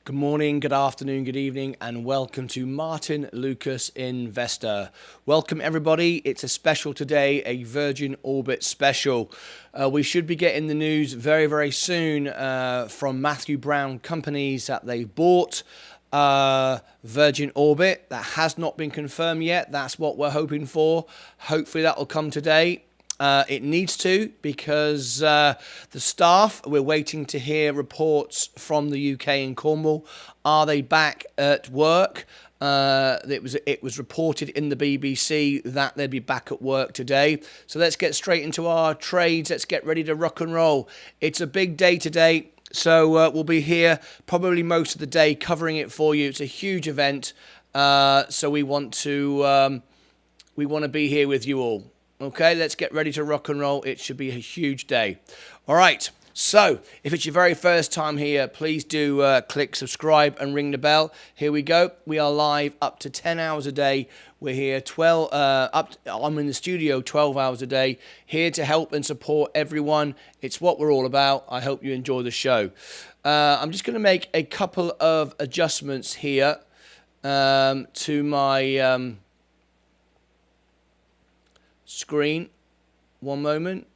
Good morning, good afternoon, good evening, and welcome to Martyn Lucas Investor. Welcome everybody. It's a special today, a Virgin Orbit special. We should be getting the news very, very soon from Matthew Brown companies that they've bought. Virgin Orbit, that has not been confirmed yet. That's what we're hoping for. Hopefully that will come today. It needs to, because the staff, we're waiting to hear reports from the UK and Cornwall. Are they back at work? It was reported in the BBC that they'd be back at work today. So let's get straight into our trades. Let's get ready to rock and roll. It's a big day today. So we'll be here probably most of the day covering it for you. It's a huge event. So we want to be here with you all. Okay, let's get ready to rock and roll. It should be a huge day. All right, so if it's your very first time here, please do click subscribe and ring the bell. Here we go. We are live up to 10 hours a day. We're here I'm in the studio 12 hours a day, here to help and support everyone. It's what we're all about. I hope you enjoy the show. I'm just going to make a couple of adjustments here to my screen. One moment.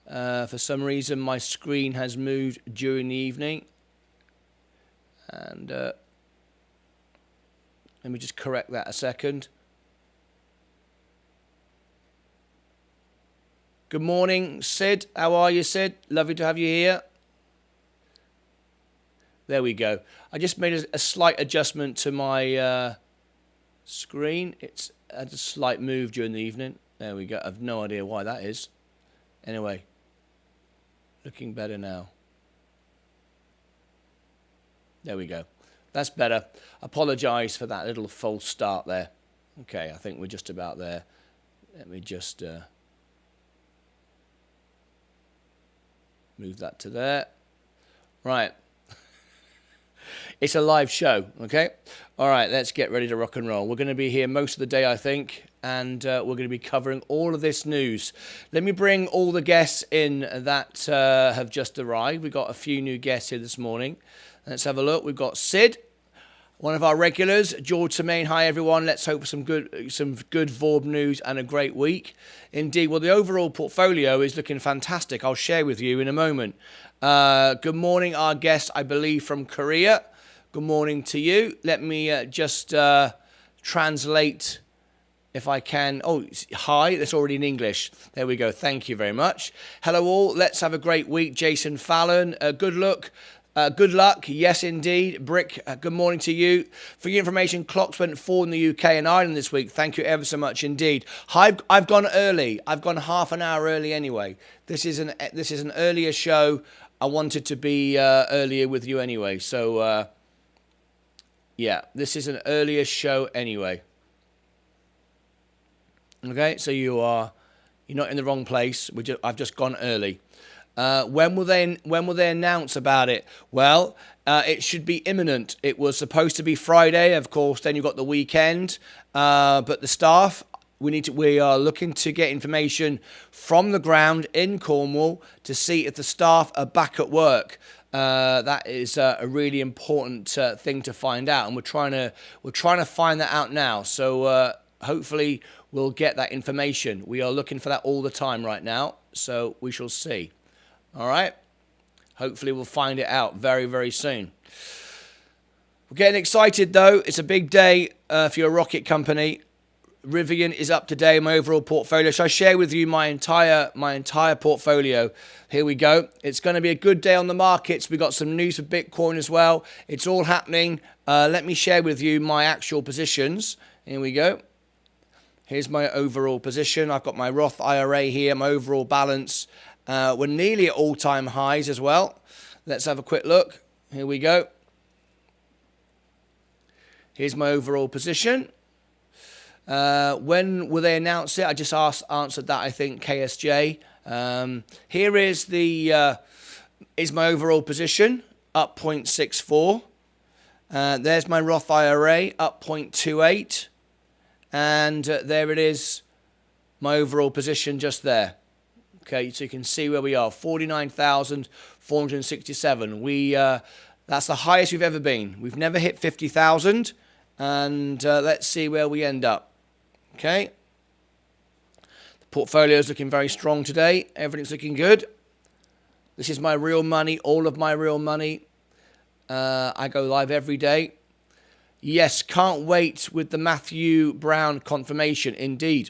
For some reason my screen has moved during the evening, and let me just correct that a second. Good morning, Sid. How are you, Sid? Lovely to have you here. There we go. I just made a slight adjustment to my screen. It's had a slight move during the evening. There we go. I've no idea why that is. Anyway, looking better now. There we go. That's better. Apologise for that little false start there. Okay, I think we're just about there. Let me just move that to there. Right. It's a live show, okay? All right, let's get ready to rock and roll. We're going to be here most of the day, I think, and we're going to be covering all of this news. Let me bring all the guests in that have just arrived. We've got a few new guests here this morning. Let's have a look. We've got Sid, one of our regulars. George Semaine, hi everyone. Let's hope for some good VORB news and a great week. Indeed, well, the overall portfolio is looking fantastic. I'll share with you in a moment. Good morning, our guest, I believe, from Korea. Good morning to you. Let me just translate if I can. Oh, hi. That's already in English. There we go. Thank you very much. Hello all. Let's have a great week. Jason Fallon, good luck. Good luck. Yes, indeed. Brick, good morning to you. For your information, clocks went forward in the UK and Ireland this week. Thank you ever so much indeed. I've gone early. I've gone half an hour early anyway. This is an earlier show. I wanted to be earlier with you anyway. So, yeah, this is an earlier show anyway. Okay, so you're not in the wrong place. I've just gone early. When will they announce about it? Well, it should be imminent. It was supposed to be Friday, of course. Then you've got the weekend. But the staff, we are looking to get information from the ground in Cornwall to see if the staff are back at work. That is a really important thing to find out, and we're trying to find that out now. So hopefully we'll get that information. We are looking for that all the time right now, so we shall see. All right. Hopefully we'll find it out very, very soon. We're getting excited though. It's a big day for your rocket company. Rivian is up today, my overall portfolio. So I share with you my entire portfolio. Here we go. It's going to be a good day on the markets. We got some news for Bitcoin as well. It's all happening. Let me share with you my actual positions. Here we go. Here's my overall position. I've got my Roth IRA here, my overall balance. We're nearly at all-time highs as well. Let's have a quick look. Here we go. Here's my overall position. When will they announce it? I just answered that, I think, KSJ. Here is is my overall position, up 0.64. There's my Roth IRA, up 0.28. And there it is, my overall position just there. Okay, so you can see where we are, 49,467. That's the highest we've ever been. We've never hit 50,000. And let's see where we end up. Okay. The portfolio is looking very strong today. Everything's looking good. This is my real money, all of my real money. I go live every day. Yes, can't wait with the Matthew Brown confirmation. Indeed.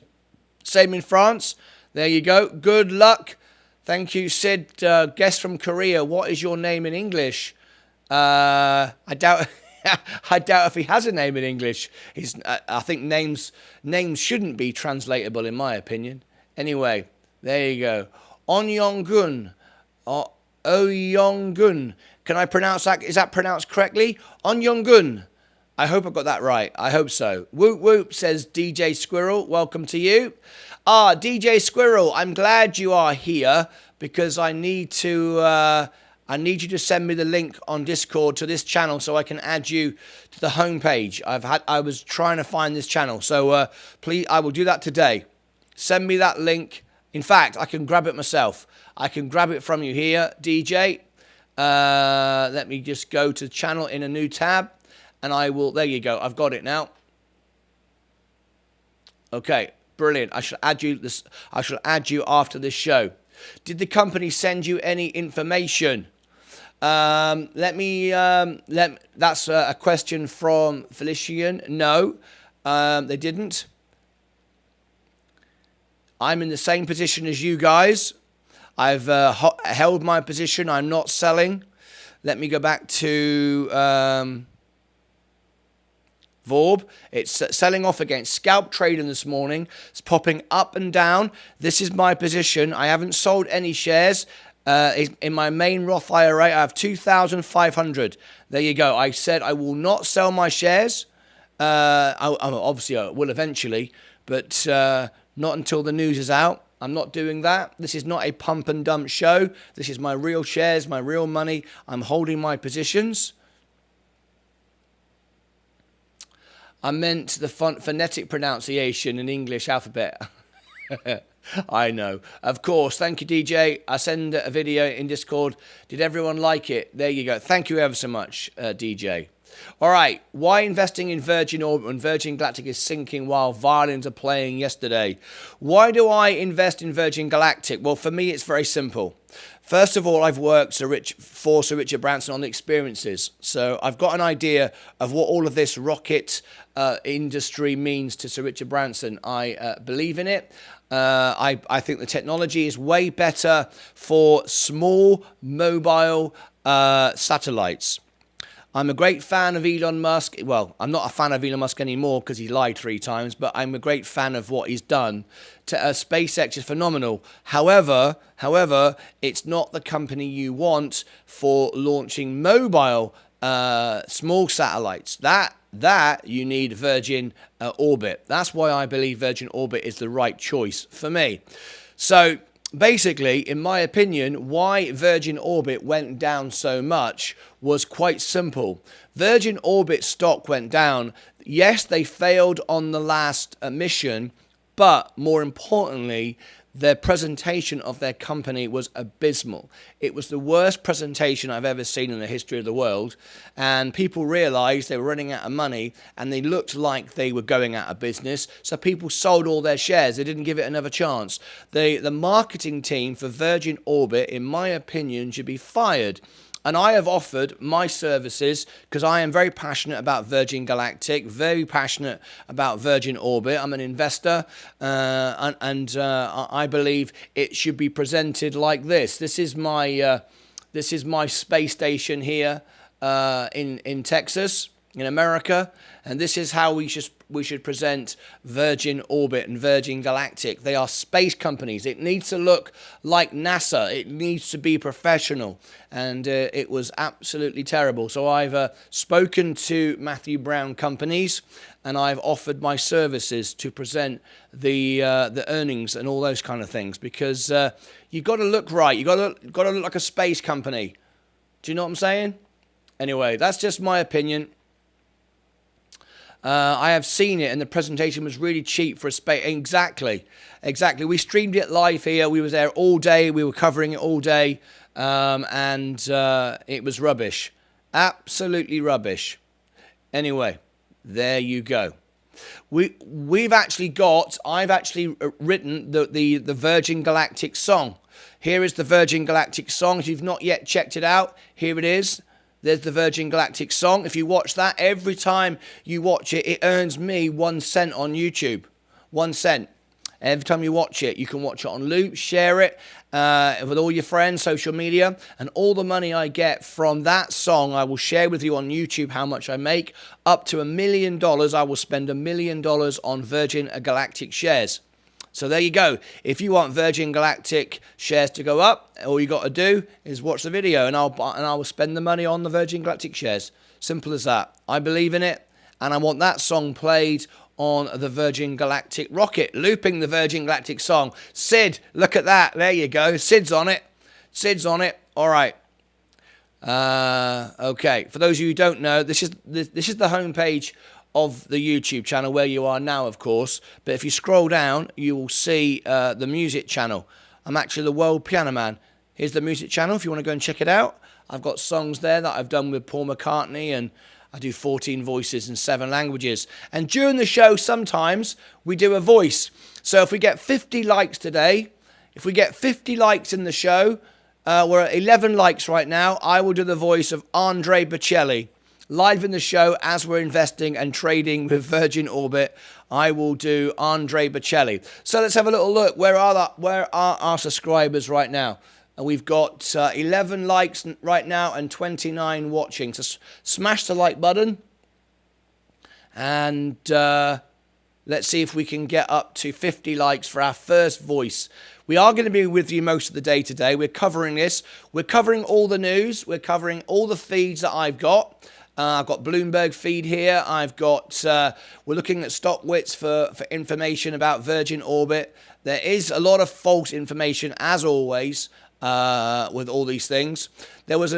Same in France. There you go. Good luck. Thank you, Sid. Guest from Korea. What is your name in English? I doubt I doubt if he has a name in English. I think names shouldn't be translatable, in my opinion. Anyway, there you go. Onyongun. Oyongun. Can I pronounce that? Is that pronounced correctly? Onyongun. I hope I got that right. I hope so. Whoop whoop, says DJ Squirrel. Welcome to you. DJ Squirrel, I'm glad you are here because I need you to send me the link on Discord to this channel so I can add you to the homepage. I was trying to find this channel, so please, I will do that today. Send me that link. In fact, I can grab it myself. I can grab it from you here, DJ. Let me just go to the channel in a new tab, and I will. There you go. I've got it now. Okay, brilliant. I shall add you this. I shall add you after this show. Did the company send you any information? That's a question from Felician. No, they didn't. I'm in the same position as you guys. I've held my position. I'm not selling. Let me go back to VORB. It's selling off against scalp trading this morning. It's popping up and down. This is my position. I haven't sold any shares. In my main Roth IRA, I have 2,500. There you go. I said I will not sell my shares. Obviously, I will eventually, but not until the news is out. I'm not doing that. This is not a pump and dump show. This is my real shares, my real money. I'm holding my positions. I meant the phonetic pronunciation in English alphabet. I know. Of course. Thank you, DJ. I send a video in Discord. Did everyone like it? There you go. Thank you ever so much, DJ. All right. Why investing in Virgin Orbit when Virgin Galactic is sinking while violins are playing yesterday? Why do I invest in Virgin Galactic? Well, for me, it's very simple. First of all, I've worked for Sir Richard Branson on the experiences. So I've got an idea of what all of this rocket industry means to Sir Richard Branson. I believe in it. I think the technology is way better for small mobile satellites. I'm a great fan of Elon Musk. Well, I'm not a fan of Elon Musk anymore because he lied 3 times, but I'm a great fan of what he's done. SpaceX is phenomenal. However, it's not the company you want for launching mobile small satellites. That you need Virgin Orbit. That's why I believe Virgin Orbit is the right choice for me. So basically, in my opinion, why Virgin Orbit went down so much was quite simple. Virgin Orbit stock went down. Yes, they failed on the last mission, but more importantly, their presentation of their company was abysmal. It was the worst presentation I've ever seen in the history of the world, and people realized they were running out of money and they looked like they were going out of business, so people sold all their shares. They didn't give it another chance. The marketing team for Virgin Orbit, in my opinion, should be fired. And I have offered my services because I am very passionate about Virgin Galactic, very passionate about Virgin Orbit. I'm an investor, and I believe it should be presented like this. This is my space station here in Texas, in America, and this is how we should present Virgin Orbit and Virgin Galactic. They are space companies. It needs to look like NASA. It needs to be professional, and it was absolutely terrible. So I've spoken to Matthew Brown companies, and I've offered my services to present the earnings and all those kind of things, because you've got to look right. You've got to look like a space company. Do you know what I'm saying? Anyway, that's just my opinion. I have seen it, and the presentation was really cheap for a space. Exactly. We streamed it live here. We were there all day. We were covering it all day, and it was rubbish. Absolutely rubbish. Anyway, there you go. I've actually written the Virgin Galactic song. Here is the Virgin Galactic song. If you've not yet checked it out, here it is. There's the Virgin Galactic song. If you watch that, every time you watch it, it earns me 1 cent on YouTube. 1 cent. Every time you watch it, you can watch it on loop, share it with all your friends, social media, and all the money I get from that song, I will share with you on YouTube how much I make. Up to $1 million, I will spend $1 million on Virgin Galactic shares. So there you go. If you want Virgin Galactic shares to go up, all you got to do is watch the video, and I will spend the money on the Virgin Galactic shares. Simple as that. I believe in it, and I want that song played on the Virgin Galactic rocket, looping the Virgin Galactic song. Sid, look at that. There you go. Sid's on it. Sid's on it. All right. Okay. For those of you who don't know, this is the homepage of the YouTube channel where you are now, of course. But if you scroll down, you will see the music channel. I'm actually the World Piano Man. Here's the music channel if you want to go and check it out. I've got songs there that I've done with Paul McCartney, and I do 14 voices in 7 languages. And during the show, sometimes we do a voice. So if we get 50 likes today, if we get 50 likes in the show, we're at 11 likes right now, I will do the voice of Andre Bocelli. Live in the show as we're investing and trading with Virgin Orbit, I will do Andre Bocelli. So let's have a little look. Where are our subscribers right now? And we've got 11 likes right now and 29 watching. So smash the like button. And let's see if we can get up to 50 likes for our first voice. We are going to be with you most of the day today. We're covering this. We're covering all the news. We're covering all the feeds that I've got. I've got Bloomberg feed here. I've got, we're looking at Stockwits for information about Virgin Orbit. There is a lot of false information, as always, with all these things. There was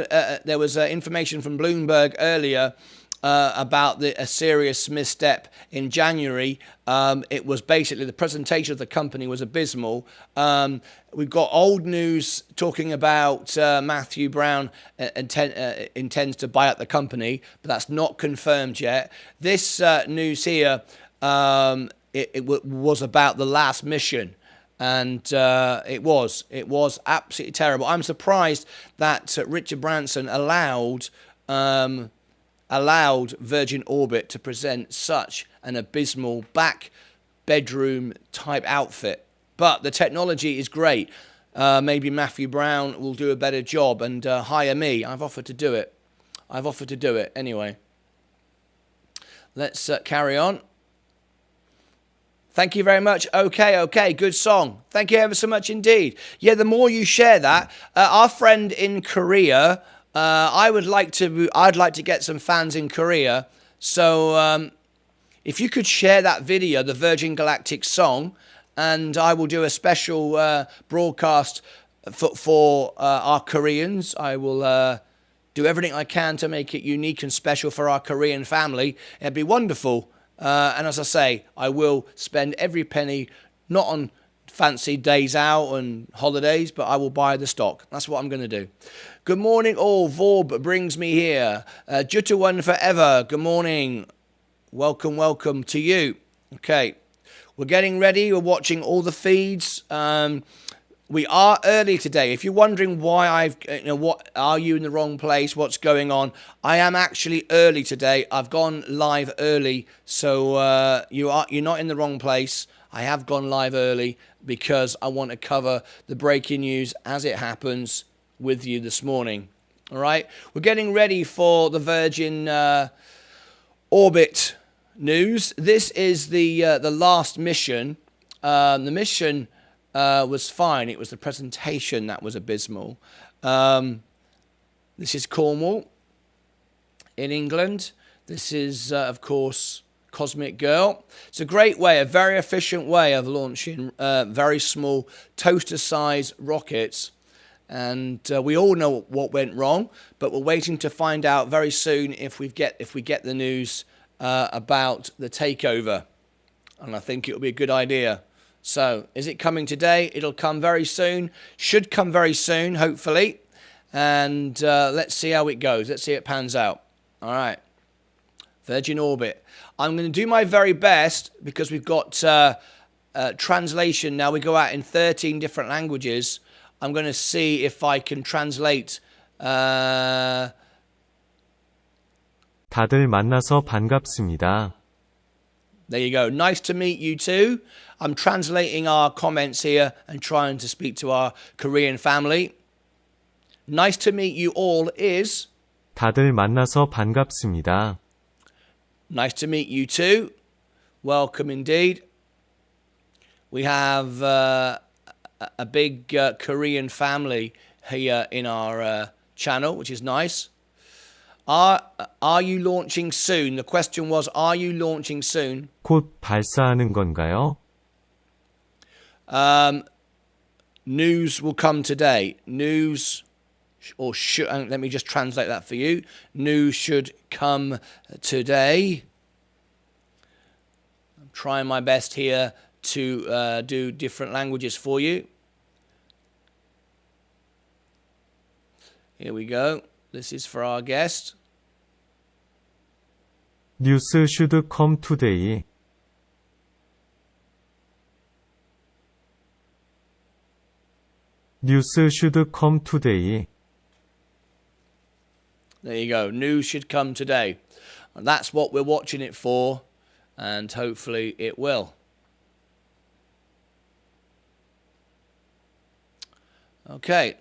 information from Bloomberg earlier about a serious misstep in January. It was basically the presentation of the company was abysmal. We've got old news talking about Matthew Brown intends to buy out the company, but that's not confirmed yet. This news here, it was about the last mission. And it was absolutely terrible. I'm surprised that Richard Branson allowed Virgin Orbit to present such an abysmal back bedroom type outfit. But the technology is great. Maybe Matthew Brown will do a better job and hire me. I've offered to do it. Anyway, let's carry on. Thank you very much. Okay, good song. Thank you ever so much indeed. Yeah, the more you share that, our friend in Korea, I'd like to get some fans in Korea. So if you could share that video, the Virgin Galactic song, and I will do a special broadcast for our Koreans. I will do everything I can to make it unique and special for our Korean family. It'd be wonderful. And as I say, I will spend every penny, not on fancy days out and holidays, but I will buy the stock. That's what I'm going to do. Good morning all. VORB brings me here. Jutawan forever. Good morning. Welcome to you. Okay. We're getting ready. We're watching all the feeds. We are early today. If you're wondering why what are you in the wrong place? What's going on? I am actually early today. I've gone live early, so you're not in the wrong place. I have gone live early because I want to cover the breaking news as it happens with you this morning. All right, we're getting ready for the Virgin Orbit news. This is the last mission. The mission was fine. It was the presentation that was abysmal. This is Cornwall in England. This is, of course, Cosmic Girl. It's a great way, a very efficient way of launching very small toaster-sized rockets. And we all know what went wrong, but we're waiting to find out very soon if we get the news about the takeover. And I think it'll be a good idea. So, is it coming today? It'll come very soon. Should come very soon, hopefully. And let's see how it goes. Let's see how it pans out. All right. Virgin Orbit. I'm going to do my very best because we've got translation now. We go out in 13 different languages. I'm going to see if I can translate. 다들 만나서 반갑습니다. There you go. Nice to meet you too. I'm translating our comments here and trying to speak to our Korean family. Nice to meet you all is 다들 만나서 반갑습니다. nice to meet you too. Welcome indeed. We have a big Korean family here in our channel, which is nice. Are you launching soon? The question was, are you launching soon? 곧 발사하는 건가요? News will come today. News, or should, let me just translate that for you. News should come today. I'm trying my best here to do different languages for you. Here we go. This is for our guest. News should come today. News should come today. There you go. News should come today. And that's what we're watching it for. And hopefully it will. Okay.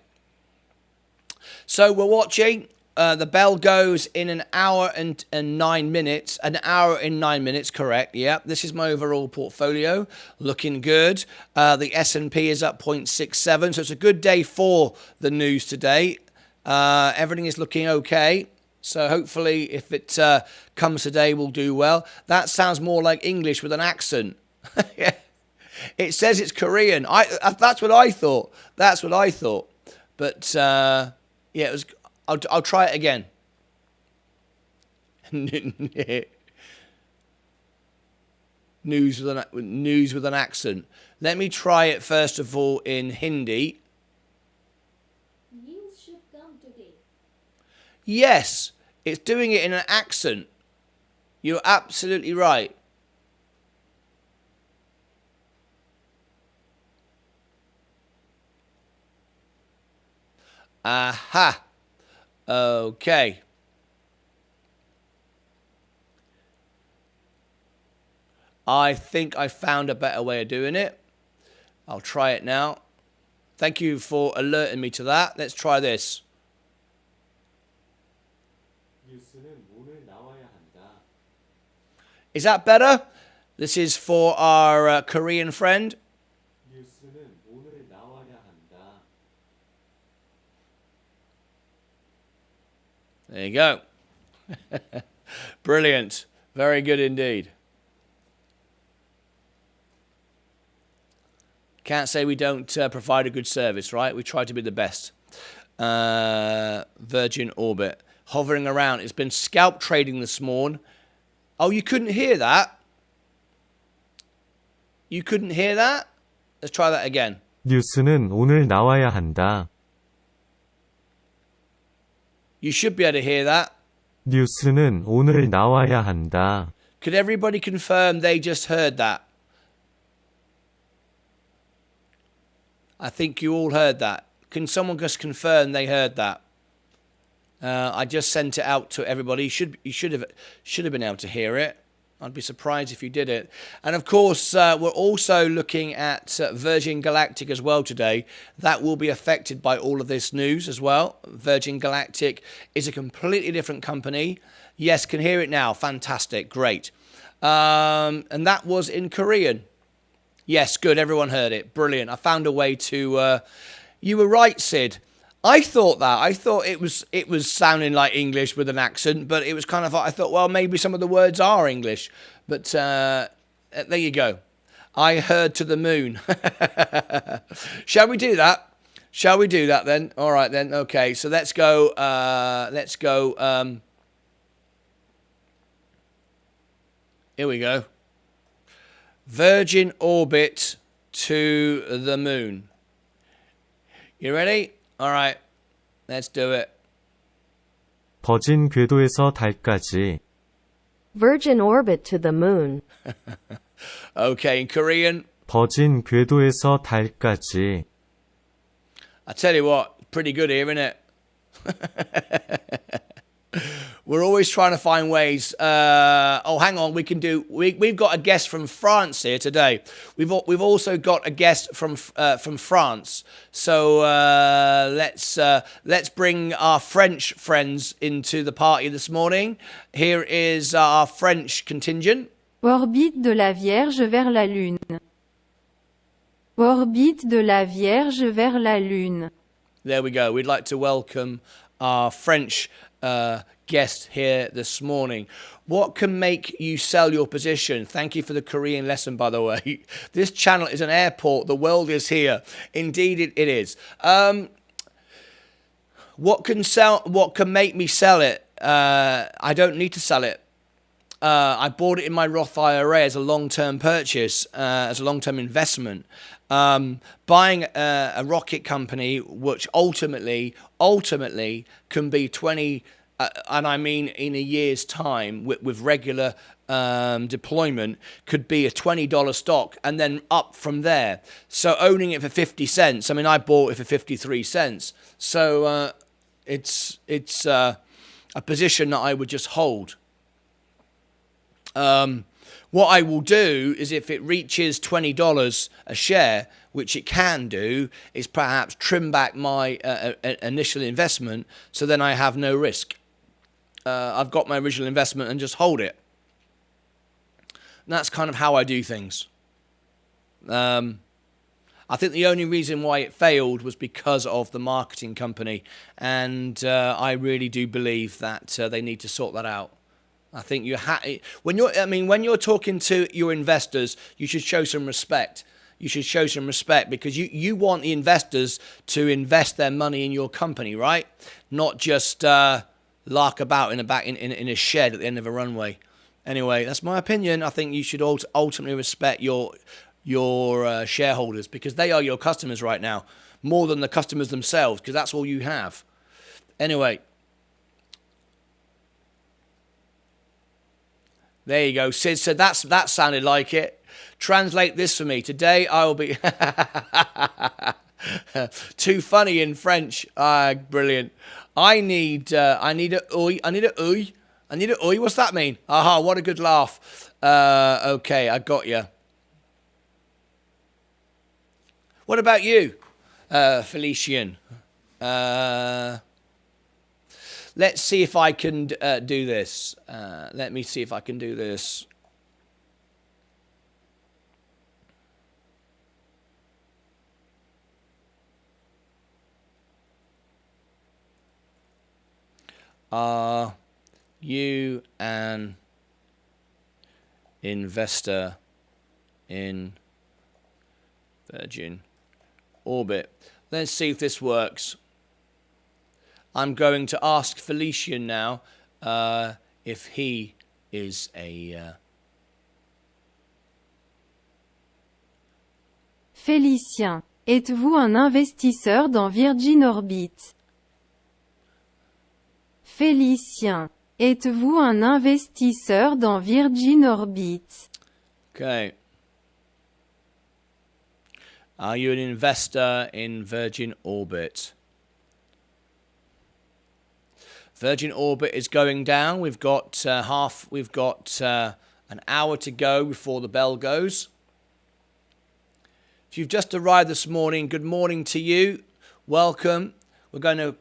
So we're watching. The bell goes in an hour and 9 minutes. An hour and 9 minutes, correct. Yeah, this is my overall portfolio. Looking good. The S&P is up 0.67. So it's a good day for the news today. Everything is looking okay. So hopefully if it comes today, we'll do well. That sounds more like English with an accent. Yeah. It says it's Korean. That's what I thought. That's what I thought. But yeah, it was. I'll try it again. News with an accent. Let me try it first of all in Hindi. News should come today. Yes, it's doing it in an accent. You're absolutely right. Aha. Okay. I think I found a better way of doing it. I'll try it now. Thank you for alerting me to that. Let's try this. Is that better? This is for our Korean friend. There you go. Brilliant. Very good indeed. Can't say we don't provide a good service, right? We try to be the best. Virgin Orbit. Hovering around. It's been scalp trading this morning. Oh, you couldn't hear that? You couldn't hear that? Let's try that again. 뉴스는 오늘 나와야 한다. You should be able to hear that. 뉴스는 오늘 나와야 한다. Could everybody confirm they just heard that? I think you all heard that. Can someone just confirm they heard that? I just sent it out to everybody. You should have been able to hear it. I'd be surprised if you did it. And of course, we're also looking at Virgin Galactic as well today. That will be affected by all of this news as well. Virgin Galactic is a completely different company. Yes, can hear it now. Fantastic. Great. And that was in Korean. Yes, good. Everyone heard it. Brilliant. I found a way to... you were right, Sid. I thought that. I thought it was sounding like English with an accent, but it was kind of, I thought, well, maybe some of the words are English. But there you go. I heard to the moon. Shall we do that? Shall we do that then? All right then. Okay, so let's go. Here we go. Virgin orbit to the moon. You ready? All right. Let's do it. 버진 궤도에서 달까지. Virgin orbit to the moon. Okay, in Korean, 버진 궤도에서 달까지. I tell you what, pretty good here, isn't it? We're always trying to find ways. Oh, hang on, we've got a guest from France here today. We've also got a guest from France. So let's bring our French friends into the party this morning. Here is our French contingent. Orbite de la Vierge vers la Lune. Orbite de la Vierge vers la Lune. There we go. We'd like to welcome our French guest here this morning. What can make you sell your position? Thank you for the Korean lesson, by the way. This channel is an airport. The world is here. Indeed, it is. What can make me sell it? I don't need to sell it. I bought it in my Roth IRA as a long-term purchase, as a long-term investment. Buying a rocket company, which ultimately can be 20, and I mean in a year's time with regular deployment, could be a $20 stock and then up from there. So owning it for 50 cents, I mean, I bought it for 53 cents. So it's a position that I would just hold. What I will do is if it reaches $20 a share, which it can do, is perhaps trim back my initial investment so then I have no risk. I've got my original investment and just hold it. And that's kind of how I do things. I think the only reason why it failed was because of the marketing company. And I really do believe that they need to sort that out. I think when you're talking to your investors, you should show some respect. You should show some respect because you want the investors to invest their money in your company, right? Not just lark about in a shed at the end of a runway. Anyway, that's my opinion. I think you should ultimately respect your shareholders because they are your customers right now, more than the customers themselves, because that's all you have. Anyway. There you go. Sid said that sounded like it. Translate this for me. Today I will be too funny in French. Brilliant. I need a oi. I need a oi. I need a oi. What's that mean? Aha, what a good laugh. Okay, I got you. What about you, Felician? Let's see if I can do this. Let me see if I can do this. Are you an investor in Virgin Orbit? Let's see if this works. I'm going to ask Felician now if he is a... Félicien, êtes-vous un investisseur dans Virgin Orbit? Félicien, êtes-vous un investisseur dans Virgin Orbit? Okay. Are you an investor in Virgin Orbit? Virgin Orbit is going down. We've got an hour to go before the bell goes. If you've just arrived this morning, good morning to you. Welcome. We're going to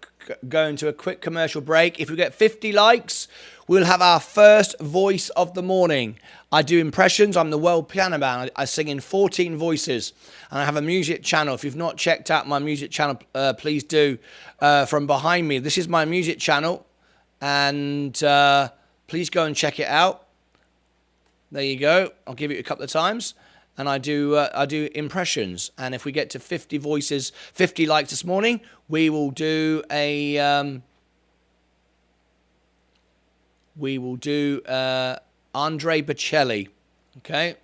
go into a quick commercial break. If we get 50 likes, we'll have our first voice of the morning. I do impressions. I'm the world piano man. I sing in 14 voices. And I have a music channel. If you've not checked out my music channel, please do. From behind me, this is my music channel. And please go and check it out. There you go. I'll give it a couple of times. And I do impressions. And if we get to 50 voices, 50 likes this morning, we will do a Andre Bocelli. Okay.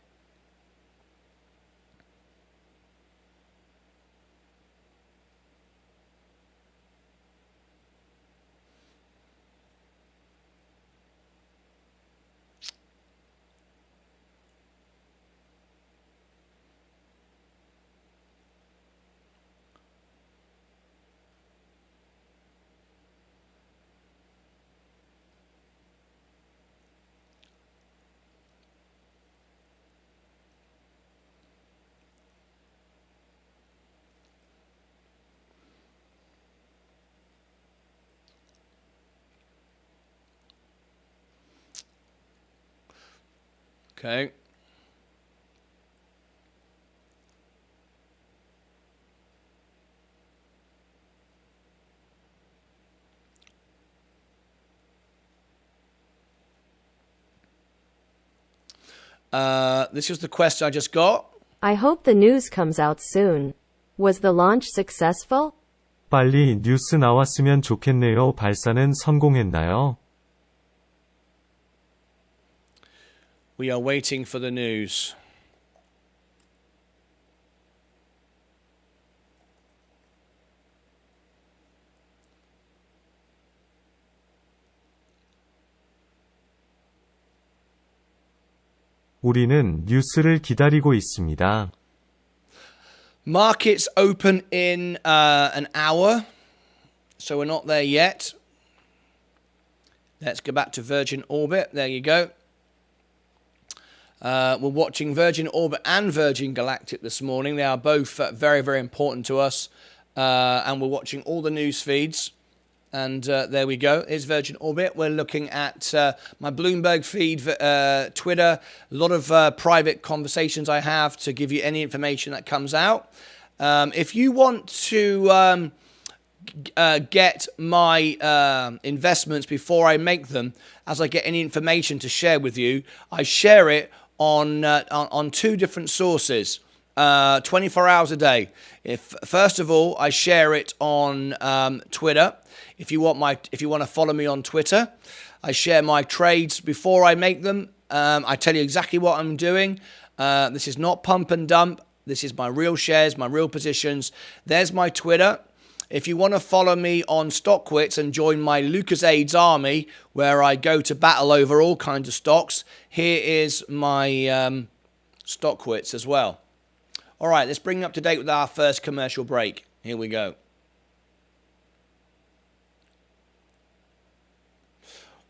Okay. This is the question I just got. I hope the news comes out soon. Was the launch successful? 빨리 뉴스 나왔으면 좋겠네요. 발사는 성공했나요? We are waiting for the news. 우리는 뉴스를 기다리고 있습니다. Markets open in an hour, so we're not there yet. Let's go back to Virgin Orbit. There you go. We're watching Virgin Orbit and Virgin Galactic this morning. They are both very, very important to us. And we're watching all the news feeds. And there we go. Here's Virgin Orbit. We're looking at my Bloomberg feed, Twitter, a lot of private conversations I have to give you any information that comes out. If you want to get my investments before I make them, as I get any information to share with you, I share it on two different sources, 24 hours a day. First of all, I share it on Twitter. If you want to follow me on Twitter, I share my trades before I make them. I tell you exactly what I'm doing. This is not pump and dump. This is my real shares, my real positions. There's my Twitter. If you want to follow me on StockQuits and join my Lucas Aids army, where I go to battle over all kinds of stocks, here is my StockQuits as well. All right, let's bring you up to date with our first commercial break. Here we go.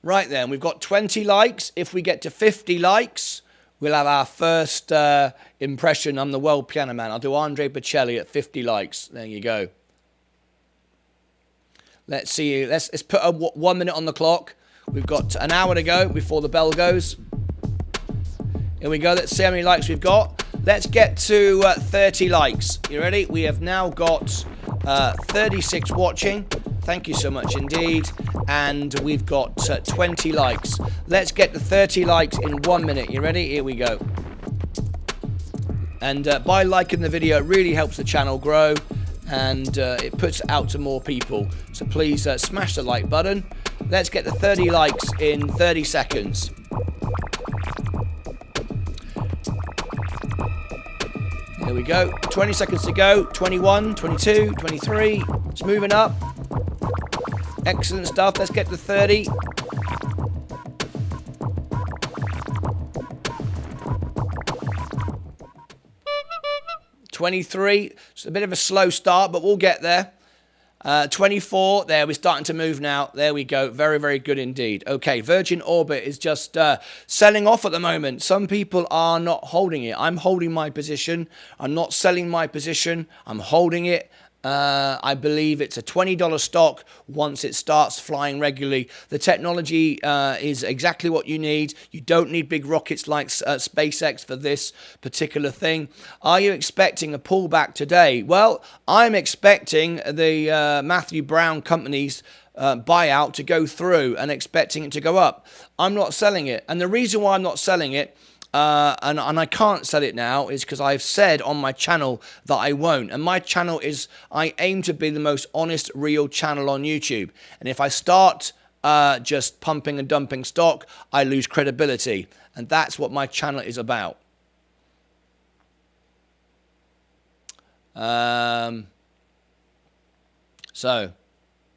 Right then, we've got 20 likes. If we get to 50 likes, we'll have our first impression. I'm the world piano man. I'll do Andre Bocelli at 50 likes. There you go. Let's see. Let's put 1 minute on the clock. We've got an hour to go before the bell goes. Here we go. Let's see how many likes we've got. Let's get to 30 likes. You ready? We have now got 36 watching. Thank you so much indeed. And we've got 20 likes. Let's get to 30 likes in 1 minute. You ready? Here we go. And by liking the video, it really helps the channel grow. And it puts it out to more people. So please smash the like button. Let's get to 30 likes in 30 seconds. There we go. 20 seconds to go. 21, 22, 23. It's moving up. Excellent stuff. Let's get to 30. $23. It's a bit of a slow start, but we'll get there. 24. There, we're starting to move now. There we go. Very, very good indeed. Okay, Virgin Orbit is just selling off at the moment. Some people are not holding it. I'm holding my position. I'm not selling my position. I'm holding it. I believe it's a $20 stock once it starts flying regularly. The technology is exactly what you need. You don't need big rockets like SpaceX for this particular thing. Are you expecting a pullback today? Well, I'm expecting the Matthew Brown company's buyout to go through and expecting it to go up. I'm not selling it. And the reason why I'm not selling it and I can't sell it now is because I've said on my channel that I won't. And my channel is, I aim to be the most honest, real channel on YouTube. And if I start just pumping and dumping stock, I lose credibility. And that's what my channel is about. So.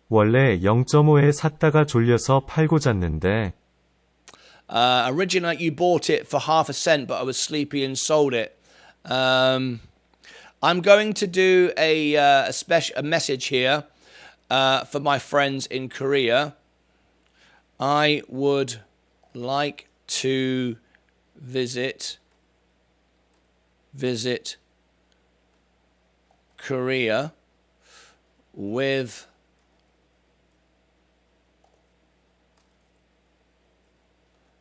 원래 0.5에 샀다가 졸려서 팔고 잤는데 Originally, you bought it for half a cent, but I was sleepy and sold it. I'm going to do a message here for my friends in Korea. I would like to visit Korea with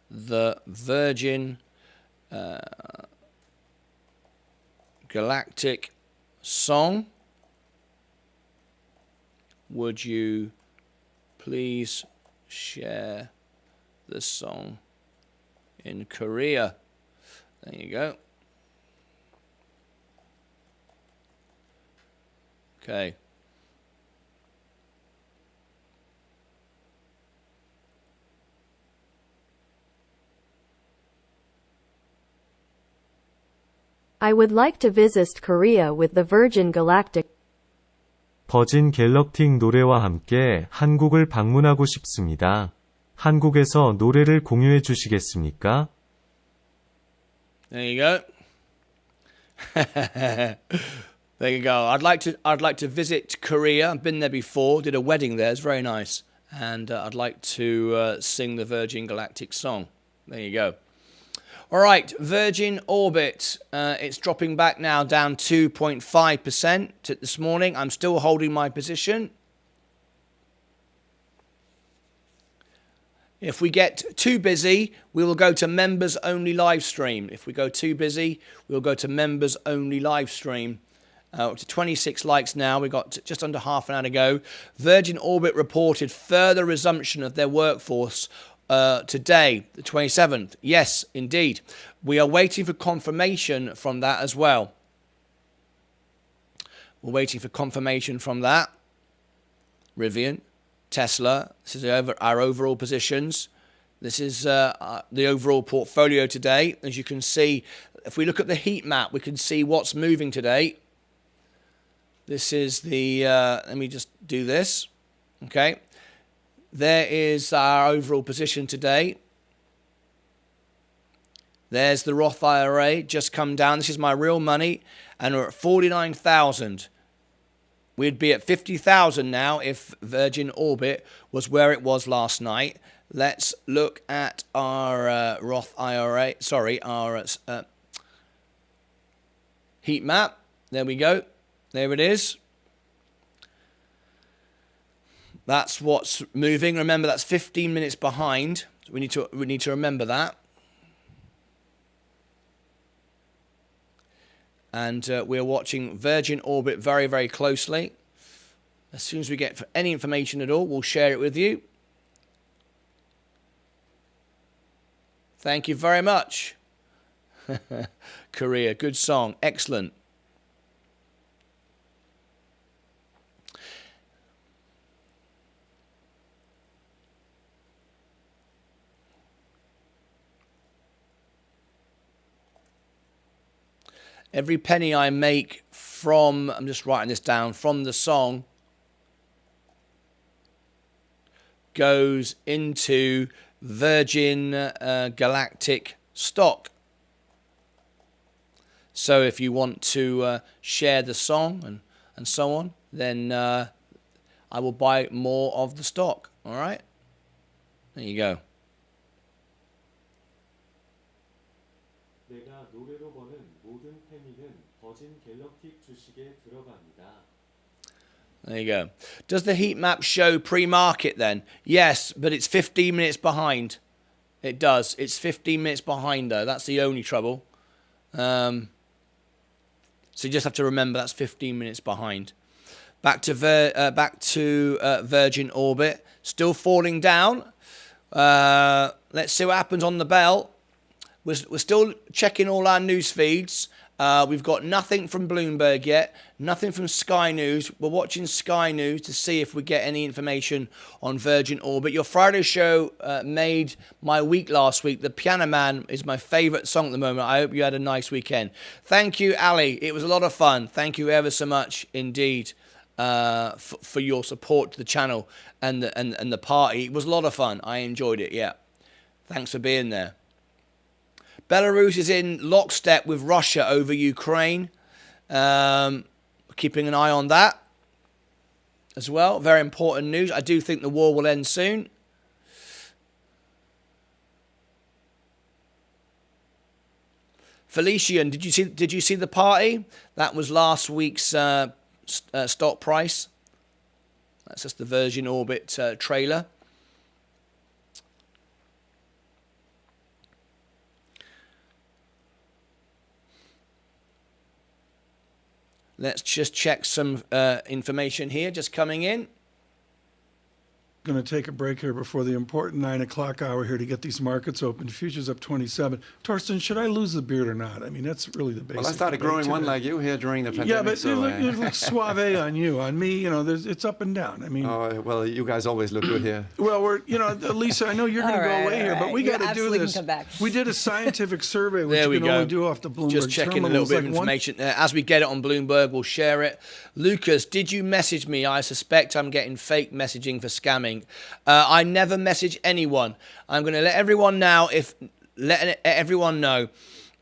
the Virgin Galactic song. Would you please share the song in Korea? There you go. Okay. I would like to visit Korea with the Virgin Galactic. 버진 갤럭틱 노래와 함께 한국을 방문하고 싶습니다. 한국에서 노래를 공유해 주시겠습니까? There you go. There you go. I'd like to visit Korea. I've been there before. Did a wedding there. It's very nice. And I'd like to sing the Virgin Galactic song. There you go. All right, Virgin Orbit. It's dropping back now, down 2.5% this morning. I'm still holding my position. If we get too busy, we will go to members only live stream. If we go too busy, we'll go to members only live stream. Up to 26 likes now. We've got just under half an hour to go. Virgin Orbit reported further resumption of their workforce today, the 27th. Yes, indeed. We are waiting for confirmation from that as well. We're waiting for confirmation from that. Rivian, Tesla, this is our overall positions. This is the overall portfolio today. As you can see, if we look at the heat map, we can see what's moving today. This is the, let me just do this. Okay. There is our overall position today. There's the Roth IRA, just come down. This is my real money, and we're at 49,000. We'd be at 50,000 now if Virgin Orbit was where it was last night. Let's look at our Roth IRA, our heat map. There we go. There it is. That's what's moving. Remember, that's 15 minutes behind. We need to remember that. And we're watching Virgin Orbit very, very closely. As soon as we get any information at all, we'll share it with you. Thank you very much. Korea, good song. Excellent. Every penny I make from, I'm just writing this down, from the song goes into Virgin Galactic stock. So if you want to share the song and so on, then I will buy more of the stock. All right? There you go. 내가 노래로 버는 모든 패닉은 버진 갤럭틱 주식에 들어갑니다. There you go. Does the heat map show pre-market then? Yes, but it's 15 minutes behind. It does. It's 15 minutes behind though. That's the only trouble. So you just have to remember that's 15 minutes behind. Back to Virgin Orbit. Still falling down. Let's see what happens on the bell. We're still checking all our news feeds. We've got nothing from Bloomberg yet, nothing from Sky News. We're watching Sky News to see if we get any information on Virgin Orbit. Your Friday show made my week last week. The Piano Man is my favourite song at the moment. I hope you had a nice weekend. Thank you, Ali. It was a lot of fun. Thank you ever so much indeed for your support to the channel and the party. It was a lot of fun. I enjoyed it, yeah. Thanks for being there. Belarus is in lockstep with Russia over Ukraine. Keeping an eye on that as well. Very important news. I do think the war will end soon. Felician, did you see the party? That was last week's stock price. That's just the Virgin Orbit trailer. Let's just check some information here just coming in. Going to take a break here before the important 9 o'clock hour here to get these markets open. Futures up 27. Torsten, should I lose the beard or not? I mean, that's really the basic. Well, I started growing one like you here during the pandemic. Yeah, but so, it looks suave on you. On me, you know, it's up and down. I mean, oh, well, you guys always look good here. well, we're, you know, Lisa, I know you're going to go away here, but we got to do this. Come back. We did a scientific survey, which There you we can go. only do off the Bloomberg Just checking a terminal. little It's bit of like one- information. As we get it on Bloomberg, we'll share it. Lucas, did you message me? I suspect I'm getting fake messaging for scamming. I never message anyone. I'm going to let everyone know. Let everyone know.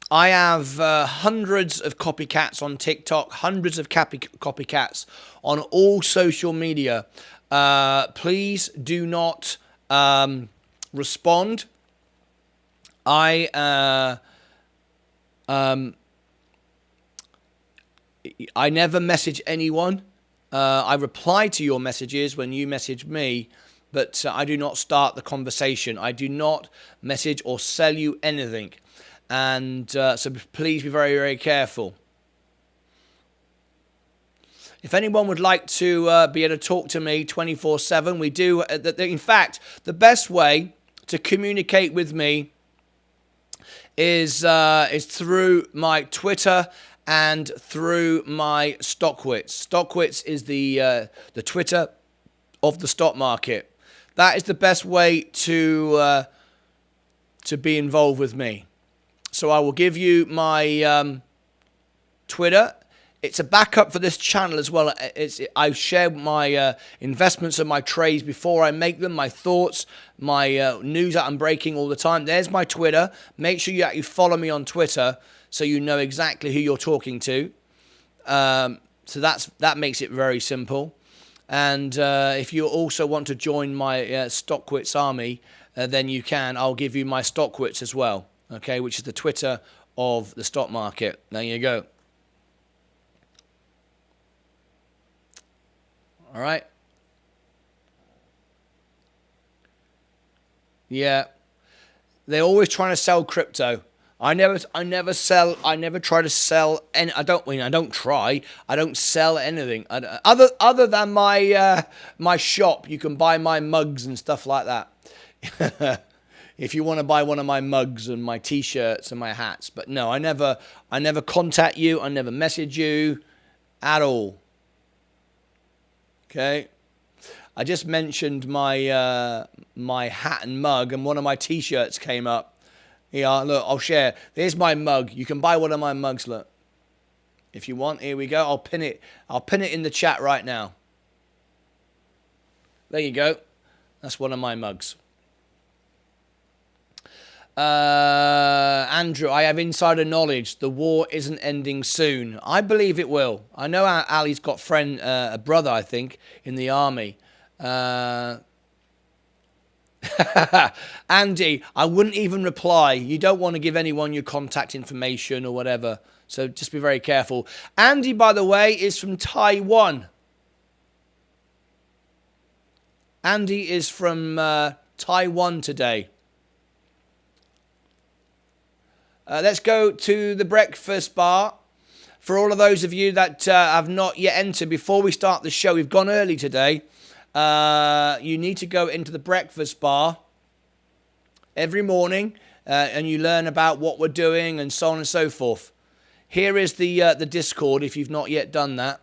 I have hundreds of copycats on TikTok, hundreds of copycats on all social media. Please do not respond. I never message anyone. I reply to your messages when you message me, but I do not start the conversation. I do not message or sell you anything. And so please be very, very careful. If anyone would like to be able to talk to me 24/7, we do. In fact, the best way to communicate with me is through my Twitter and through my Stockwits. Stockwits is the Twitter of the stock market. That is the best way to be involved with me. So I will give you my Twitter. It's a backup for this channel as well. I share my investments and my trades before I make them, my thoughts, my news that I'm breaking all the time. There's my Twitter. Make sure you follow me on Twitter so you know exactly who you're talking to. So that makes it very simple. And if you also want to join my Stockwits army, then you can. I'll give you my Stockwits as well, okay, which is the Twitter of the stock market. There you go. All right. Yeah. They're always trying to sell crypto. I never try to sell any. I don't sell anything. Other than my shop. You can buy my mugs and stuff like that. If you want to buy one of my mugs and my t-shirts and my hats. But no, I never contact you. I never message you at all. Okay. I just mentioned my my hat and mug, and one of my t-shirts came up. Yeah, look, I'll share. There's my mug. You can buy one of my mugs, look. If you want, here we go. I'll pin it in the chat right now. There you go. That's one of my mugs. Andrew, I have insider knowledge. The war isn't ending soon. I believe it will. I know Ali's got a brother, I think, in the army. Andy, I wouldn't even reply. You don't want to give anyone your contact information or whatever. So just be very careful. Andy, by the way, is from Taiwan. Andy is from Taiwan today. Let's go to the breakfast bar. For all of those of you that have not yet entered, before we start the show, we've gone early today. You need to go into the breakfast bar every morning and you learn about what we're doing and so on and so forth. Here is the Discord if you've not yet done that.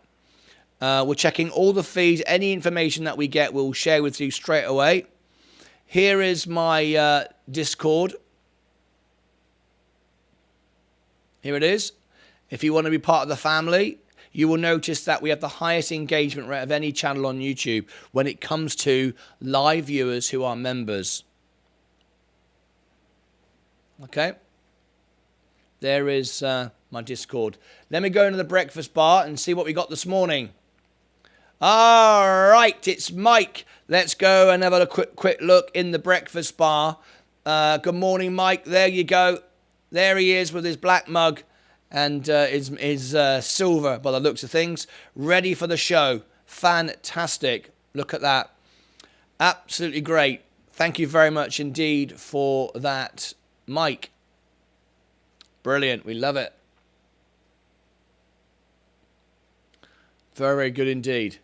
We're checking all the feeds. Any information that we get, we'll share with you straight away. Here is my Discord. Here it is. If you want to be part of the family, you will notice that we have the highest engagement rate of any channel on YouTube when it comes to live viewers who are members. Okay. There is my Discord. Let me go into the breakfast bar and see what we got this morning. All right, it's Mike. Let's go and have a quick look in the breakfast bar. Good morning, Mike. There you go. There he is with his black mug and his silver, by the looks of things, ready for the show. Fantastic. Look at that. Absolutely great. Thank you very much indeed for that, Mike. Brilliant. We love it. Very, very good indeed.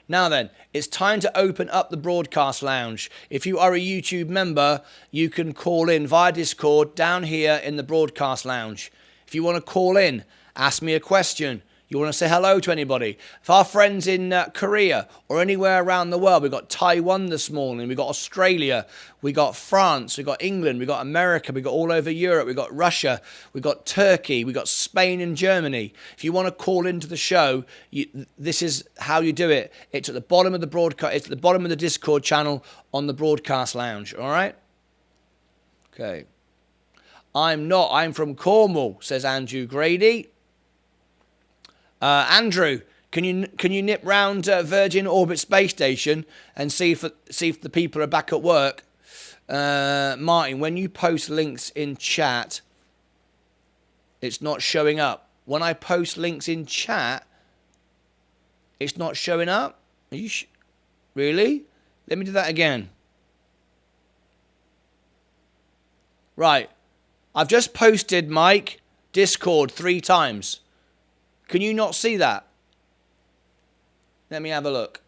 Now then, it's time to open up the broadcast lounge. If you are a YouTube member, you can call in via Discord down here in the broadcast lounge. If you want to call in, ask me a question, you want to say hello to anybody. If our friends in Korea or anywhere around the world, we've got Taiwan this morning, we've got Australia, we got France, we've got England, we've got America, we've got all over Europe, we've got Russia, we've got Turkey, we've got Spain and Germany. If you want to call into the show, this is how you do it. It's at the bottom of the broadcast, it's at the bottom of the Discord channel on the broadcast lounge, all right? Okay. I'm from Cornwall, says Andrew Grady. Andrew, can you nip round Virgin Orbit Space Station and see if the people are back at work? Martyn, when you post links in chat, it's not showing up. When I post links in chat, it's not showing up. Are you really? Let me do that again. Right, I've just posted Mike Discord 3 times. Can you not see that? Let me have a look.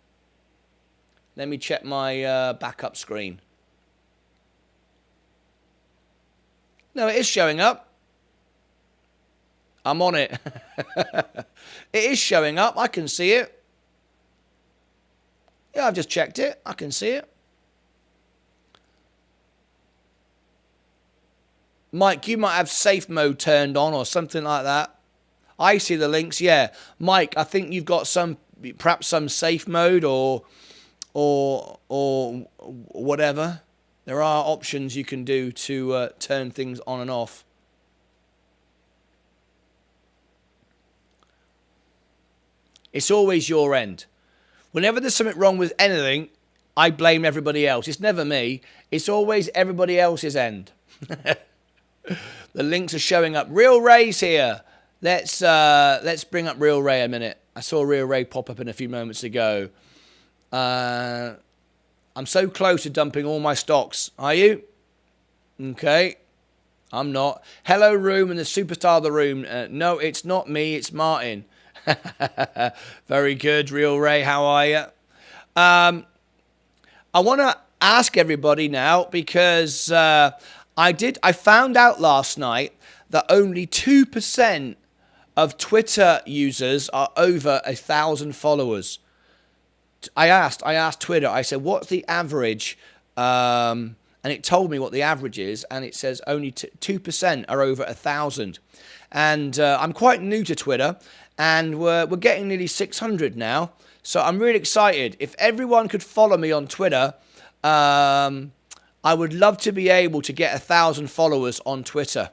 Let me check my backup screen. No, it is showing up. I'm on it. It is showing up. I can see it. Yeah, I've just checked it. I can see it. Mike, you might have safe mode turned on or something like that. I see the links, yeah. Mike, I think you've got perhaps some safe mode or whatever. There are options you can do to turn things on and off. It's always your end. Whenever there's something wrong with anything, I blame everybody else. It's never me. It's always everybody else's end. The links are showing up. Real Ray's here. Let's bring up Real Ray a minute. I saw Real Ray pop up in a few moments ago. I'm so close to dumping all my stocks. Are you? Okay. I'm not. Hello, room, and the superstar of the room. No, it's not me. It's Martyn. Very good, Real Ray. How are you? I want to ask everybody now because I found out last night that only 2% of Twitter users are over 1,000 followers. I asked Twitter, I said, what's the average? And it told me what the average is, and it says only 2% are over 1,000. And I'm quite new to Twitter, and we're getting nearly 600 now. So I'm really excited. If everyone could follow me on Twitter, I would love to be able to get 1,000 followers on Twitter.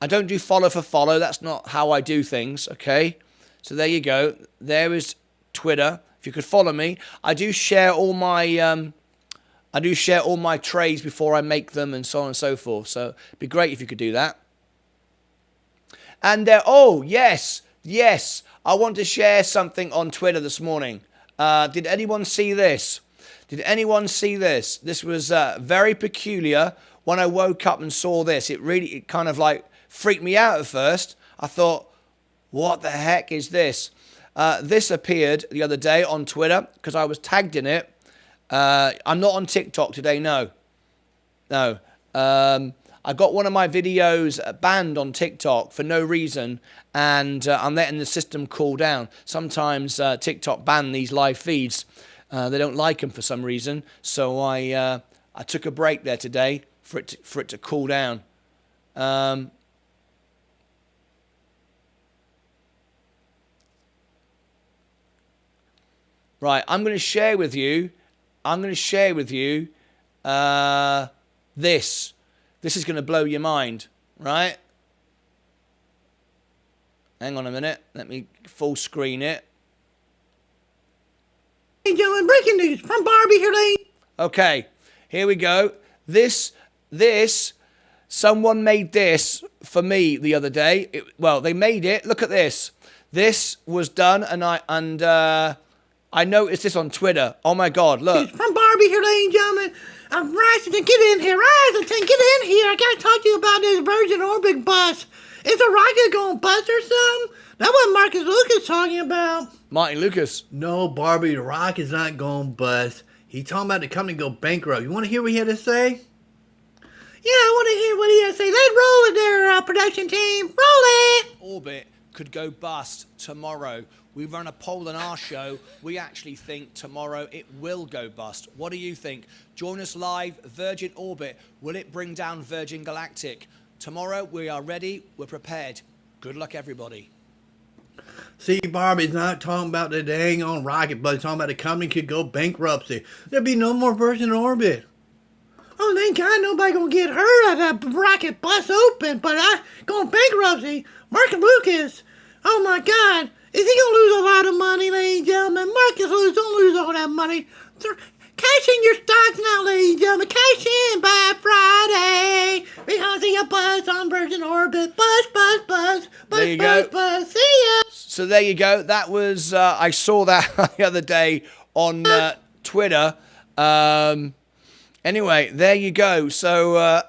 I don't do follow for follow. That's not how I do things, okay? So there you go. There is Twitter. If you could follow me, I do share all my trades before I make them and so on and so forth. So it'd be great if you could do that. And oh yes, I want to share something on Twitter this morning. Did anyone see this? This was very peculiar. When I woke up and saw this, it kind of like freaked me out at first. I thought, what the heck is this? This appeared the other day on Twitter because I was tagged in it. I'm not on TikTok today, no. I got one of my videos banned on TikTok for no reason, and I'm letting the system cool down. Sometimes TikTok ban these live feeds. They don't like them for some reason, so I took a break there today for it to cool down. Right, I'm going to share with you. This. This is going to blow your mind, right? Hang on a minute. Let me full screen it. Hey, gentlemen, breaking news from Barbie here, lady. Okay, here we go. This, someone made this for me the other day. They made it. Look at this. This was done, and I noticed this on Twitter. Oh my God, look. From Barbie here, ladies and gentlemen. Ryerson, get in here. Ryerson, get in here. I gotta talk to you about this Virgin Orbit bus. Is the rocket going bust or something? That's what Marcus Lucas talking about. Martyn Lucas. No, Barbie, the rocket's not going bust. He talking about the company go bankrupt. You want to hear what he had to say? Yeah, I want to hear what he had to say. Let's roll it there, production team. Roll it. Orbit could go bust tomorrow. We run a poll on our show. We actually think tomorrow it will go bust. What do you think? Join us live. Virgin Orbit. Will it bring down Virgin Galactic? Tomorrow we are ready. We're prepared. Good luck, everybody. See, Barbie's not talking about the dang on rocket, but he's talking about the company could go bankruptcy. There'd be no more Virgin Orbit. Oh, thank God nobody gonna get hurt at that rocket bust open, but I going bankruptcy. Marcus Lucas. Oh my God. Is he gonna lose a lot of money, ladies and gentlemen? Marcus Lucas, don't lose all that money. Cash in your stocks now, ladies and gentlemen. Cash in by Friday. We're gonna see a buzz on Virgin Orbit. Buzz, buzz, buzz. There you Buzz, go. buzz. See ya. So there you go. That was, I saw that the other day on Twitter. Anyway, there you go. So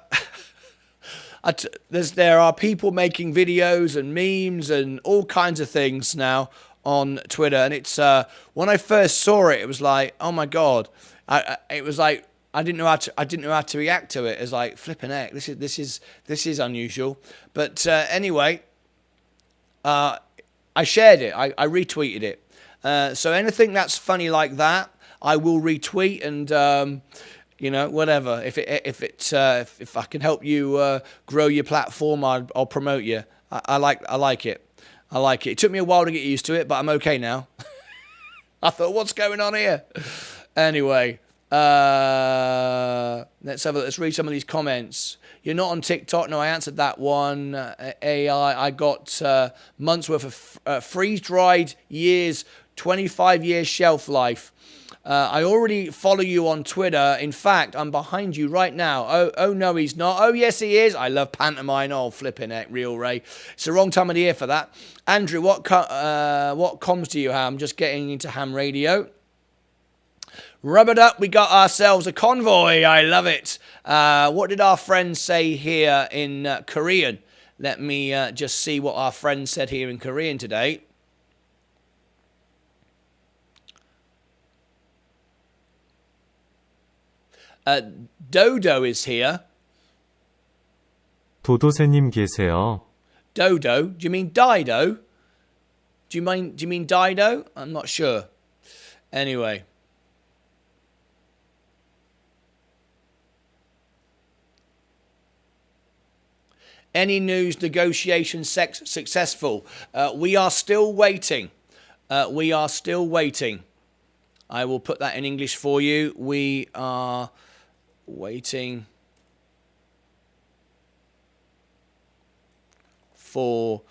there are people making videos and memes and all kinds of things now on Twitter. And it's when I first saw it, it was like, oh my God. It was like I didn't know how to react to it. It's like flipping heck. This is unusual. But anyway, I shared it. I retweeted it. So anything that's funny like that, I will retweet and whatever. If I can help you grow your platform, I'll promote you. I like it. I like it. It took me a while to get used to it, but I'm okay now. I thought, what's going on here? Anyway, let's read some of these comments. You're not on TikTok. No, I answered that one. AI, I got months worth of freeze-dried years, 25 years shelf life. I already follow you on Twitter. In fact, I'm behind you right now. Oh no, he's not. Oh, yes, he is. I love pantomime. Oh, flipping it, real Ray. It's the wrong time of the year for that. Andrew, what comms do you have? I'm just getting into ham radio. Rub it up. We got ourselves a convoy. I love it. What did our friends say here in Korean? Let me just see what our friends said here in Korean today. Dodo is here. 도도새님 계세요. Dodo? Do you mean Dido? Do you mean Dido? I'm not sure. Anyway. Any news negotiation successful? We are still waiting. We are still waiting. I will put that in English for you. We are waiting for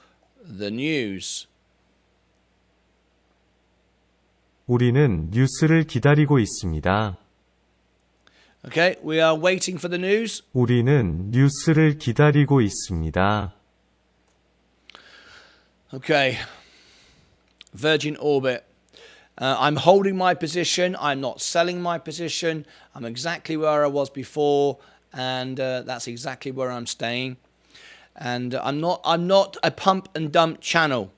the news. 우리는 뉴스를 기다리고 있습니다. Okay, we are waiting for the news. 우리는 뉴스를 기다리고 있습니다. Okay. Virgin Orbit. I'm holding my position. I'm not selling my position. I'm exactly where I was before, and that's exactly where I'm staying. And I'm not a pump and dump channel.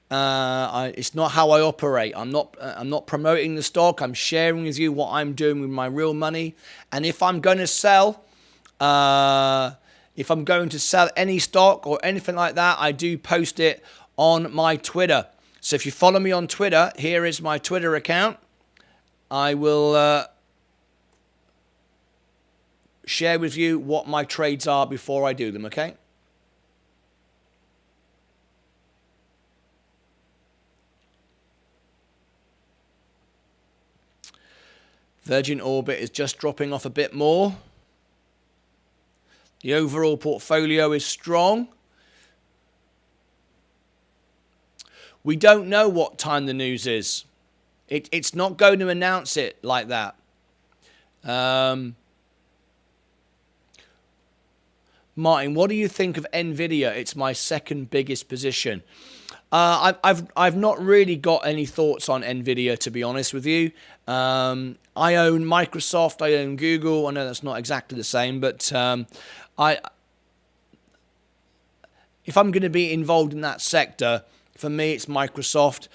It's not how I operate. I'm not promoting the stock. I'm sharing with you what I'm doing with my real money. And if I'm going to sell, any stock or anything like that, I do post it on my Twitter. So if you follow me on Twitter, here is my Twitter account. I will share with you what my trades are before I do them, okay? Virgin Orbit is just dropping off a bit more. The overall portfolio is strong. We don't know what time the news is. It's not going to announce it like that. Martyn, what do you think of Nvidia? It's my second biggest position. I've not really got any thoughts on Nvidia, to be honest with you. I own Microsoft, I own Google. I know that's not exactly the same, but if I'm going to be involved in that sector, for me it's Microsoft.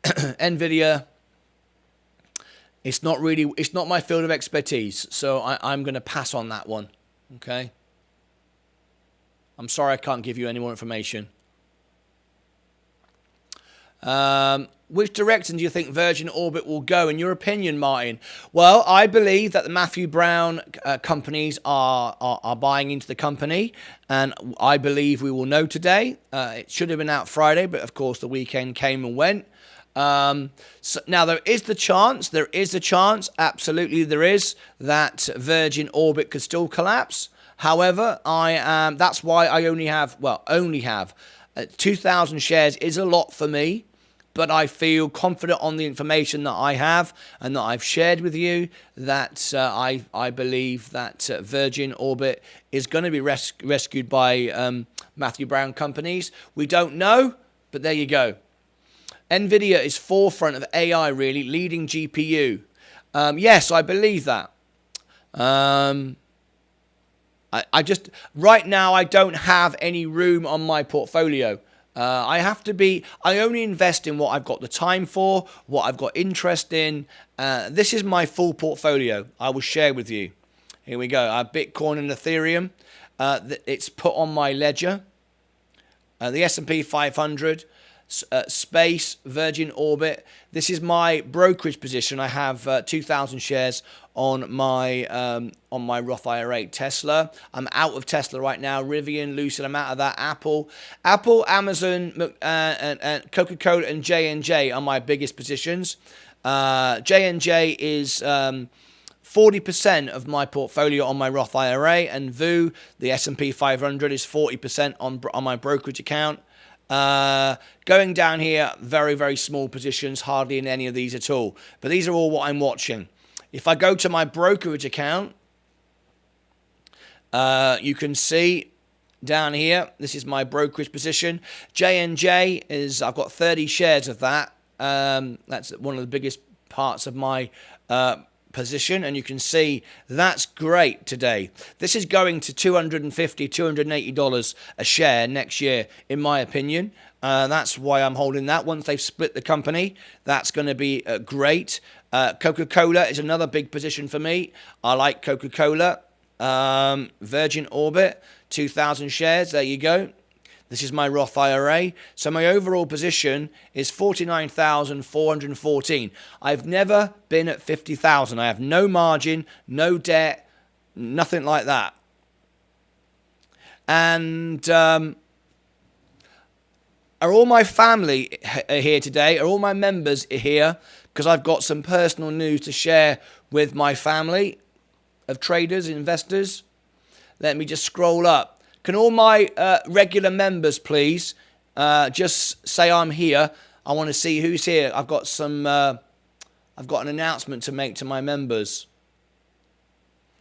Nvidia, it's not my field of expertise, so I'm going to pass on that one. Okay. I'm sorry I can't give you any more information. Which direction do you think Virgin Orbit will go, in your opinion, Martyn? Well, I believe that the Matthew Brown companies are buying into the company, and I believe we will know today. It should have been out Friday, but of course the weekend came and went. So now there is the chance, absolutely there is, that Virgin Orbit could still collapse. However, that's why I only have 2,000 shares is a lot for me, but I feel confident on the information that I have and that I've shared with you, that I believe that Virgin Orbit is going to be rescued by Matthew Brown companies. We don't know, but there you go. Nvidia is forefront of AI, really, leading GPU. Yes, I believe that. I just, right now, I don't have any room on my portfolio. I only invest in what I've got the time for, what I've got interest in. This is my full portfolio I will share with you. Here we go. I have Bitcoin and Ethereum. It's put on my ledger. The S&P 500, Space, Virgin Orbit. This is my brokerage position. I have 2,000 shares on my Roth IRA. Tesla. I'm out of Tesla right now. Rivian, Lucid. I'm out of that. Apple, Amazon, and Coca-Cola and J&J are my biggest positions. J&J is 40% of my portfolio on my Roth IRA, and VOO, the S&P 500, is 40% on my brokerage account. Going down here, very, very small positions, hardly in any of these at all. But these are all what I'm watching. If I go to my brokerage account, you can see down here, this is my brokerage position. J&J is, I've got 30 shares of that. That's one of the biggest parts of my position, and you can see that's great today. This is going to $250, $280 a share next year, in my opinion. That's why I'm holding that. Once they've split the company, that's going to be great. Coca-Cola is another big position for me. I like Coca-Cola. Virgin Orbit, 2,000 shares. There you go. This is my Roth IRA. So my overall position is 49,414. I've never been at 50,000. I have no margin, no debt, nothing like that. And are all my family here today? Are all my members here? Because I've got some personal news to share with my family of traders, investors. Let me just scroll up. Can all my regular members, please, just say I'm here? I want to see who's here. I've got an announcement to make to my members.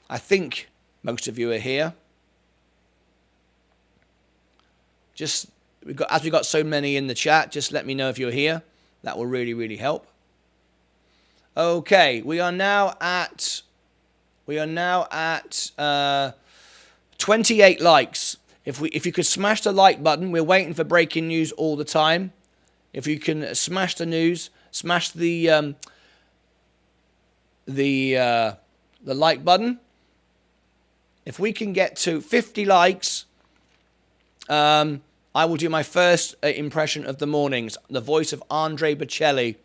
I think most of you are here. As we got so many in the chat, just let me know if you're here. That will really, really help. Okay, we are now at 28 likes. If you could smash the like button, we're waiting for breaking news all the time. If you can smash the news, smash the like button. If we can get to 50 likes, I will do my first impression of the mornings. The voice of Andre Bocelli.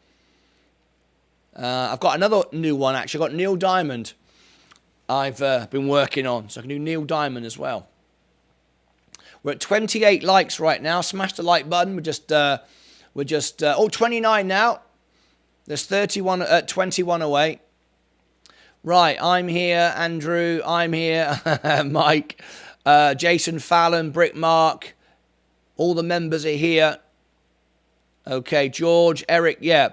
I've got another new one, actually. I've got Neil Diamond I've been working on. So I can do Neil Diamond as well. We're at 28 likes right now. Smash the like button. We're just 29 now. There's 21 away. Right, I'm here, Andrew. I'm here, Mike, Jason Fallon, Brick Mark. All the members are here. Okay, George, Eric, yeah.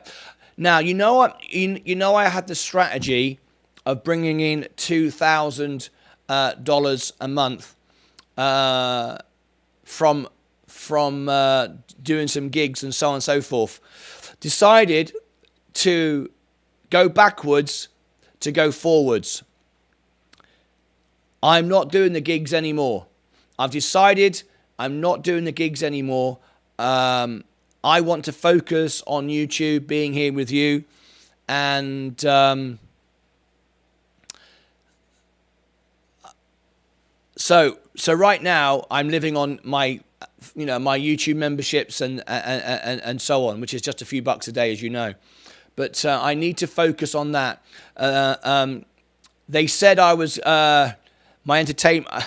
Now, you know what? You know I had the strategy of bringing in $2,000 a month from doing some gigs and so on and so forth. Decided to go backwards to go forwards. I'm not doing the gigs anymore. I've decided I'm not doing the gigs anymore. I want to focus on YouTube, being here with you, and so right now I'm living on my my YouTube memberships and so on, which is just a few bucks a day, as you know. But I need to focus on that. They said I was my entertainment.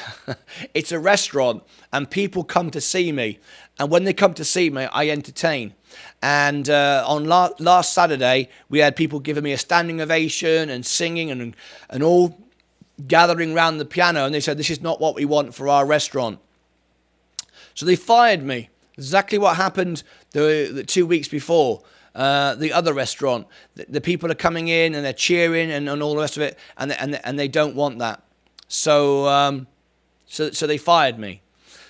It's a restaurant, and people come to see me. And when they come to see me, I entertain. And on last Saturday, we had people giving me a standing ovation and singing and all gathering around the piano. And they said, this is not what we want for our restaurant. So they fired me. Exactly what happened the 2 weeks before. The other restaurant. The people are coming in and they're cheering and all the rest of it. And they don't want that. So they fired me.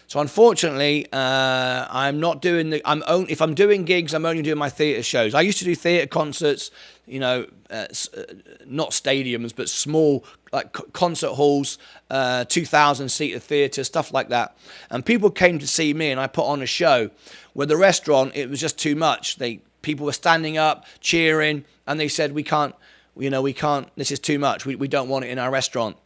So unfortunately, I'm not doing if I'm doing gigs, I'm only doing my theatre shows. I used to do theatre concerts, not stadiums, but small like concert halls, 2,000 seater theatre, stuff like that. And people came to see me, and I put on a show. Where the restaurant, it was just too much. People were standing up, cheering, and they said, we can't. This is too much. We don't want it in our restaurant.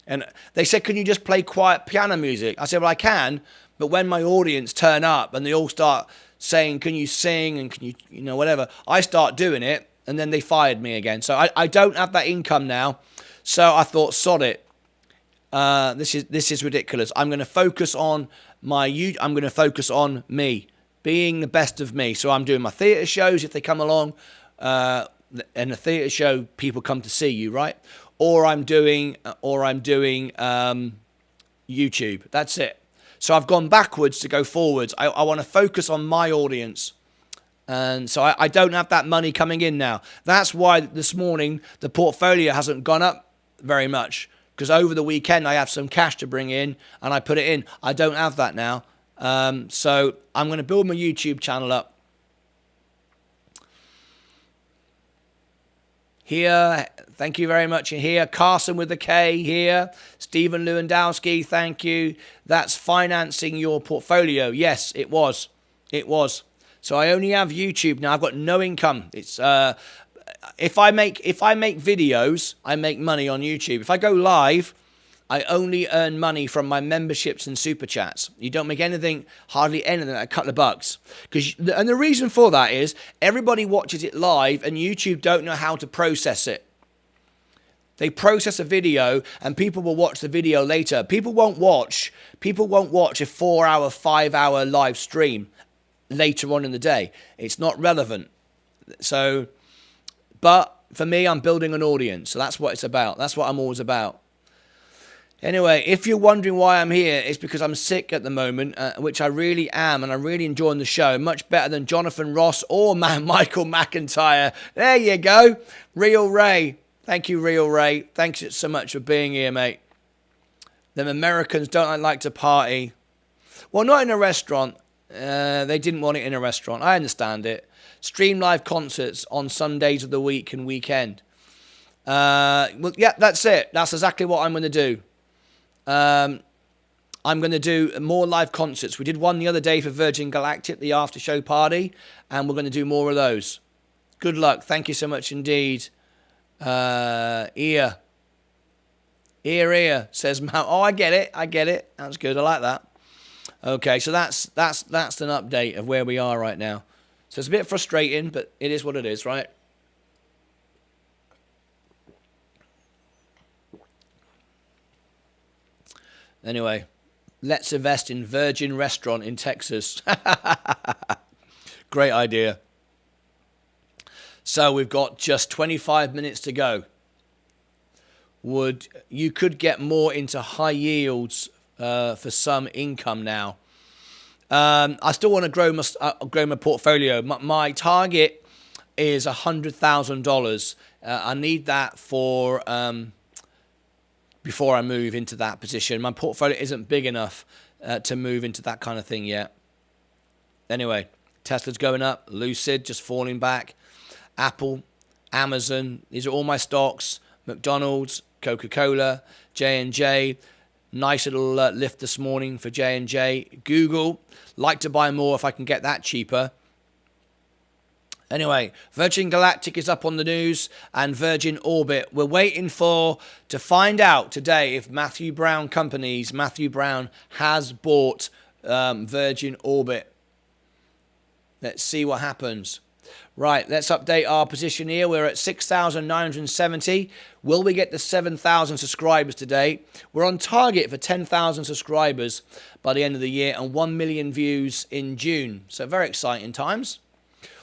And they said, can you just play quiet piano music? I said, well, I can, but when my audience turn up and they all start saying, can you sing and can you, whatever, I start doing it, and then they fired me again. So I don't have that income now. So I thought, sod it. This is ridiculous. I'm going to focus on I'm going to focus on me, being the best of me. So I'm doing my theatre shows if they come along. And a theatre show, people come to see you, right? Or I'm doing YouTube. That's it. So I've gone backwards to go forwards. I want to focus on my audience. And so I don't have that money coming in now. That's why this morning the portfolio hasn't gone up very much. Because over the weekend I have some cash to bring in and I put it in. I don't have that now. So I'm going to build my YouTube channel up. Here, thank you very much. Here, Carson with the K here. Stephen Lewandowski, thank you. That's financing your portfolio. Yes, it was. It was. So I only have YouTube now. I've got no income. It's if I make videos, I make money on YouTube. If I go live, I only earn money from my memberships and super chats. You don't make anything, hardly anything, like a couple of bucks. And the reason for that is everybody watches it live and YouTube don't know how to process it. They process a video and people will watch the video later. People won't watch a 4-hour, 5-hour live stream later on in the day. It's not relevant. So, but for me, I'm building an audience. So that's what it's about. That's what I'm always about. Anyway, if you're wondering why I'm here, it's because I'm sick at the moment, which I really am, and I'm really enjoying the show. Much better than Jonathan Ross or Michael McIntyre. There you go. Real Ray. Thank you, Real Ray. Thanks so much for being here, mate. Them Americans don't like to party. Well, not in a restaurant. They didn't want it in a restaurant. I understand it. Stream live concerts on some days of the week and weekend. Well, yeah, that's it. That's exactly what I'm going to do. I'm going to do more live concerts. We did one the other day for Virgin Galactic, the after show party, and we're going to do more of those. Good luck. Thank you so much indeed. Ear, says Mount. Oh, I get it. That's good. I like that. Okay, so that's an update of where we are right now. So it's a bit frustrating, but it is what it is, right? Anyway, let's invest in Virgin Restaurant in Texas. Great idea. So we've got just 25 minutes to go. You could get more into high yields for some income now. I still want to grow my portfolio. My target is $100,000. I need that for before I move into that position. My portfolio isn't big enough to move into that kind of thing yet. Anyway, Tesla's going up. Lucid just falling back. Apple Amazon. These are all my stocks. McDonald's, Coca-Cola, J&J. Nice little lift this morning for J&J. Google. Like to buy more if I can get that cheaper. Anyway, Virgin Galactic is up on the news and Virgin Orbit. We're waiting to find out today if Matthew Brown has bought Virgin Orbit. Let's see what happens. Right, let's update our position here. We're at 6,970. Will we get to 7,000 subscribers today? We're on target for 10,000 subscribers by the end of the year and 1 million views in June. So very exciting times.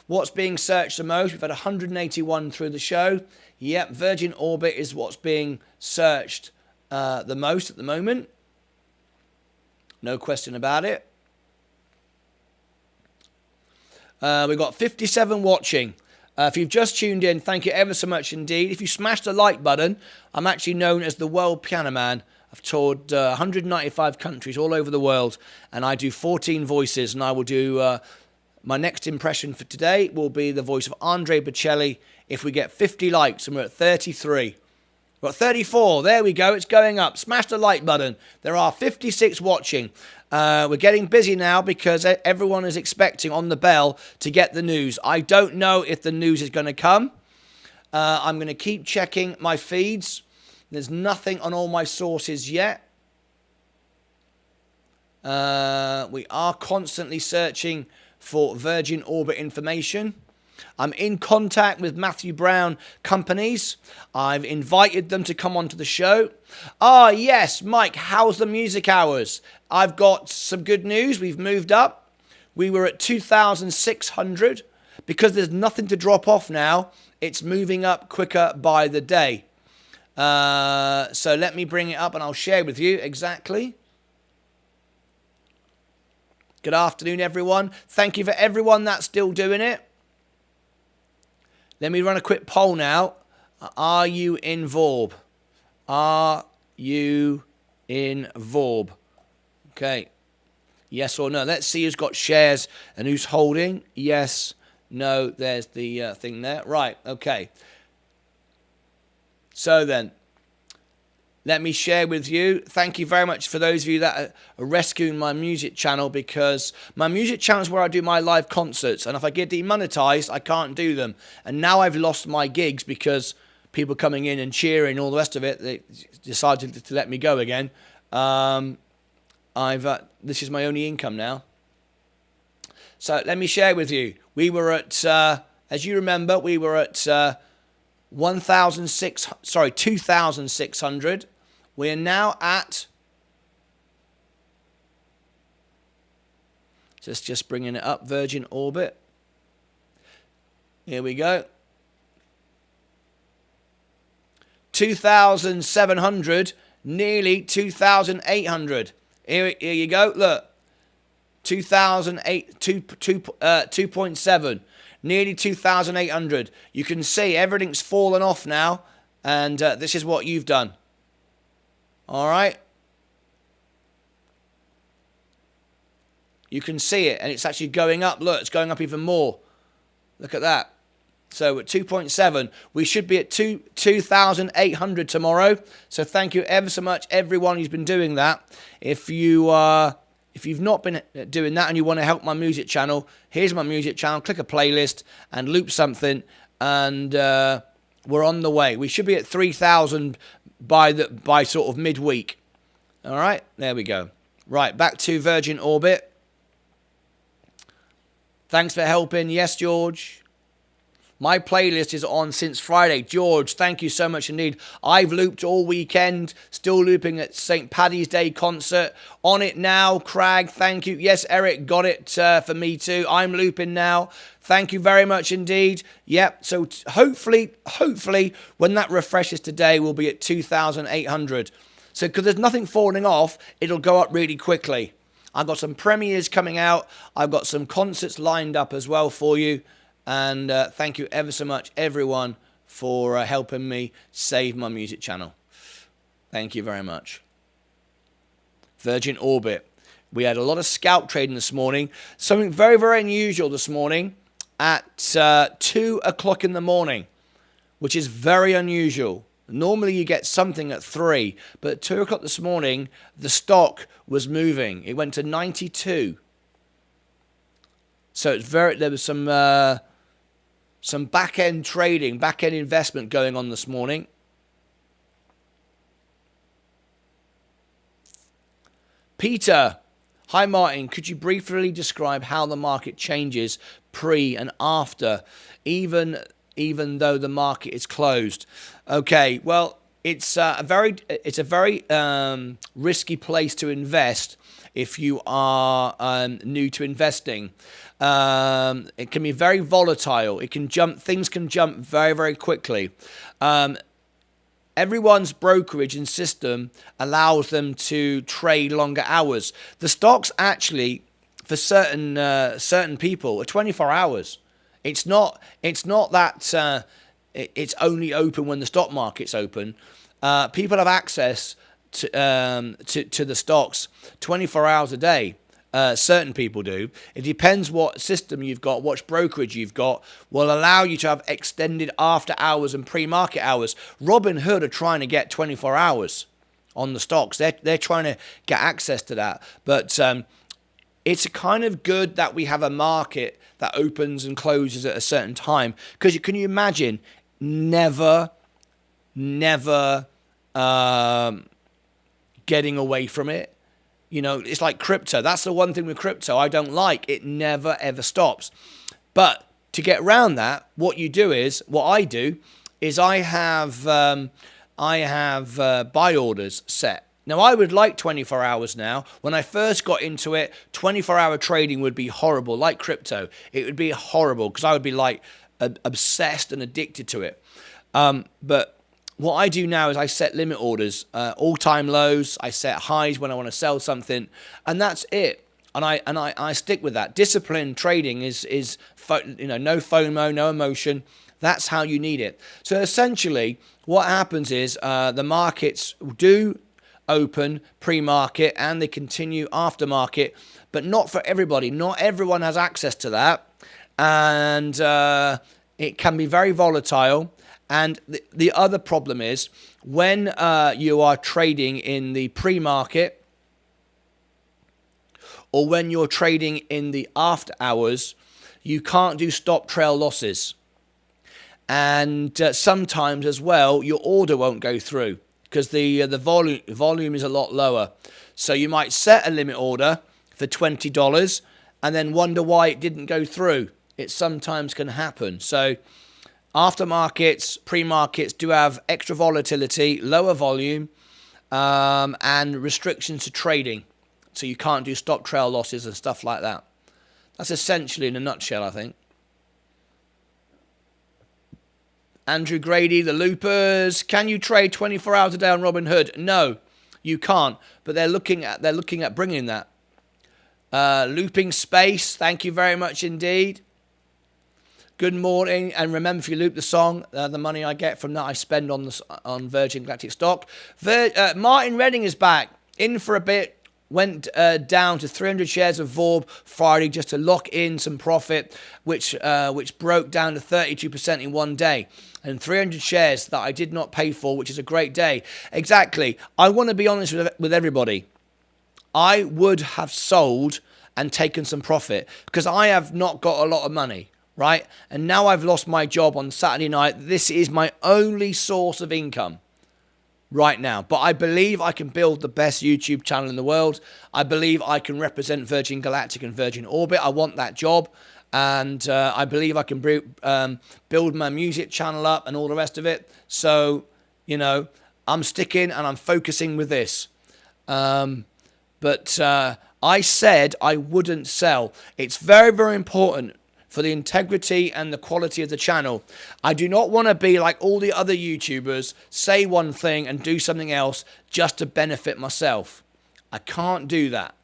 What's being searched the most? We've had 181 through the show. Yep, Virgin Orbit is what's being searched the most at the moment. No question about it. We've got 57 watching. If you've just tuned in, thank you ever so much indeed. If you smash the like button, I'm actually known as the World Piano Man. I've toured 195 countries all over the world, and I do 14 voices, and I will do... my next impression for today will be the voice of Andre Bocelli if we get 50 likes, and we're at 33. We're at 34. There we go. It's going up. Smash the like button. There are 56 watching. We're getting busy now because everyone is expecting on the bell to get the news. I don't know if the news is going to come. I'm going to keep checking my feeds. There's nothing on all my sources yet. We are constantly searching for Virgin Orbit information. I'm in contact with Matthew Brown companies. I've invited them to come onto the show. Ah, yes, Mike, how's the music hours? I've got some good news. We've moved up. We were at 2,600. Because there's nothing to drop off now, it's moving up quicker by the day. So let me bring it up and I'll share with you exactly. Good afternoon, everyone. Thank you for everyone that's still doing it. Let me run a quick poll now. Are you in VORB? Are you in VORB? Okay. Yes or no? Let's see who's got shares and who's holding. Yes, no, there's the thing there. Right, okay. So then, let me share with you. Thank you very much for those of you that are rescuing my music channel, because my music channel is where I do my live concerts. And if I get demonetized, I can't do them. And now I've lost my gigs because people coming in and cheering and all the rest of it, they decided to let me go again. This is my only income now. So let me share with you. We were at, as you remember, we were at 2,600. We are now at, just bringing it up, Virgin Orbit. Here we go. 2,700, nearly 2,800. Here you go, look. 2.7, nearly 2,800. You can see everything's fallen off now, and this is what you've done. All right. You can see it, and it's actually going up. Look, it's going up even more. Look at that. So at 2.7, we should be at 2,800 tomorrow. So thank you ever so much, everyone who's been doing that. If you've not been doing that and you want to help my music channel, here's my music channel. Click a playlist and loop something, and we're on the way. We should be at 3,000 by sort of midweek. All right, there we go. Right, back to Virgin Orbit. Thanks for helping. Yes, George. My playlist is on since Friday. George, thank you so much indeed. I've looped all weekend, still looping at St. Paddy's Day concert. On it now, Crag, thank you. Yes, Eric, got it for me too. I'm looping now. Thank you very much indeed. Yep, so hopefully, when that refreshes today, we'll be at 2,800. So because there's nothing falling off, it'll go up really quickly. I've got some premieres coming out. I've got some concerts lined up as well for you. And thank you ever so much, everyone, for helping me save my music channel. Thank you very much. Virgin Orbit. We had a lot of scalp trading this morning. Something very, very unusual this morning at 2 o'clock in the morning. which is very unusual. Normally you get something at 3, but at 2 o'clock this morning, the stock was moving. It went to 92. So there was some back-end trading, back-end investment going on this morning. Peter, hi Martin, could you briefly describe how the market changes pre and after, even though the market is closed? Okay, well, it's a very risky place to invest if you are new to investing. It can be very volatile. Things can jump very, very quickly. Everyone's brokerage and system allows them to trade longer hours. The stocks actually, for certain people, are 24 hours. It's not that it's only open when the stock market's open. People have access to the stocks 24 hours a day. Certain people do. It depends what system you've got, what brokerage you've got, will allow you to have extended after hours and pre-market hours. Robinhood are trying to get 24 hours on the stocks. They're trying to get access to that. But it's kind of good that we have a market that opens and closes at a certain time. Because can you imagine never getting away from it? You know, it's like crypto. That's the one thing with crypto I don't like. It never, ever stops. But to get around that, what I do is I have buy orders set. Now, I would like 24 hours now. When I first got into it, 24-hour trading would be horrible, like crypto. It would be horrible because I would be like obsessed and addicted to it. But what I do now is I set limit orders, all-time lows. I set highs when I want to sell something, and that's it. And I stick with that. Disciplined trading is no FOMO, no emotion. That's how you need it. So essentially, what happens is the markets do open pre-market and they continue aftermarket, but not for everybody. Not everyone has access to that, and it can be very volatile. And the other problem is when you are trading in the pre-market or when you're trading in the after hours, you can't do stop trail losses. And sometimes as well, your order won't go through because the volume is a lot lower. So you might set a limit order for $20 and then wonder why it didn't go through. It sometimes can happen. So aftermarkets, pre-markets do have extra volatility, lower volume, and restrictions to trading. So you can't do stop trail losses and stuff like that. That's essentially in a nutshell, I think. Andrew Grady, the Loopers. Can you trade 24 hours a day on Robinhood? No, you can't. But they're looking at bringing that. Looping Space, thank you very much indeed. Good morning, and remember, if you loop the song, the money I get from that I spend on Virgin Galactic stock. Martin Redding is back, in for a bit, went down to 300 shares of VORB Friday just to lock in some profit, which broke down to 32% in one day. And 300 shares that I did not pay for, which is a great day. Exactly. I want to be honest with everybody. I would have sold and taken some profit because I have not got a lot of money. Right? And now I've lost my job on Saturday night. This is my only source of income right now. But I believe I can build the best YouTube channel in the world. I believe I can represent Virgin Galactic and Virgin Orbit. I want that job. And I believe I can build my music channel up and all the rest of it. So, I'm sticking and I'm focusing with this. But I said I wouldn't sell. It's very, very important for the integrity and the quality of the channel. I do not want to be like all the other YouTubers, say one thing and do something else just to benefit myself. I can't do that.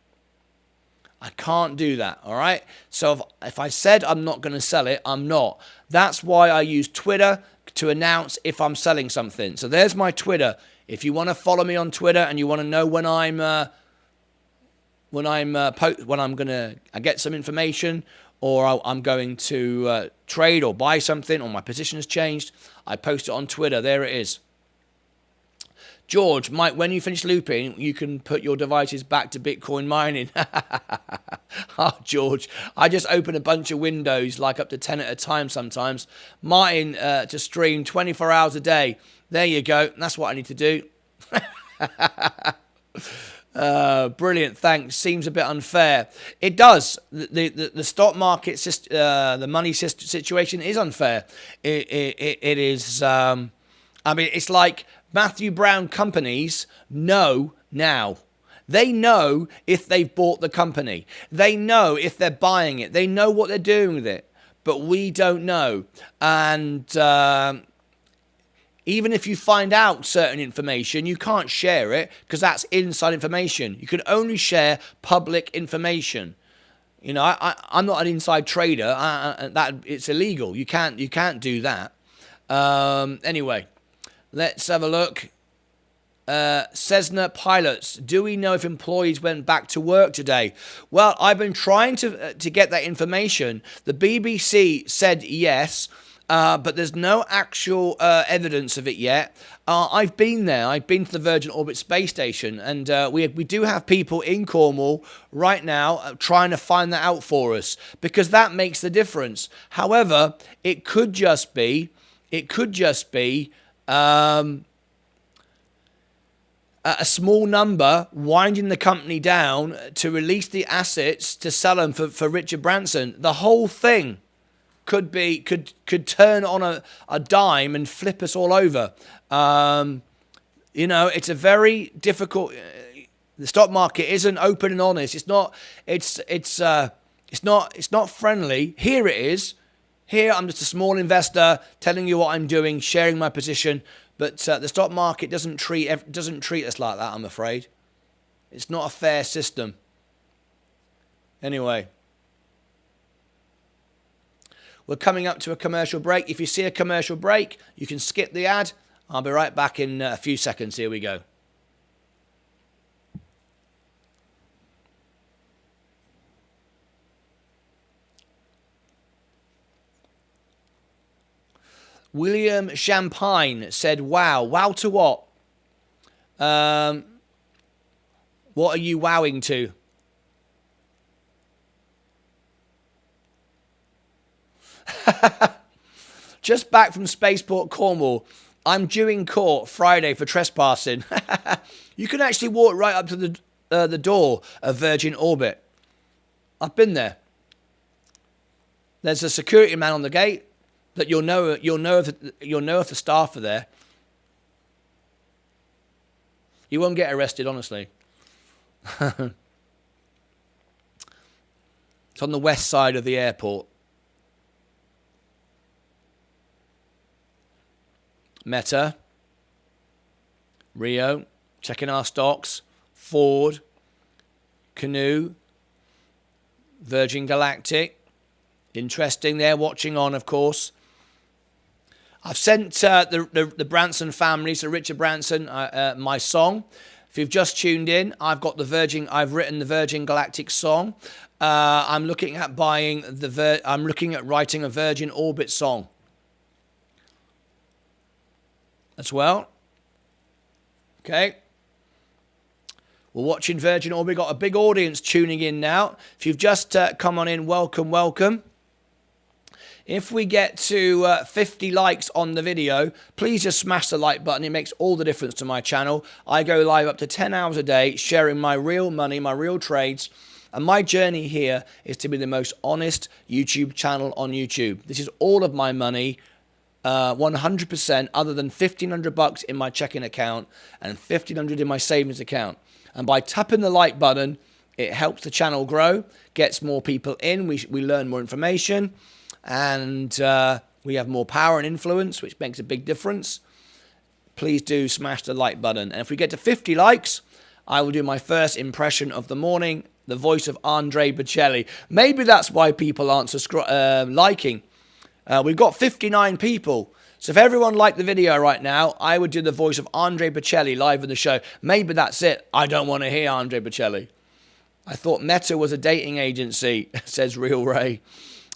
All right? So if I said I'm not going to sell it, I'm not. That's why I use Twitter to announce if I'm selling something. So there's my Twitter. If you want to follow me on Twitter and you want to know when I get some information, or I'm going to trade or buy something, or my position has changed, I post it on Twitter. There it is. George, Mike, when you finish looping, you can put your devices back to Bitcoin mining. Oh, George, I just open a bunch of windows, like up to 10 at a time sometimes. Martyn, to stream 24 hours a day. There you go. That's what I need to do. Brilliant, thanks. Seems a bit unfair. It does. The stock market, the money situation is unfair. It is. I mean, it's like Matthew Brown companies know now. They know if they've bought the company. They know if they're buying it. They know what they're doing with it. But we don't know. And even if you find out certain information, you can't share it because that's inside information. You can only share public information. You know, I'm not an inside trader. That it's illegal. You can't do that. Anyway, let's have a look. Cessna pilots. Do we know if employees went back to work today? Well, I've been trying to get that information. The BBC said yes. But there's no actual evidence of it yet. I've been there. I've been to the Virgin Orbit space station, and we do have people in Cornwall right now trying to find that out for us, because that makes the difference. However, it could just be a small number winding the company down to release the assets to sell them for Richard Branson. The whole thing could turn on a dime and flip us all over. You know, it's a very difficult. The stock market isn't open and honest. It's not. It's not friendly. Here it is. Here I'm just a small investor telling you what I'm doing, sharing my position. But the stock market doesn't treat us like that. I'm afraid. It's not a fair system. Anyway. We're coming up to a commercial break. If you see a commercial break, you can skip the ad. I'll be right back in a few seconds. Here we go. William Champagne said, wow. Wow to what? What are you wowing to? Just back from Spaceport Cornwall. I'm due in court Friday for trespassing. You can actually walk right up to the door of Virgin Orbit. I've been there. There's a security man on the gate that you'll know if the staff are there. You won't get arrested, honestly. It's on the west side of the airport. Meta, Rio, checking our stocks, Ford, Canoe, Virgin Galactic. Interesting there, watching on, of course. I've sent the Branson family, so Richard Branson, my song. If you've just tuned in, I've written the Virgin Galactic song. I'm looking at writing a Virgin Orbit song as well. Okay. We're watching Virgin Orbit. We've got a big audience tuning in now. If you've just come on in, welcome, welcome. If we get to 50 likes on the video, please just smash the like button. It makes all the difference to my channel. I go live up to 10 hours a day, sharing my real money, my real trades. And my journey here is to be the most honest YouTube channel on YouTube. This is all of my money, 100%, other than $1,500 in my checking account and $1,500 in my savings account. And by tapping the like button, it helps the channel grow, gets more people in, we learn more information, and we have more power and influence, which makes a big difference. Please do smash the like button. And if we get to 50 likes, I will do my first impression of the morning, the voice of Andre Bocelli. Maybe that's why people aren't liking. We've got 59 people. So if everyone liked the video right now, I would do the voice of Andre Bocelli live in the show. Maybe that's it. I don't want to hear Andre Bocelli. I thought Meta was a dating agency, says Real Ray.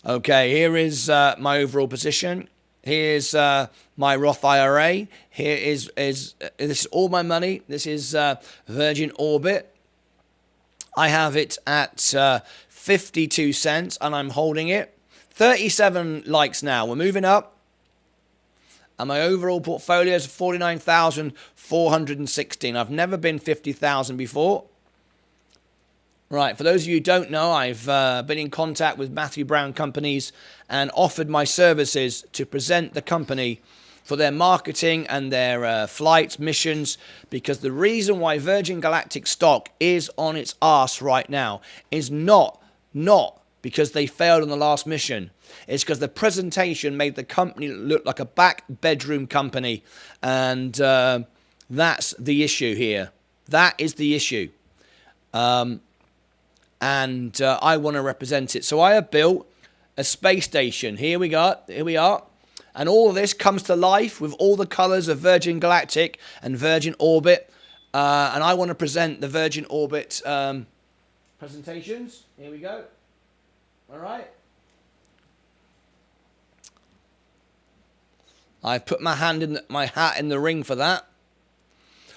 Okay, here is my overall position. Here's my Roth IRA. Here is this is all my money. This is Virgin Orbit. I have it at 52 cents, and I'm holding it. 37 likes now. We're moving up. And my overall portfolio is 49,416. I've never been 50,000 before. Right, for those of you who don't know, I've been in contact with Matthew Brown Companies and offered my services to present the company for their marketing and their flights, missions, because the reason why Virgin Galactic stock is on its arse right now is not because they failed on the last mission. It's because the presentation made the company look like a back bedroom company, and that's the issue here. That is the issue. And I want to represent it. So I have built a space station. Here we are. And all of this comes to life with all the colors of Virgin Galactic and Virgin Orbit. And I want to present the Virgin Orbit presentations. Here we go. All right. I've put my hat in the ring for that.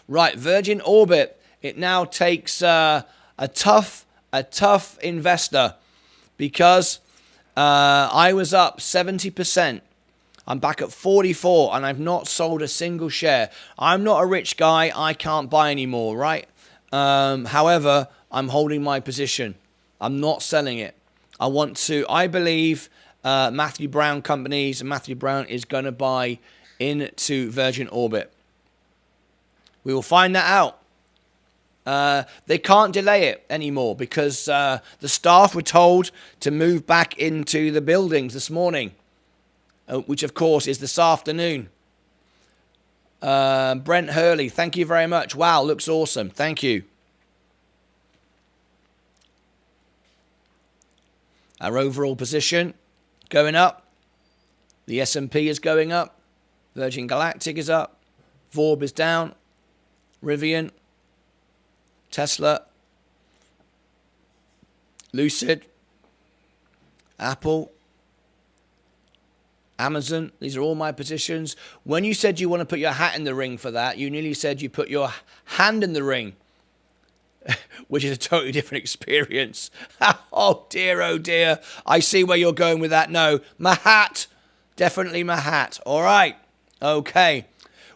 Right, Virgin Orbit. It now takes a tough investor, because I was up 70%. I'm back at 44, and I've not sold a single share. I'm not a rich guy. I can't buy anymore, right? However, I'm holding my position. I'm not selling it. I believe Matthew Brown Companies, and Matthew Brown is going to buy into Virgin Orbit. We will find that out. They can't delay it anymore because the staff were told to move back into the buildings this morning, which of course is this afternoon. Brent Hurley, thank you very much. Wow, looks awesome. Thank you. Our overall position going up. The S&P is going up. Virgin Galactic is up. VORB is down. Rivian, Tesla, Lucid, Apple, Amazon. These are all my positions. When you said you want to put your hat in the ring for that, you nearly said you put your hand in the ring, which is a totally different experience. Oh dear. I see where you're going with that. No, my hat. Definitely my hat. All right. Okay.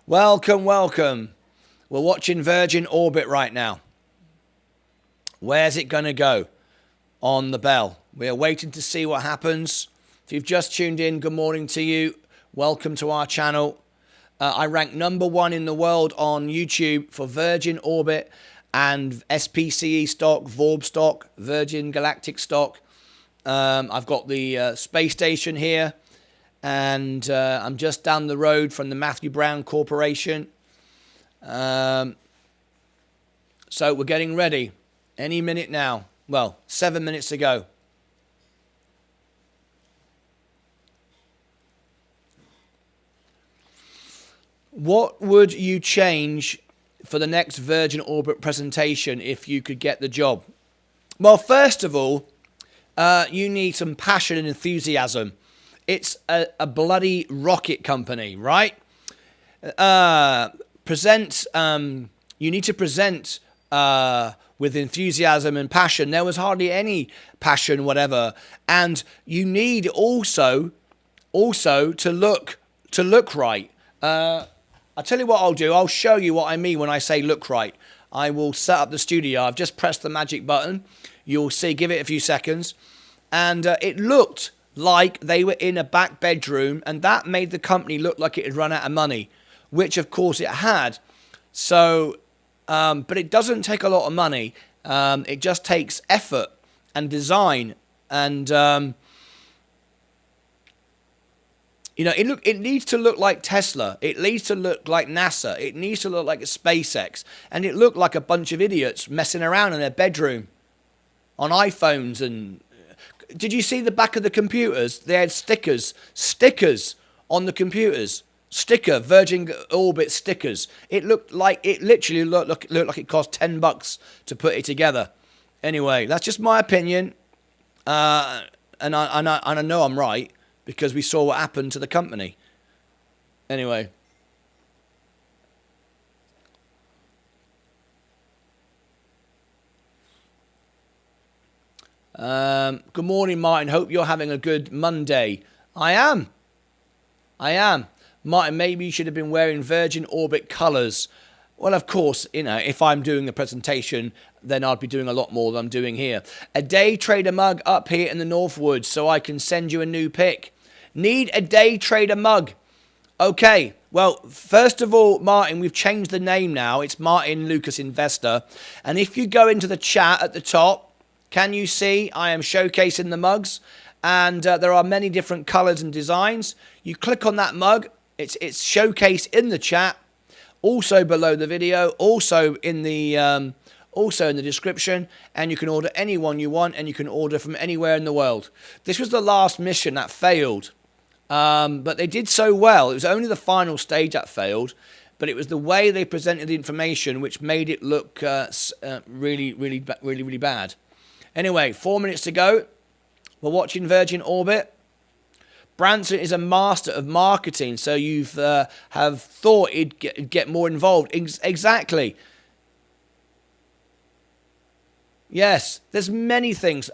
Welcome. We're watching Virgin Orbit right now. Where's it going to go? On the bell. We're waiting to see what happens. If you've just tuned in, good morning to you. Welcome to our channel. I rank #1 in the world on YouTube for Virgin Orbit and SPCE stock, VORB stock, Virgin Galactic stock. I've got the space station here, and I'm just down the road from the Matthew Brown Corporation. So we're getting ready any minute now. Well, 7 minutes ago. What would you change for the next Virgin Orbit presentation if you could get the job? Well, first of all, you need some passion and enthusiasm. It's a bloody rocket company, right? You need to present with enthusiasm and passion. There was hardly any passion, whatever. And you need also to look right. I'll tell you what I'll do. I'll show you what I mean when I say look right. I will set up the studio. I've just pressed the magic button. You'll see, give it a few seconds. And it looked like they were in a back bedroom, and that made the company look like it had run out of money, which of course it had. So, but it doesn't take a lot of money. It just takes effort and design, and it needs to look like Tesla. It needs to look like NASA. It needs to look like a SpaceX. And it looked like a bunch of idiots messing around in their bedroom on iPhones. And did you see the back of the computers? They had stickers on the computers. Virgin Orbit stickers. It literally looked like it cost $10 to put it together. Anyway, that's just my opinion. And I know I'm right because we saw what happened to the company. Anyway. Good morning, Martyn. Hope you're having a good Monday. I am. Martyn, maybe you should have been wearing Virgin Orbit colours. Well, of course, you know, if I'm doing a presentation, then I'd be doing a lot more than I'm doing here. A day trader mug up here in the Northwoods so I can send you a new pic. Need a day trader mug. Okay, well, first of all, Martyn, we've changed the name now. It's Martyn Lucas Investor. And if you go into the chat at the top, can you see I am showcasing the mugs? And there are many different colours and designs. You click on that mug. It's showcased in the chat. Also below the video. Also in the description. And you can order any one you want. And you can order from anywhere in the world. This was the last mission that failed. But they did so well. It was only the final stage that failed. But it was the way they presented the information which made it look really bad. Anyway, 4 minutes to go. We're watching Virgin Orbit. Branson is a master of marketing, so you've have thought he'd get more involved. Exactly. Yes, there's many things.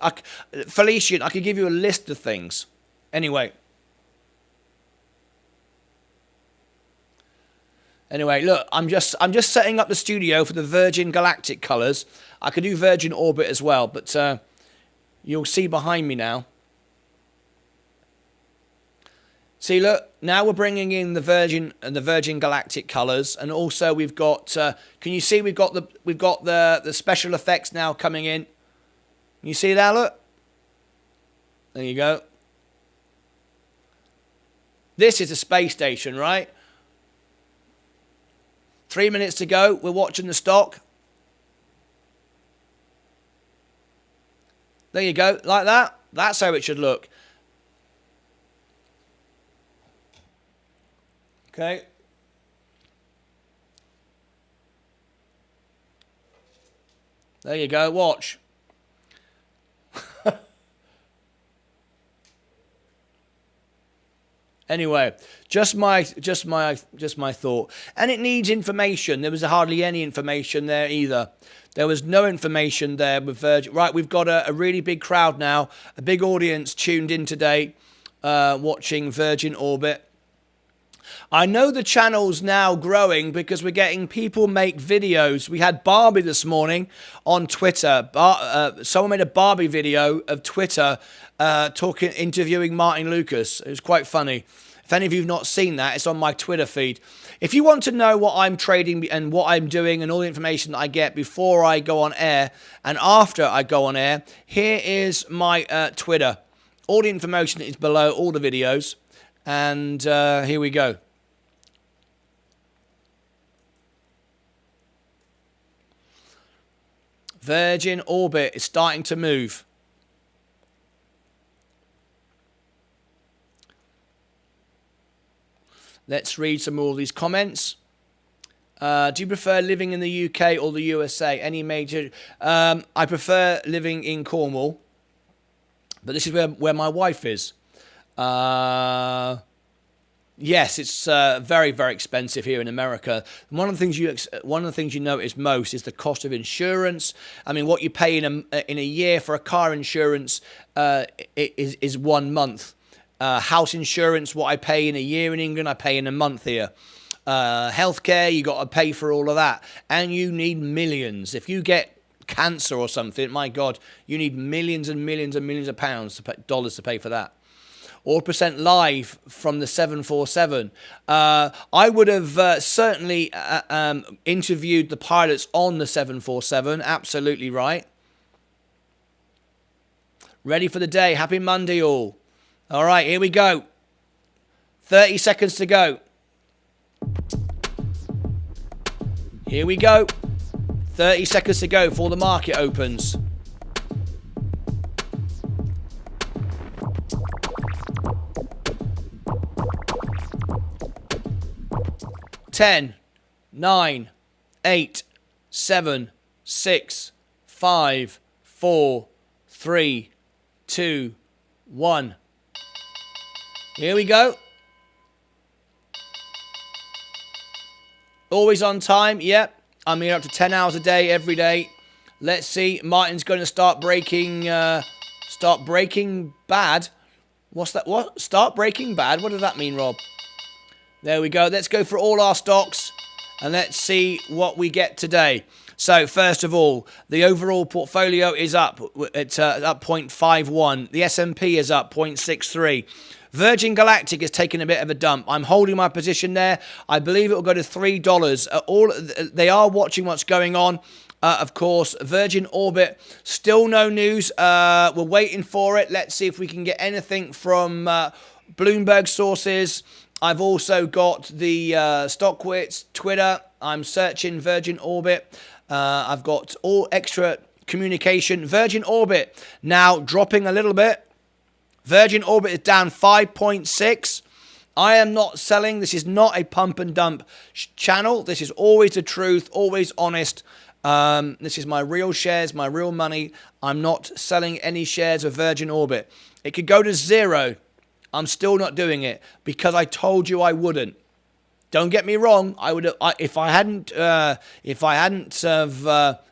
Felician, I could give you a list of things. Anyway, look, I'm just setting up the studio for the Virgin Galactic colours. I could do Virgin Orbit as well, but you'll see behind me now. See, look, now we're bringing in the Virgin Galactic colours, and also we've got. Can you see we've got the special effects now coming in? Can you see that? Look. There you go. This is a space station, right? 3 minutes to go. We're watching the stock. There you go, like that. That's how it should look. Okay. There you go, watch. Anyway, just my thought. And it needs information. There was hardly any information there either. There was no information there with Virgin. Right, we've got a really big crowd now, a big audience tuned in today, watching Virgin Orbit. I know the channel's now growing because we're getting people make videos. We had Barbie this morning on Twitter. Someone made a Barbie video of Twitter interviewing Martyn Lucas. It was quite funny. If any of you have not seen that, it's on my Twitter feed. If you want to know what I'm trading and what I'm doing and all the information that I get before I go on air and after I go on air, here is my Twitter. All the information is below all the videos. And here we go. Virgin Orbit is starting to move. Let's read some more of these comments. Do you prefer living in the UK or the USA? Any major... I prefer living in Cornwall. But this is where my wife is. Yes, it's very, very expensive here in America. One of the things you notice most is the cost of insurance. I mean, what you pay in a year for a car insurance is 1 month. House insurance, what I pay in a year in England, I pay in a month here. Healthcare, you got to pay for all of that, and you need millions. If you get cancer or something, my God, you need millions and millions and millions of dollars to pay for that. All percent live from the 747. I would have certainly interviewed the pilots on the 747. Absolutely right. Ready for the day. Happy Monday, all. All right, here we go. 30 seconds to go. Here we go. 30 seconds to go before the market opens. Ten, 9, 8, 7, 6, 5, 4, 4, 3, 2, 1. Here we go. Always on time. Yep. I'm here up to 10 hours a day, every day. Let's see. Martyn's going to start breaking bad. What's that? What? Start breaking bad? What does that mean, Rob? There we go. Let's go for all our stocks and let's see what we get today. So first of all, the overall portfolio is up. It's up 0.51. The S&P is up 0.63. Virgin Galactic is taking a bit of a dump. I'm holding my position there. I believe it will go to $3. They are watching what's going on. Of course, Virgin Orbit, still no news. We're waiting for it. Let's see if we can get anything from Bloomberg sources. I've also got the Stockwits, Twitter. I'm searching Virgin Orbit. I've got all extra communication. Virgin Orbit now dropping a little bit. Virgin Orbit is down 5.6. I am not selling. This is not a pump and dump channel. This is always the truth, always honest. This is my real shares, my real money. I'm not selling any shares of Virgin Orbit. It could go to 0. I'm still not doing it because I told you I wouldn't. Don't get me wrong. I would have, if I hadn't have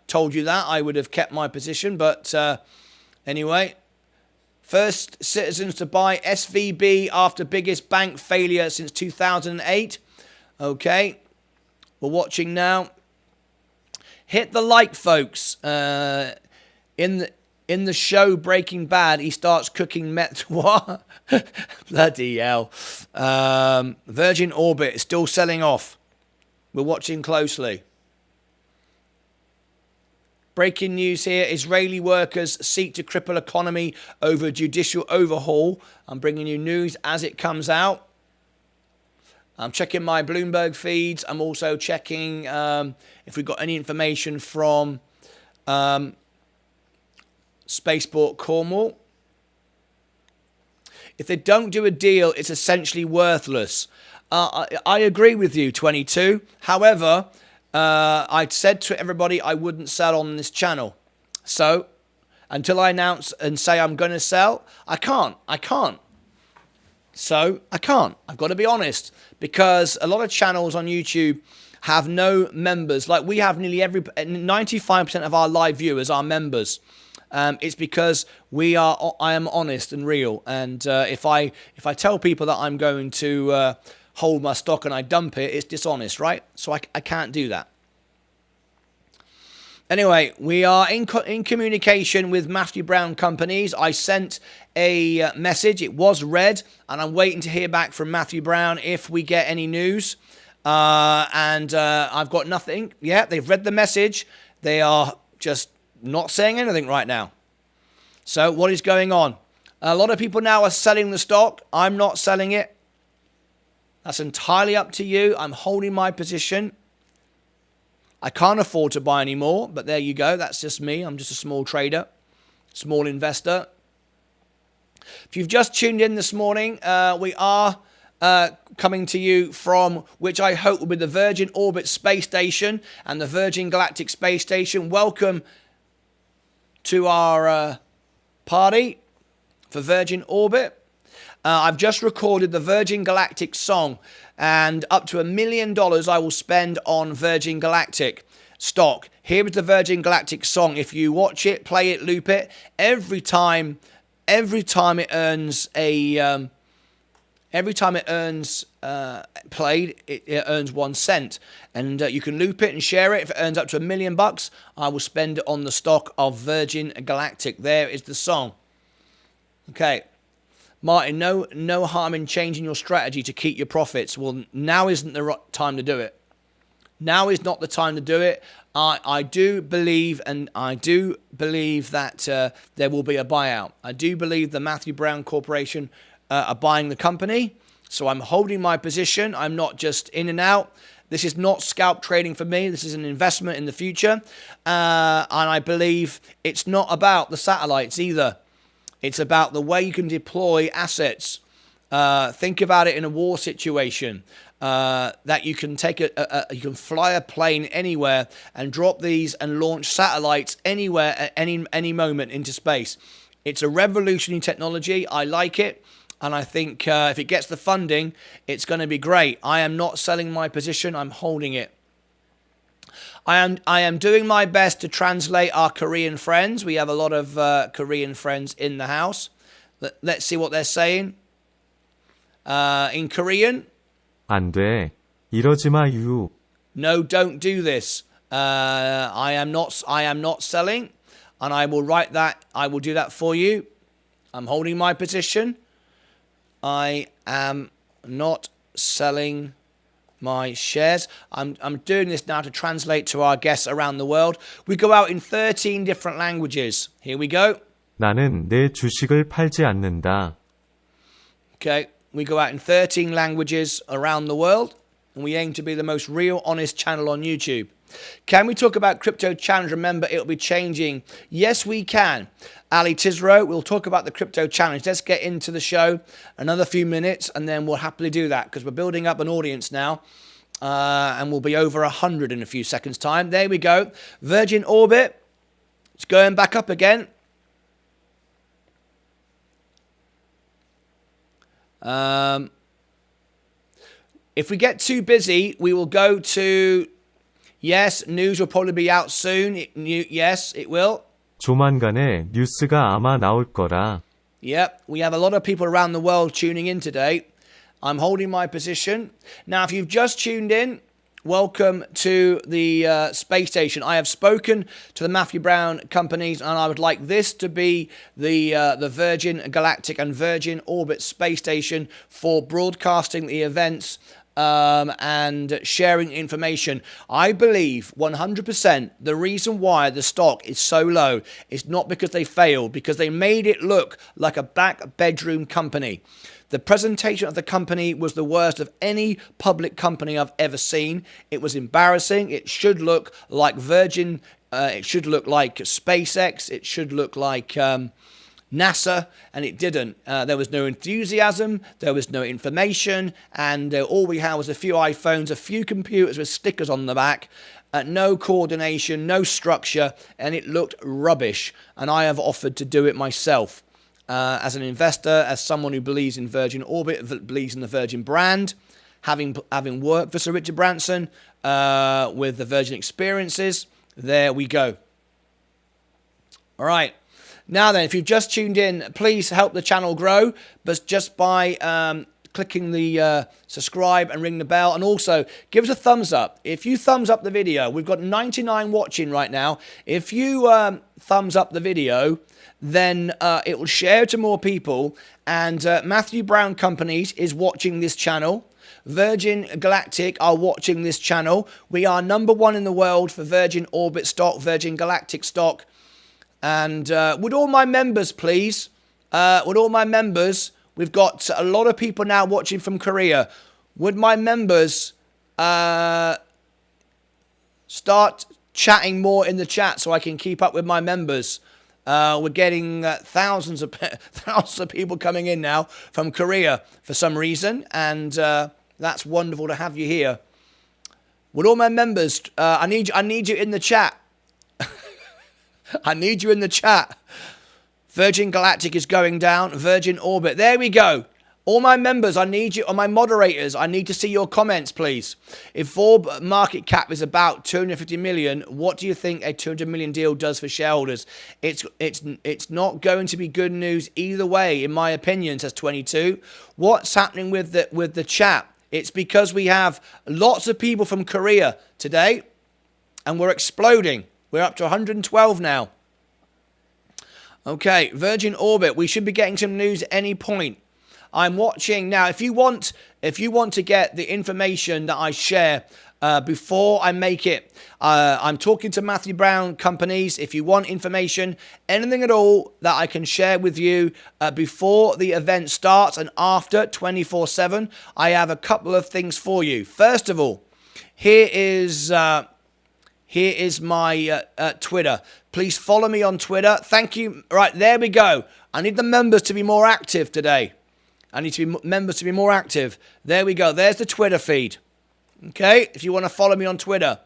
told you that, I would have kept my position. But anyway. First citizens to buy SVB after biggest bank failure since 2008. Okay. We're watching now. Hit the like, folks. In the show Breaking Bad, he starts cooking meth. What? Bloody hell. Virgin Orbit is still selling off. We're watching closely. Breaking news here. Israeli workers seek to cripple economy over judicial overhaul. I'm bringing you news as it comes out. I'm checking my Bloomberg feeds. I'm also checking if we've got any information from Spaceport Cornwall. If they don't do a deal, it's essentially worthless. I agree with you, 22. However, I said to everybody I wouldn't sell on this channel. So, until I announce and say I'm going to sell, I can't. So, I can't. I've got to be honest. Because a lot of channels on YouTube have no members. Like we have nearly 95% of our live viewers are members. It's because I am honest and real. And if I tell people that I'm going to hold my stock and I dump it, it's dishonest, right? So I can't do that. Anyway, we are in communication with Matthew Brown Companies. I sent a message. It was read, and I'm waiting to hear back from Matthew Brown if we get any news. I've got nothing. Yeah, they've read the message. They are just not saying anything right now. So what is going on? A lot of people now are selling the stock. I'm not selling it. That's entirely up to you. I'm holding my position. I can't afford to buy any more, but there you go. That's just me. I'm just a small trader, small investor. If you've just tuned in this morning, we are coming to you from, which I hope will be the Virgin Orbit Space Station and the Virgin Galactic Space Station. Welcome to our party for Virgin Orbit. I've just recorded the Virgin Galactic song, and up to $1 million I will spend on Virgin Galactic stock. Here is the Virgin Galactic song. If you watch it, play it, loop it, every time it earns played, it earns 1 cent. And you can loop it and share it. If it earns up to $1 million, I will spend it on the stock of Virgin Galactic. There is the song. Okay. Martyn, no harm in changing your strategy to keep your profits. Well, now isn't the right time to do it. Now is not the time to do it. I do believe that there will be a buyout. I do believe the Matthew Brown Corporation are buying the company. So I'm holding my position. I'm not just in and out. This is not scalp trading for me. This is an investment in the future. And I believe it's not about the satellites either. It's about the way you can deploy assets. Think about it in a war situation. That you can take you can fly a plane anywhere and drop these and launch satellites anywhere at any moment into space. It's a revolutionary technology. I like it, and I think if it gets the funding, it's going to be great. I am not selling my position. I'm holding it. I am doing my best to translate our Korean friends. We have a lot of Korean friends in the house. Let's see what they're saying. In Korean. 안 돼. 이러지 마, 유. No, don't do this. I am not selling, and I will write that. I will do that for you. I'm holding my position. I am not selling my shares. I'm doing this now to translate to our guests around the world. We go out in 13 different languages. Here we go. 나는 내 주식을 팔지 않는다. Okay. We go out in 13 languages around the world, and we aim to be the most real, honest channel on YouTube. Can we talk about Crypto Challenge? Remember, it'll be changing. Yes, we can. Ali Tisro, we'll talk about the Crypto Challenge. Let's get into the show. Another few minutes, and then we'll happily do that, because we're building up an audience now, and we'll be over 100 in a few seconds' time. There we go. Virgin Orbit. It's going back up again. If we get too busy, we will go to, yes, news will probably be out soon. Yes, it will. 조만간에 뉴스가 아마 나올 거라. Yep, we have a lot of people around the world tuning in today. I'm holding my position. Now, if you've just tuned in, welcome to the space station. I have spoken to the Matthew Brown companies, and I would like this to be the Virgin Galactic and Virgin Orbit space station for broadcasting the events and sharing information. I believe 100% the reason why the stock is so low is not because they failed, because they made it look like a back bedroom company. The presentation of the company was the worst of any public company I've ever seen. It was embarrassing. It should look like Virgin. It should look like SpaceX. It should look like NASA, and it didn't. There was no enthusiasm. There was no information. And all we had was a few iPhones, a few computers with stickers on the back. No coordination, no structure, and it looked rubbish. And I have offered to do it myself. As an investor, as someone who believes in Virgin Orbit, believes in the Virgin brand, having worked for Sir Richard Branson with the Virgin experiences, there we go. All right. Now then, if you've just tuned in, please help the channel grow, but just by clicking the subscribe and ring the bell, and also give us a thumbs up. If you thumbs up the video, we've got 99 watching right now. If you thumbs up the video, then it will share to more people, and Matthew Brown Companies is watching this channel. Virgin Galactic are watching this channel. We are #1 in the world for Virgin Orbit stock, Virgin Galactic stock. And would all my members, please, we've got a lot of people now watching from Korea. Would my members start chatting more in the chat so I can keep up with my members? We're getting thousands of people coming in now from Korea for some reason, and that's wonderful to have you here. Would all my members? I need you in the chat. I need you in the chat. Virgin Galactic is going down. Virgin Orbit. There we go. All my members, I need you, or my moderators, I need to see your comments, please. If VORB market cap is about 250 million, what do you think a 200 million deal does for shareholders? It's not going to be good news either way, in my opinion, says 22. What's happening with the chat? It's because we have lots of people from Korea today, and we're exploding. We're up to 112 now. Okay, Virgin Orbit. We should be getting some news at any point. I'm watching now. If you want to get the information that I share before I make it, I'm talking to Matthew Brown Companies. If you want information, anything at all that I can share with you before the event starts and after 24/7, I have a couple of things for you. First of all, here is my Twitter. Please follow me on Twitter. Thank you. Right, there we go. I need the members to be more active today. I need to be members to be more active. There we go. There's the Twitter feed. Okay, if you want to follow me on Twitter.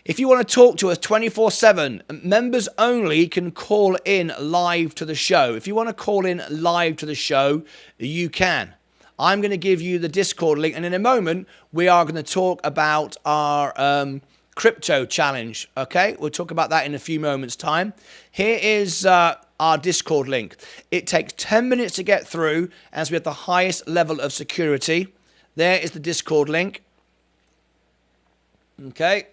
If you want to talk to us 24/7, members only can call in live to the show. If you want to call in live to the show, you can. I'm going to give you the Discord link, and in a moment, we are going to talk about our crypto challenge. Okay, we'll talk about that in a few moments' time. Here is our Discord link. It takes 10 minutes to get through, as we have the highest level of security. There is the Discord link. Okay.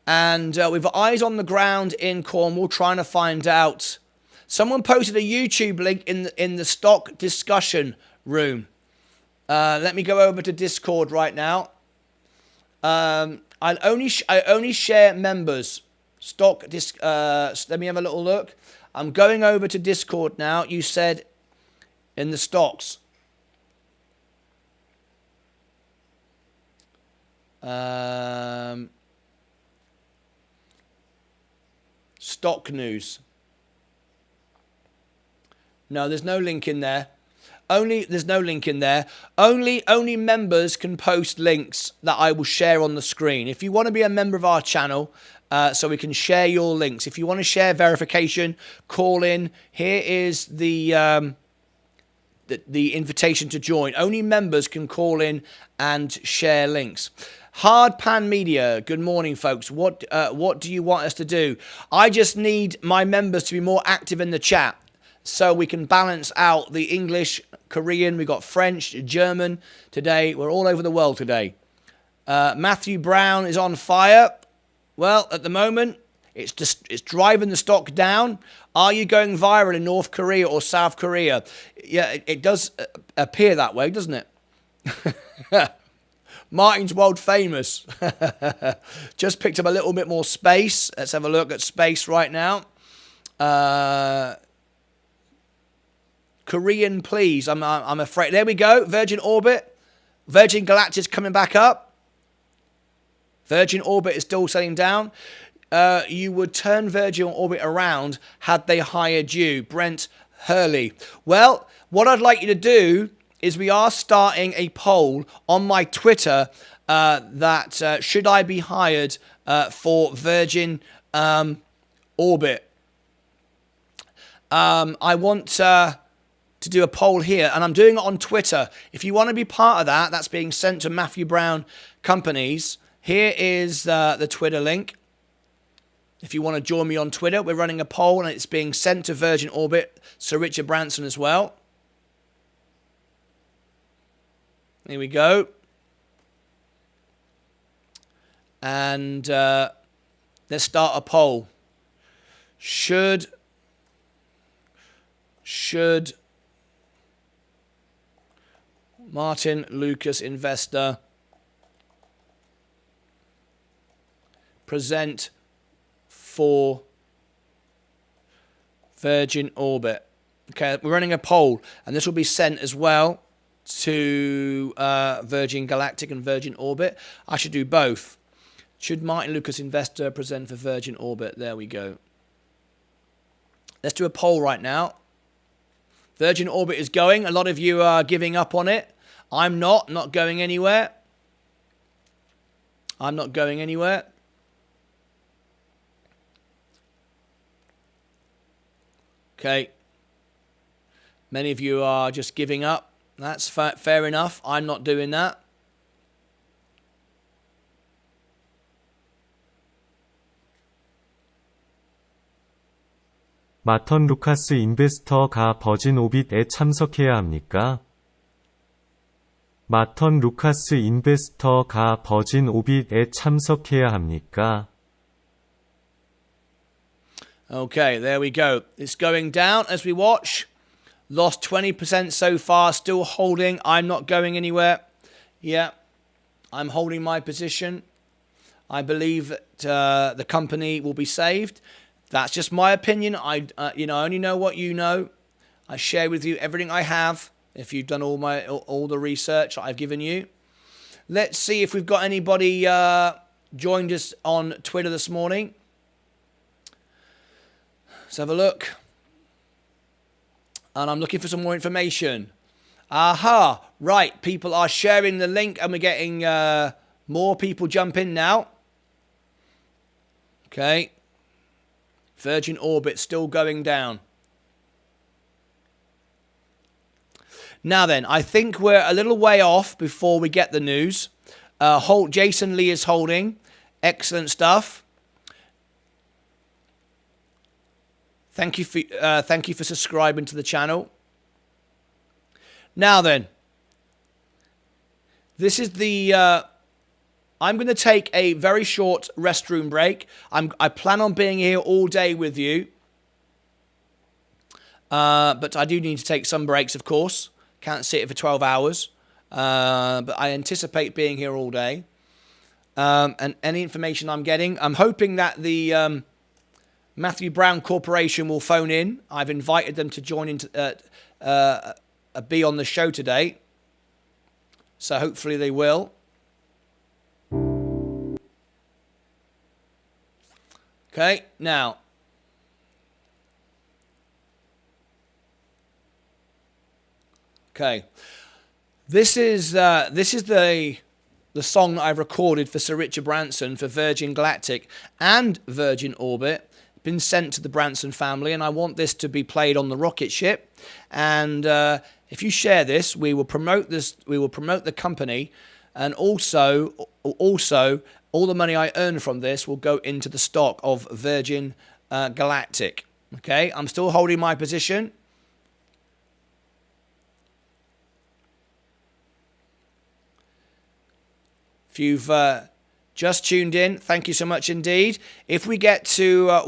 And we've got eyes on the ground in Cornwall trying to find out. Someone posted a YouTube link in the stock discussion room. Let me go over to Discord right now. I only share members. Let me have a little look. I'm going over to Discord now. You said in the stocks. Stock news. No, there's no link in there. There's no link in there. Only members can post links that I will share on the screen. If you want to be a member of our channel, so we can share your links. If you want to share verification, call in. Here is the invitation to join. Only members can call in and share links. Hard Pan Media, good morning, folks. What do you want us to do? I just need my members to be more active in the chat so we can balance out the English, Korean, we've got French, German today. We're all over the world today. Matthew Brown is on fire. Well, at the moment, it's driving the stock down. Are you going viral in North Korea or South Korea? Yeah, it does appear that way, doesn't it? Martyn's world famous. Just picked up a little bit more space. Let's have a look at space right now. Korean, please. I'm afraid. There we go. Virgin Orbit. Virgin Galactic is coming back up. Virgin Orbit is still selling down. You would turn Virgin Orbit around had they hired you, Brent Hurley. Well, what I'd like you to do is we are starting a poll on my Twitter that should I be hired for Virgin Orbit. I want to do a poll here, and I'm doing it on Twitter. If you want to be part of that, that's being sent to Matthew Brown Companies. Here is the Twitter link. If you want to join me on Twitter, we're running a poll, and it's being sent to Virgin Orbit, Sir Richard Branson as well. Here we go. And let's start a poll. Should Martyn Lucas Investor present for Virgin Orbit? Okay, we're running a poll, and this will be sent as well to Virgin Galactic and Virgin Orbit. I should do both. Should Martyn Lucas Investor present for Virgin Orbit? There we go. Let's do a poll right now. Virgin Orbit is going. A lot of you are giving up on it. I'm not going anywhere. I'm not going anywhere. Okay. Many of you are just giving up. That's fair enough. I'm not doing that. 마턴 루카스 인베스터가 버진 오빗에 참석해야 합니까? 마턴 루카스 인베스터가 버진 오빗에 참석해야 합니까? Okay, there we go. It's going down as we watch. Lost 20% so far, still holding. I'm not going anywhere. Yeah, I'm holding my position. I believe that the company will be saved. That's just my opinion. I only know what you know. I share with you everything I have. If you've done all the research I've given you. Let's see if we've got anybody joined us on Twitter this morning. Let's have a look. And I'm looking for some more information. Aha, right. People are sharing the link and we're getting more people jump in now. Okay. Virgin Orbit still going down. Now then, I think we're a little way off before we get the news. Jason Lee is holding. Excellent stuff. Thank you for subscribing to the channel. Now then, this is the. I'm going to take a very short restroom break. I plan on being here all day with you, but I do need to take some breaks, of course. Can't sit for 12 hours, but I anticipate being here all day. And any information I'm getting, I'm hoping that the Matthew Brown Corporation will phone in. I've invited them to join into be on the show today, so hopefully they will. Okay, now. Okay, this is the song that I've recorded for Sir Richard Branson for Virgin Galactic and Virgin Orbit. Been sent to the Branson family, and I want this to be played on the rocket ship. And if you share this, we will promote this. We will promote the company, and also all the money I earn from this will go into the stock of Virgin Galactic. Okay, I'm still holding my position. If you've just tuned in, thank you so much indeed. If we get to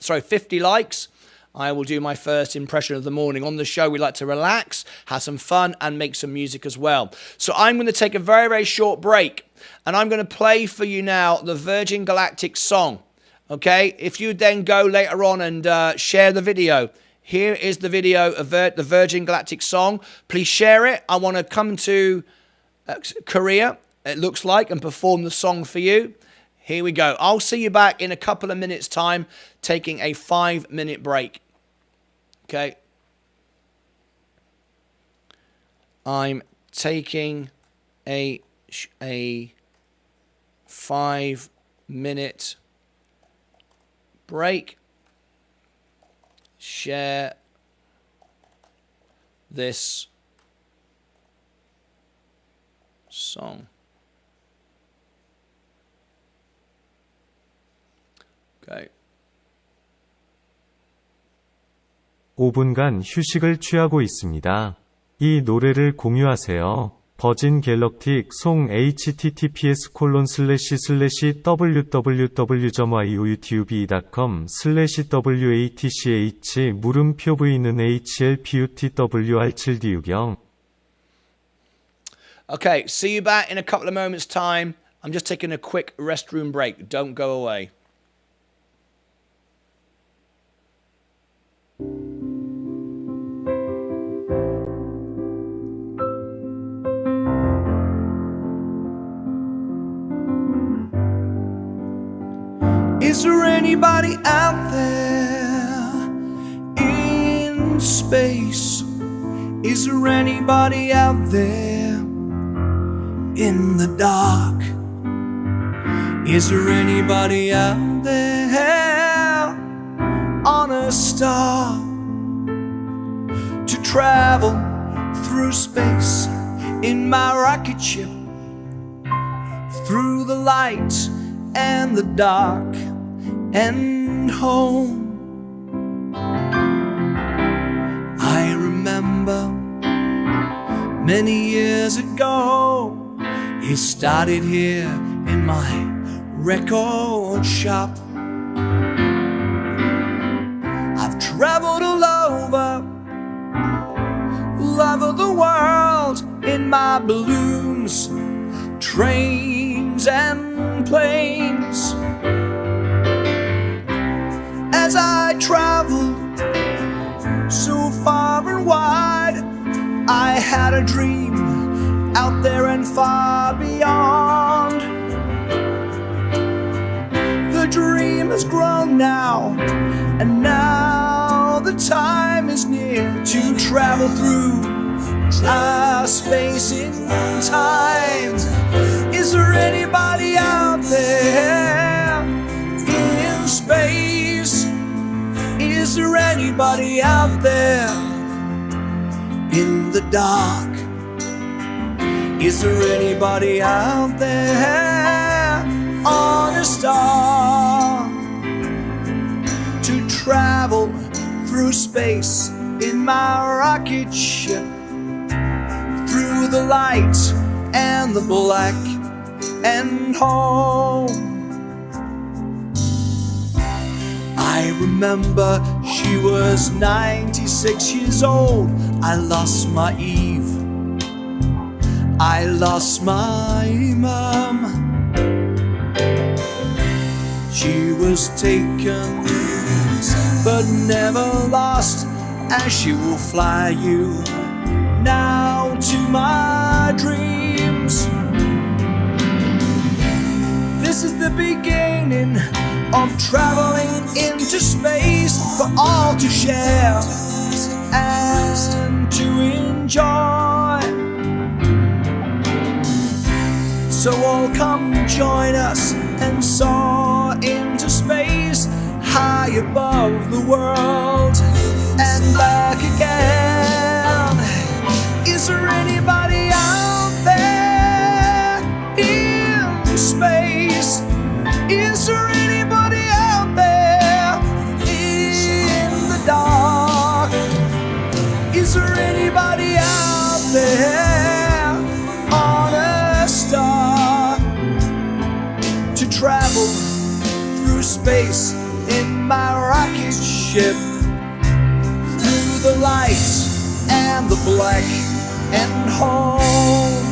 50 likes, I will do my first impression of the morning. On the show, we like to relax, have some fun, and make some music as well. So I'm going to take a very, very short break, and I'm going to play for you now the Virgin Galactic song. Okay? If you then go later on and share the video, here is the video of the Virgin Galactic song. Please share it. I want to come to Korea, it looks like, and perform the song for you. Here we go. I'll see you back in a couple of minutes' time, taking a 5-minute break. Okay. I'm taking a 5-minute break. Share this song. Okay. 5분간 휴식을 취하고 있습니다. 이 노래를 공유하세요. 버진 갤럭틱 송 https://www.youtube.com/watch 물음표 v는 hlputwr7d6 Okay, see you back in a couple of moments' time. I'm just taking a quick restroom break. Don't go away. Is there anybody out there in space? Is there anybody out there in the dark? Is there anybody out there on a star to travel through space in my rocket ship, through the light and the dark and home? I remember many years ago, it started here in my record shop. I've traveled all over the world in my balloons, trains and planes. As I traveled so far and wide, I had a dream out there and far beyond. The dream has grown now, and now the time is near to travel through space in time. Is there anybody out there in space? Is there anybody out there in the dark? Is there anybody out there on a star to travel through space in my rocket ship, through the light and the black and home? I remember she was 96 years old. I lost my Eve, I lost my mum. She was taken but never lost, as she will fly you now to my dreams. This is the beginning of traveling into space for all to share and to enjoy. So all come join us and soar into space, high above the world and back again. Is there anybody out there in space? Is there anybody out there in the dark? Is there anybody out there on a star to travel through space in my rocket ship, through the light and the black and home?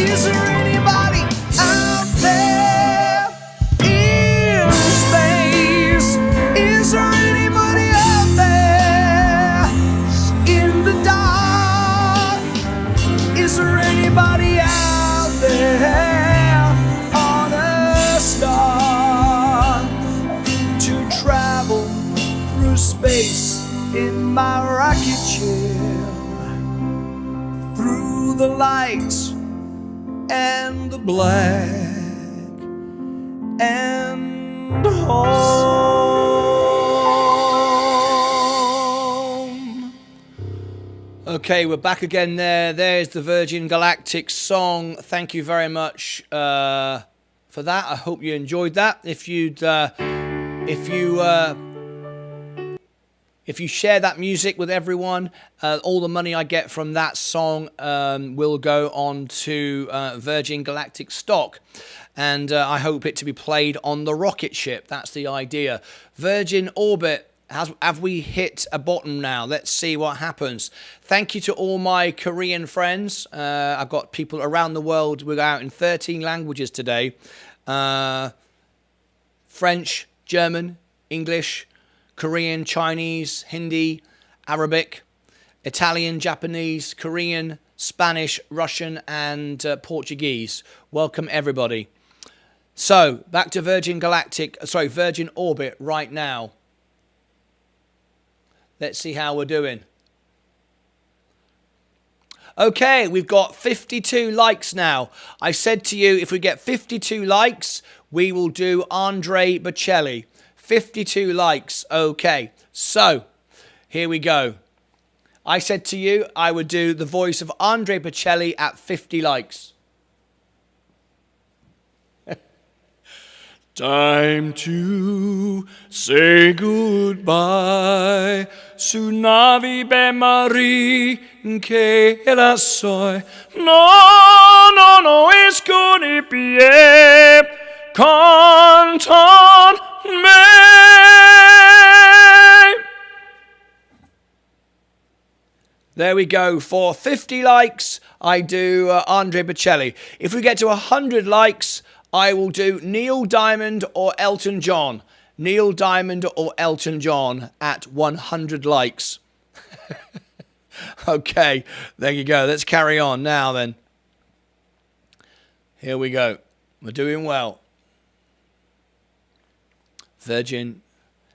Is there anybody out there in space? Is there anybody out there in the dark? Is there anybody out there on a star to travel through space in my rocket ship, through the lights and the black and home? Okay, we're back again there. There's the Virgin Galactic song. Thank you very much for that. I hope you enjoyed that. If you share that music with everyone, all the money I get from that song will go on to Virgin Galactic stock. And I hope it to be played on the rocket ship. That's the idea. Virgin Orbit, have we hit a bottom now? Let's see what happens. Thank you to all my Korean friends. I've got people around the world. We're out in 13 languages today. French, German, English, Korean, Chinese, Hindi, Arabic, Italian, Japanese, Korean, Spanish, Russian, and Portuguese. Welcome, everybody. So, back to Virgin Orbit right now. Let's see how we're doing. Okay, we've got 52 likes now. I said to you, if we get 52 likes, we will do Andre Bocelli. 52 likes. Okay, so here we go. I said to you I would do the voice of Andre Bocelli at 50 likes. Time to say goodbye. Su navi be mari che la soy. No, it's gonna be a canton me. There we go. For 50 likes, I do Andre Bocelli. If we get to 100 likes, I will do Neil Diamond or Elton John. Neil Diamond or Elton John at 100 likes. Okay, there you go. Let's carry on now then. Here we go. We're doing well. Virgin.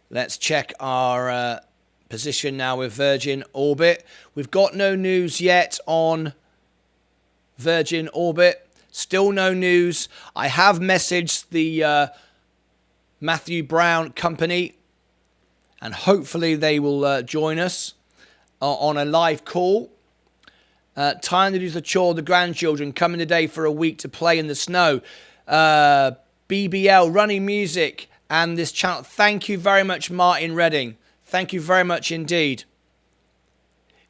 Let's check our position now with Virgin Orbit. We've got no news yet on Virgin Orbit. Still no news. I have messaged the Matthew Brown company, and hopefully they will join us on a live call. Time to do the chore, the grandchildren coming today for a week to play in the snow. BBL, running music, and this channel. Thank you very much, Martyn Redding. Thank you very much indeed.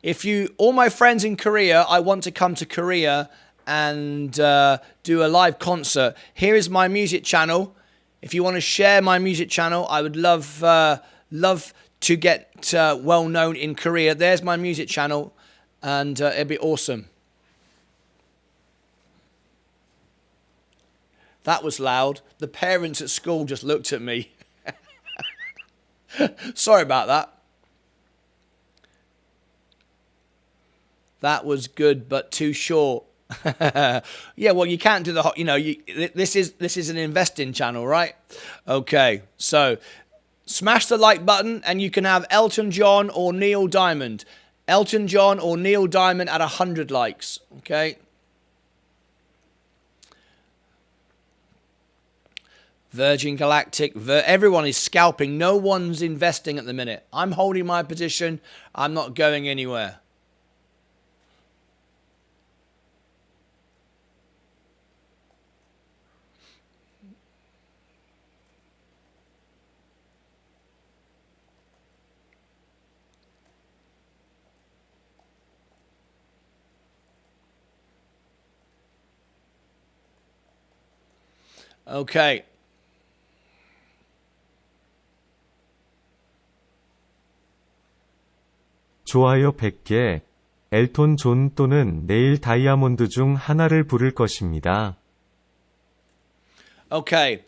If you, all my friends in Korea, I want to come to Korea and do a live concert. Here is my music channel. If you want to share my music channel, I would love to get well known in Korea. There's my music channel, and it'd be awesome. That was loud. The parents at school just looked at me. Sorry about that. That was good, but too short. Yeah, well, you can't do the hot. You know, this is an investing channel, right? Okay, so smash the like button, and you can have Elton John or Neil Diamond. Elton John or Neil Diamond at 100 likes. Okay. Virgin Galactic. Everyone is scalping. No one's investing at the minute. I'm holding my position. I'm not going anywhere. Okay. 좋아요 100개. 엘톤 존 또는 네일 다이아몬드 중 하나를 부를 것입니다. Okay.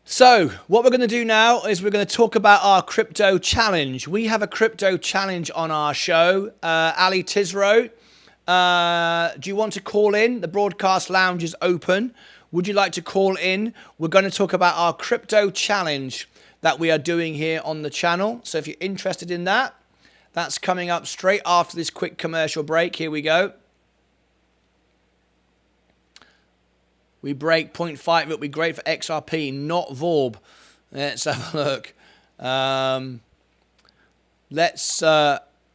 So, what we're going to do now is we're going to talk about our crypto challenge. We have a crypto challenge on our show. Ali Tisro, do you want to call in? The broadcast lounge is open. Would you like to call in? We're going to talk about our crypto challenge that we are doing here on the channel. So if you're interested in that, that's coming up straight after this quick commercial break. Here we go. We break 0.5. It'll be great for XRP, not VORB. Let's have a look. Let's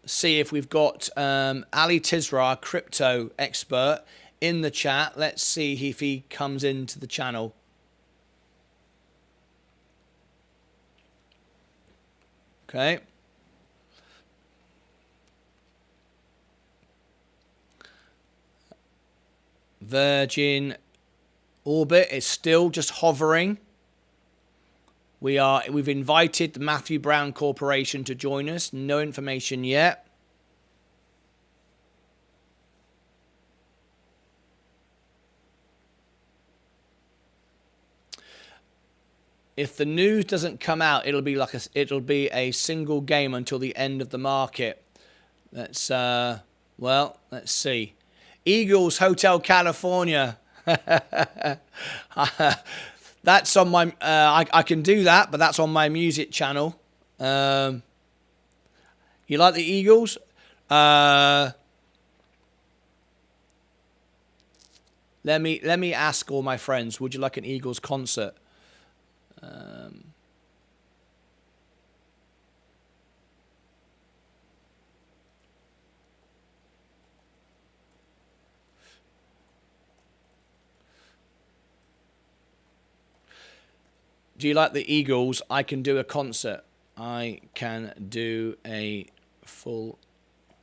see if we've got Ali Tisra, our crypto expert, in the chat. Let's see if he comes into the channel. Okay. Virgin Orbit is still just hovering. We've invited the Matthew Brown Corporation to join us. No information yet. If the news doesn't come out, it'll be a single game until the end of the market. Let's let's see. Eagles Hotel California. That's on my. I can do that, but that's on my music channel. You like the Eagles? Let me ask all my friends. Would you like an Eagles concert? Do you like the Eagles? I can do a concert. I can do a full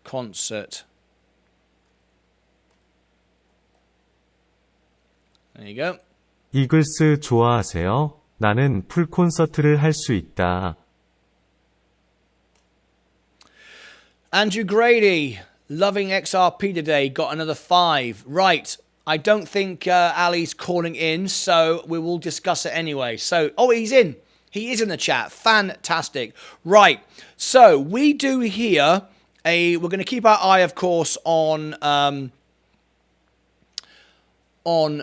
concert. There you go. 이글스 좋아하세요? 나는 풀 콘서트를 할 수 있다. Andrew Grady, Loving XRP today, got another 5. Right. I don't think Ali's calling in, so we will discuss it anyway. So, oh, he's in. He is in the chat. Fantastic. Right. So we do here we're going to keep our eye, of course, on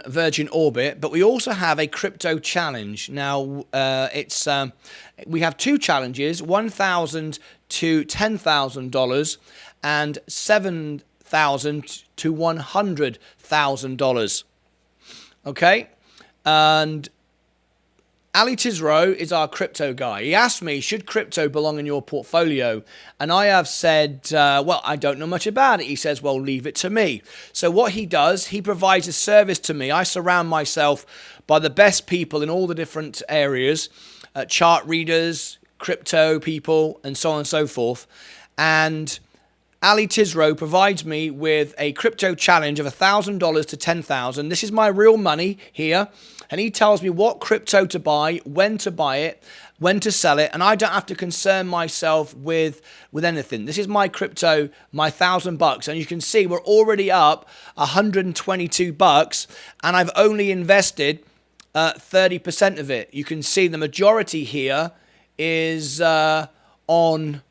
Virgin Orbit, but we also have a crypto challenge. Now, we have 2 challenges, $1,000 to $10,000 and $7,000 to $100,000. Okay? And Ali Tisro is our crypto guy. He asked me, should crypto belong in your portfolio? And I have said, well, I don't know much about it. He says, well, leave it to me. So what he does, he provides a service to me. I surround myself by the best people in all the different areas, chart readers, crypto people, and so on and so forth. And Ali Tisro provides me with a crypto challenge of $1,000 to $10,000. This is my real money here. And he tells me what crypto to buy, when to buy it, when to sell it, and I don't have to concern myself with anything. This is my crypto, my $1,000, and you can see we're already up $122, and I've only invested 30% of it. You can see the majority here is on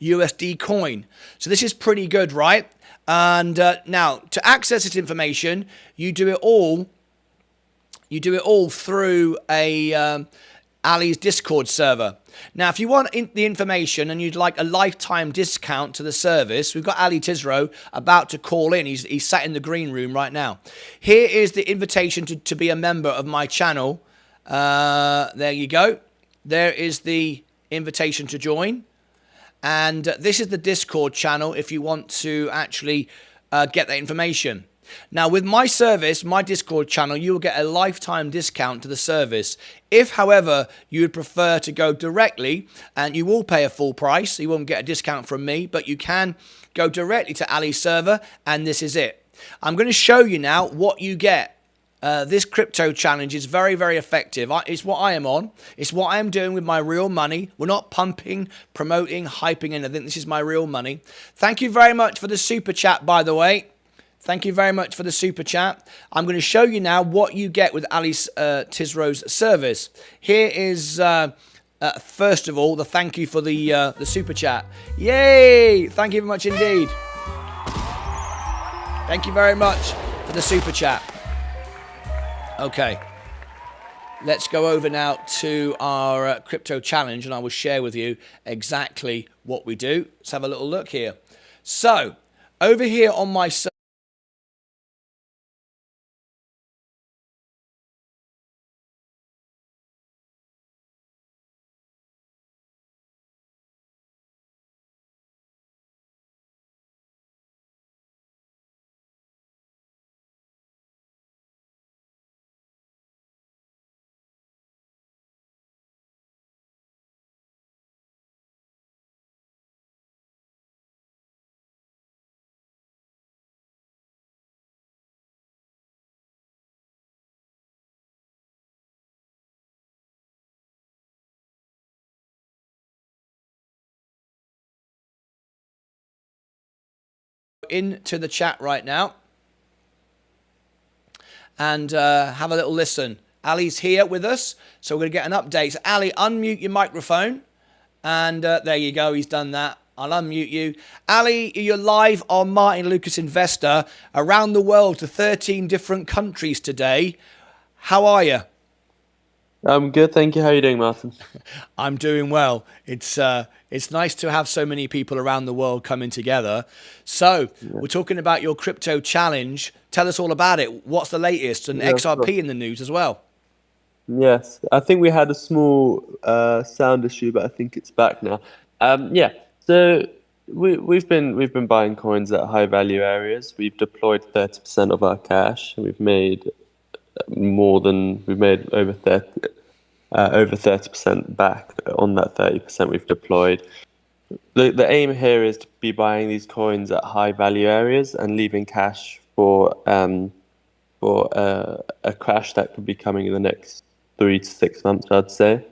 USD coin. So this is pretty good, right? And now to access this information, you do it all through Ali's Discord server. Now, if you want the information and you'd like a lifetime discount to the service, we've got Ali Tisro about to call in. He's sat in the green room right now. Here is the invitation to be a member of my channel. There you go. There is the invitation to join. And this is the Discord channel if you want to actually get that information. Now, with my service, my Discord channel, you will get a lifetime discount to the service. If, however, you would prefer to go directly, and you will pay a full price, so you won't get a discount from me, but you can go directly to Ali's server, and this is it. I'm going to show you now what you get. This crypto challenge is very, very effective. It's what I am on. It's what I am doing with my real money. We're not pumping, promoting, hyping anything. This is my real money. Thank you very much for the super chat, by the way. Thank you very much for the super chat. I'm going to show you now what you get with Ali Tisro's service. Here is, first of all, the thank you for the super chat. Yay! Thank you very much indeed. Thank you very much for the super chat. Okay. Let's go over now to our crypto challenge, and I will share with you exactly what we do. Let's have a little look here. So, over here on my into the chat right now and have a little listen. Ali's here with us, so we're going to get an update. So Ali, unmute your microphone, and there you go. He's done that. I'll unmute you. Ali, you're live on Martyn Lucas Investor around the world to 13 different countries today. How are you? I'm good, thank you. How are you doing, Martyn? I'm doing well. It's nice to have so many people around the world coming together. So, we're talking about your crypto challenge. Tell us all about it. What's the latest? And XRP in the news as well. Yes, I think we had a small sound issue, but I think it's back now. So we've been buying coins at high value areas. We've deployed 30% of our cash, and we've made over 30% back on that 30% we've deployed. The aim here is to be buying these coins at high value areas and leaving cash for a crash that could be coming in the next 3 to 6 months, I'd say.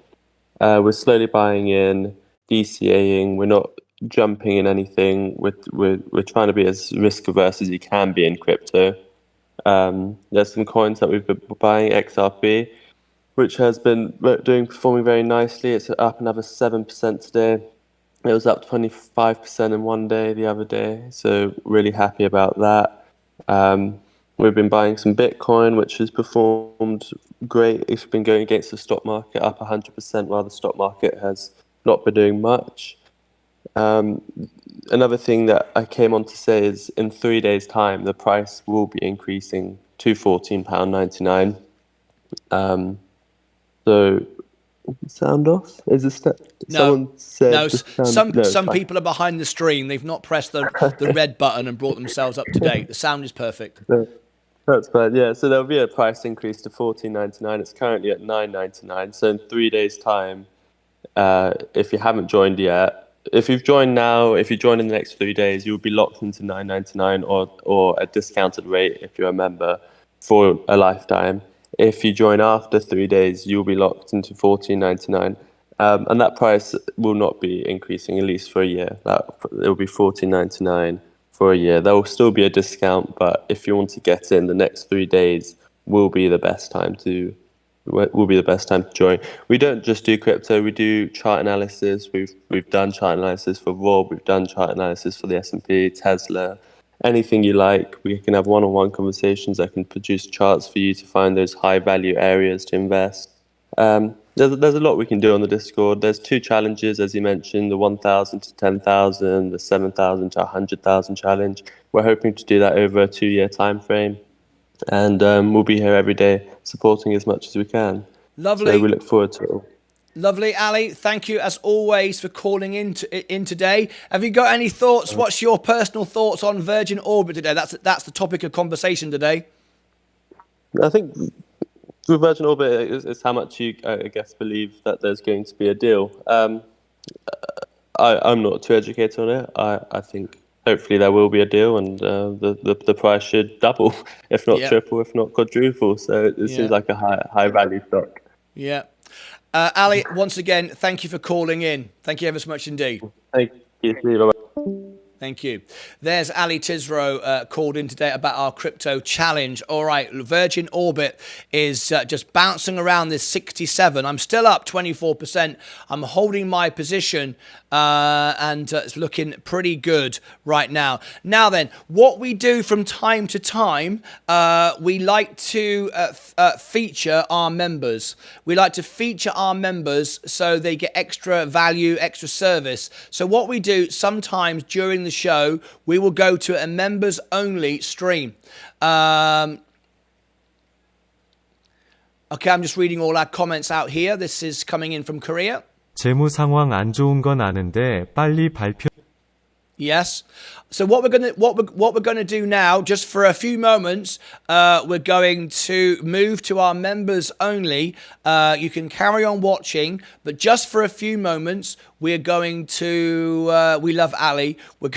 We're slowly buying in, DCAing. We're not jumping in anything. We're trying to be as risk averse as you can be in crypto. There's some coins that we've been buying, XRP, which has been performing very nicely. It's up another 7% today. It was up 25% in one day the other day, so really happy about that. We've been buying some Bitcoin, which has performed great. It's been going against the stock market, up 100%, while the stock market has not been doing much. Another thing that I came on to say is in 3 days' time, the price will be increasing to £14.99. So, sound off? Is this No, someone said no. the sound? Some No, some fine. people are behind the screen. They've not pressed the red button and brought themselves up to date. The sound is perfect. No, that's fine. Yeah, so there'll be a price increase to £14.99. It's currently at £9.99. So in 3 days' time, if you haven't joined yet, if you've joined now, if you join in the next 3 days, you'll be locked into £9.99 or a discounted rate if you're a member for a lifetime. If you join after 3 days, you'll be locked into £14.99. And that price will not be increasing, at least for a year. It will be £14.99 for a year. There will still be a discount, but if you want to get in, the next 3 days will be the best time to join. We don't just do crypto; we do chart analysis. We've done chart analysis for VORB. We've done chart analysis for the S&P, Tesla, anything you like. We can have one-on-one conversations. I can produce charts for you to find those high-value areas to invest. There's a lot we can do on the Discord. There's 2 challenges, as you mentioned: the 1,000 to 10,000, the 7,000 to 100,000 challenge. We're hoping to do that over a 2-year time frame. And we'll be here every day supporting as much as we can. Lovely. So we look forward to it all. Lovely, Ali. Thank you as always for calling in today. Have you got any thoughts? What's your personal thoughts on Virgin Orbit today? That's the topic of conversation today. I think with Virgin Orbit is how much you, I guess, believe that there's going to be a deal. I'm not too educated on it. I think hopefully there will be a deal, and the price should double, if not triple, if not quadruple. So it seems like a high value stock. Yeah. Ali, once again, thank you for calling in. Thank you ever so much indeed. Thank you. See you. Bye-bye. Thank you. There's Ali Tisro called in today about our crypto challenge. All right, Virgin Orbit is just bouncing around this 67. I'm still up 24%. I'm holding my position and it's looking pretty good right now. Now then, what we do from time to time, we like to feature our members. We like to feature our members so they get extra value, extra service. So what we do sometimes during the show, we will go to a members only stream. Okay, I'm just reading all our comments out here. This is coming in from Korea. 재무 상황 안 좋은 건 아는데 빨리 발표. Yes. So what we're gonna do now, just for a few moments, we're going to move to our members only. You can carry on watching, but just for a few moments, we're going to. We love Ali. We're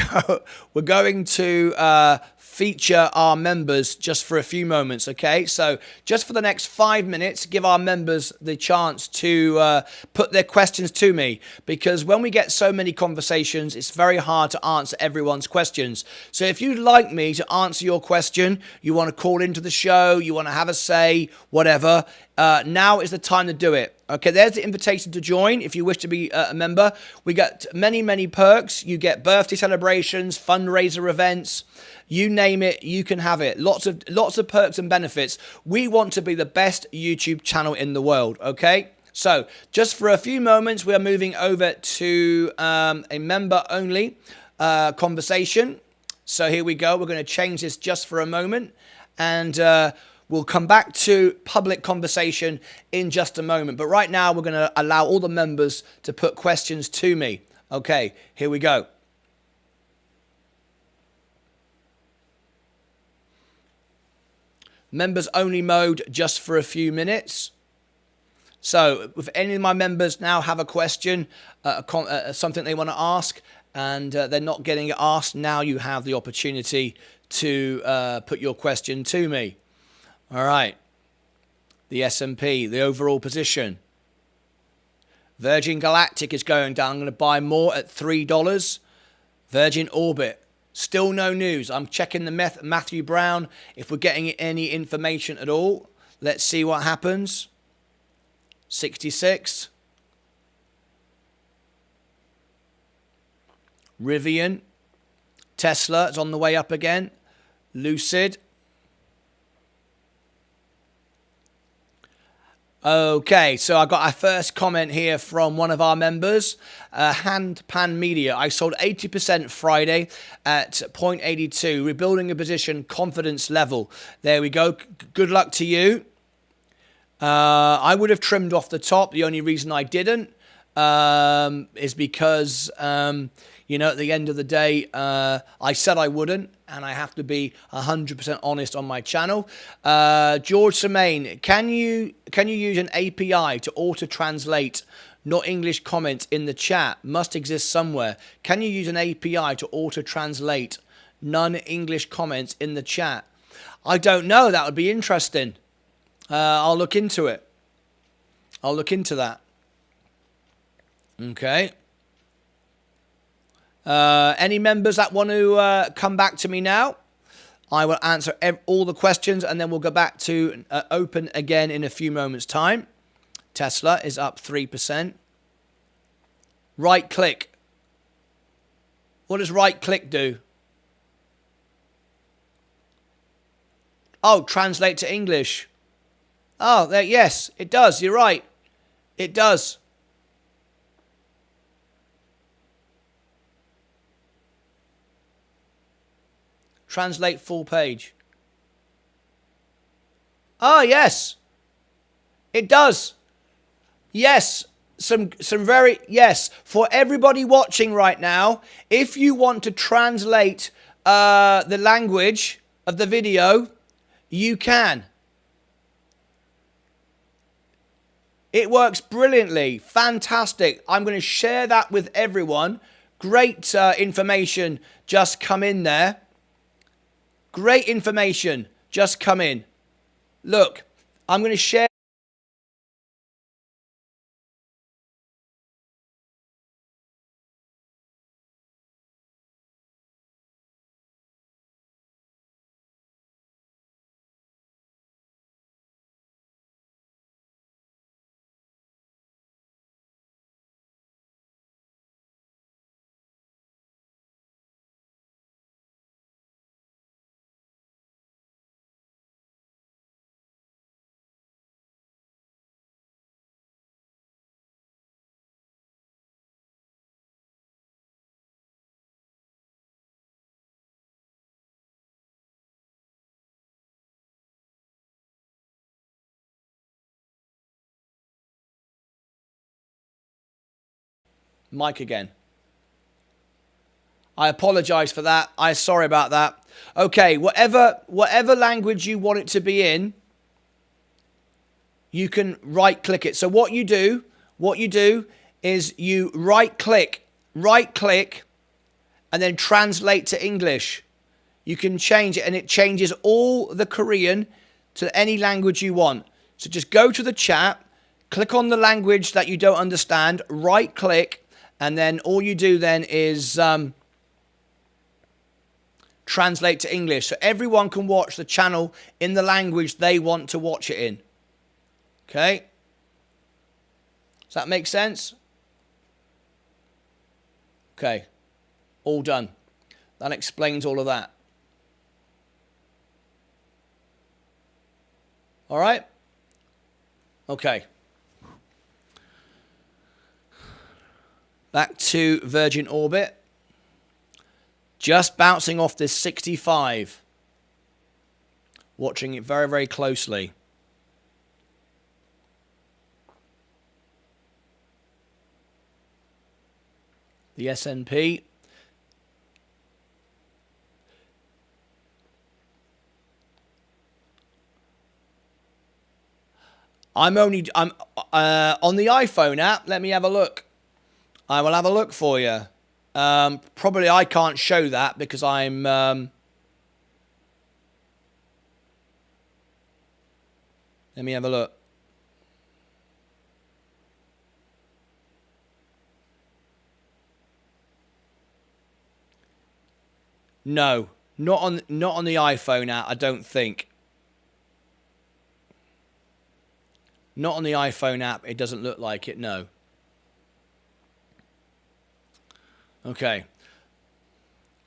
going to feature our members just for a few moments. Okay, so just for the next 5 minutes, give our members the chance to put their questions to me, because when we get so many conversations, it's very hard to answer everyone's questions. So if you'd like me to answer your question, you want to call into the show, you want to have a say, whatever, now is the time to do it. Okay, there's the invitation to join if you wish to be a member. We got many perks. You get birthday celebrations, fundraiser events, you name it, you can have it. Lots of perks and benefits. We want to be the best YouTube channel in the world, okay? So just for a few moments, we are moving over to a member only conversation. So here we go. We're going to change this just for a moment, and we'll come back to public conversation in just a moment. But right now, we're going to allow all the members to put questions to me. Okay, here we go. Members only mode just for a few minutes. So if any of my members now have a question, something they want to ask, and they're not getting it asked, now you have the opportunity to put your question to me. All right. The S&P, the overall position. Virgin Galactic is going down. I'm going to buy more at $3. Virgin Orbit. Still no news. I'm checking the Matthew Brown if we're getting any information at all. Let's see what happens. 66. Rivian. Tesla is on the way up again. Lucid. Okay, so I got our first comment here from one of our members, Handpan Media. I sold 80% Friday at 0.82, rebuilding a position, confidence level. There we go. Good luck to you. I would have trimmed off the top. The only reason I didn't is because, you know, at the end of the day, I said I wouldn't, and I have to be 100% honest on my channel. George Semaine, can you use an API to auto-translate not English comments in the chat? Must exist somewhere. Can you use an API to auto-translate non-English comments in the chat? I don't know. That would be interesting. I'll look into it. I'll look into that. Okay. Any members that want to come back to me now? I will answer all the questions and then we'll go back to open again in a few moments' time. Tesla is up 3%. Right click. What does right click do? Oh, translate to English. Oh, there, yes, it does. You're right. It does. Translate full page. Oh, yes. It does. Yes. Some very, yes. For everybody watching right now, if you want to translate the language of the video, you can. It works brilliantly. Fantastic. I'm going to share that with everyone. Great information just come in there. Great information just come in. Look, I'm going to share. Mic again. I apologize for that. I'm sorry about that. Okay, whatever language you want it to be in, you can right click it. So what you do is you right click, and then translate to English. You can change it and it changes all the Korean to any language you want. So just go to the chat, click on the language that you don't understand, right click, and then all you do then is translate to English. So everyone can watch the channel in the language they want to watch it in. Okay? Does that make sense? Okay. All done. That explains all of that. All right? Okay. Back to Virgin Orbit. Just bouncing off this 65. Watching it very, very closely. The S&P. I'm on the iPhone app. Let me have a look. I will have a look for you. Probably I can't show that because I'm... let me have a look. No, not on the iPhone app, I don't think. Not on the iPhone app, it doesn't look like it, no. Okay.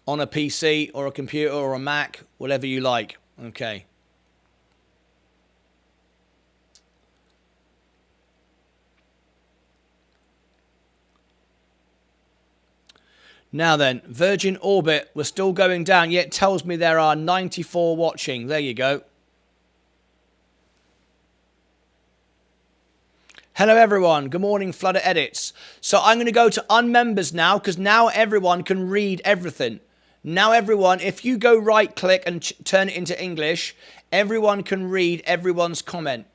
On a PC or a computer or a Mac, whatever you like. Okay. Now then, Virgin Orbit, we're still going down, yet it tells me there are 94 watching. There you go. Hello everyone, good morning Flutter Edits. So I'm going to go to unmembers now, because now everyone can read everything. Now everyone, if you go right click and turn it into English, everyone can read everyone's comment.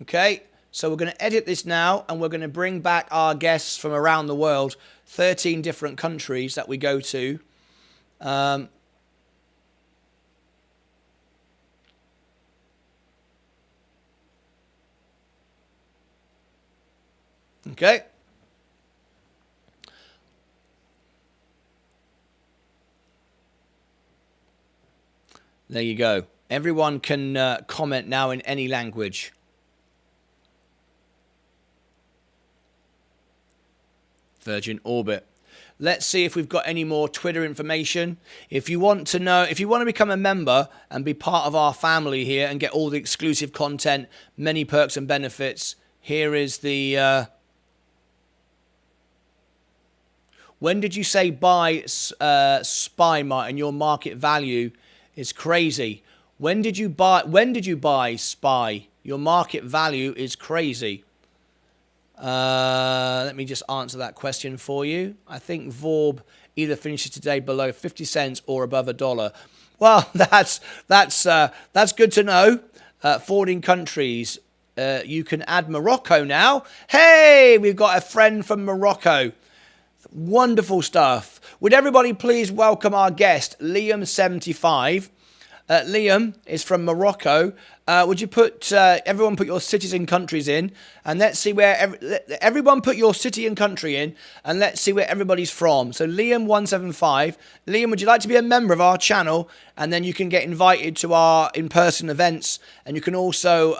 Okay, so we're going to edit this now, and we're going to bring back our guests from around the world, 13 different countries that we go to. Okay. There you go. Everyone can comment now in any language. Virgin Orbit. Let's see if we've got any more Twitter information. If you want to know, if you want to become a member and be part of our family here and get all the exclusive content, many perks and benefits, here is the... When did you say buy SPY, Martin? Your market value is crazy. When did you buy SPY? Your market value is crazy. Let me just answer that question for you. I think VORB either finishes today below 50 cents or above $1. Well, that's good to know. 14 countries. You can add Morocco now. Hey, we've got a friend from Morocco. Wonderful stuff. Would everybody please welcome our guest, Liam75. Liam is from Morocco. Would you put everyone put your cities and countries in, and let's see where everyone put your city and country in, and let's see where everybody's from. So Liam175. Liam, would you like to be a member of our channel, and then you can get invited to our in-person events, and you can also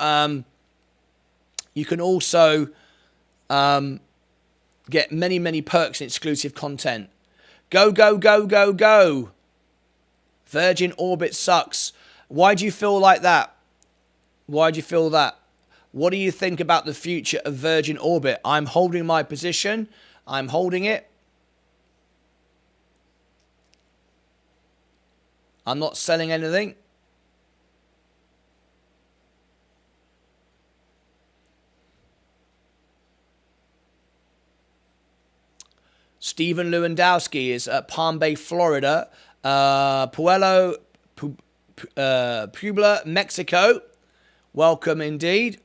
get many perks and exclusive content. Go, go, go, go, go. Virgin Orbit sucks. Why do you feel like that? Why do you feel that? What do you think about the future of Virgin Orbit? I'm holding my position. I'm holding it. I'm not selling anything. Stephen Lewandowski is at Palm Bay, Florida. Puebla, Mexico. Welcome indeed.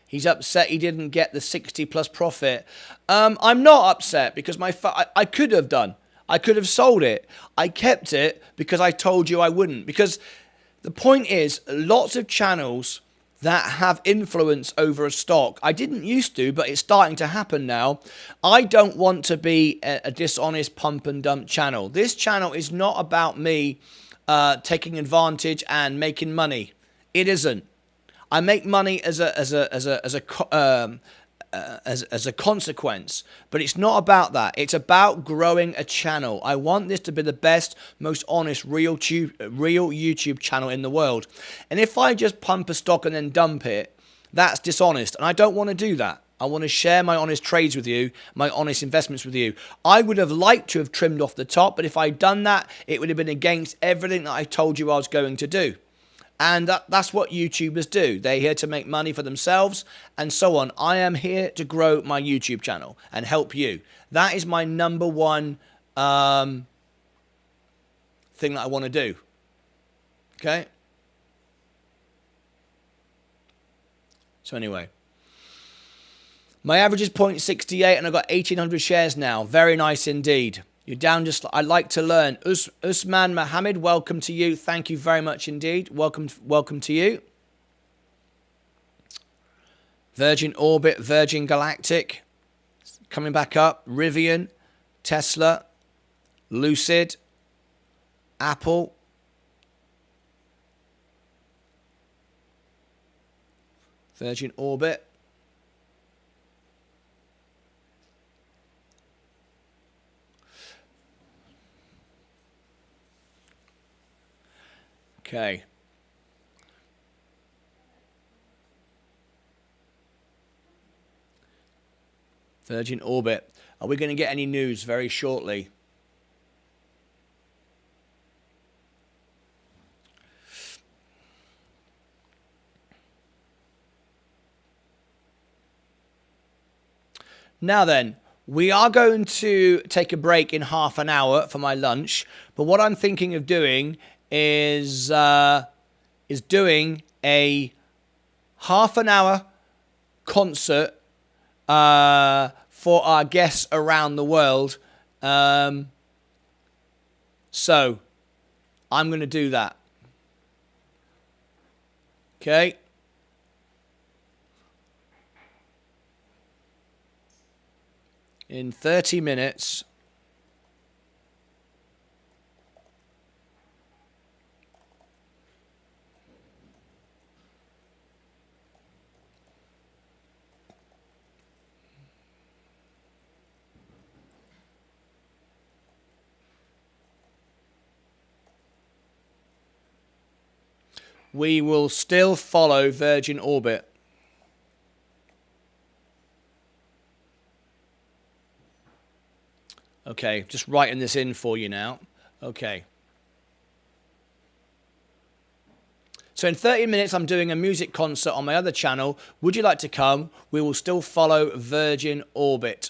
He's upset he didn't get the 60 plus profit. I'm not upset because I could have done. I could have sold it. I kept it because I told you I wouldn't. Because the point is, lots of channels that have influence over a stock. I didn't used to, but it's starting to happen now. I don't want to be a dishonest pump and dump channel. This channel is not about me taking advantage and making money. It isn't. I make money as a consequence, but it's not about that. It's about growing a channel. I want this to be the best, most honest, real YouTube channel in the world. And if I just pump a stock and then dump it, that's dishonest, and I don't want to do that. I want to share my honest trades with you, my honest investments with you. I would have liked to have trimmed off the top, but if I'd done that, it would have been against everything that I told you I was going to do. And that's what YouTubers do. They're here to make money for themselves and so on. I am here to grow my YouTube channel and help you. That is my number one thing that I want to do. Okay? So anyway. My average is 0.68 and I've got 1,800 shares now. Very nice indeed. You're down just... I'd like to learn. Usman Mohammed, welcome to you. Thank you very much indeed. Welcome to you. Virgin Orbit, Virgin Galactic, coming back up. Rivian, Tesla, Lucid, Apple, Virgin Orbit. Okay. Virgin Orbit. Are we going to get any news very shortly? Now then, we are going to take a break in half an hour for my lunch, but what I'm thinking of doing is doing a half an hour concert for our guests around the world. So I'm going to do that. Okay. In 30 minutes. We will still follow Virgin Orbit. Okay, just writing this in for you now. Okay. So in 30 minutes, I'm doing a music concert on my other channel. Would you like to come? We will still follow Virgin Orbit.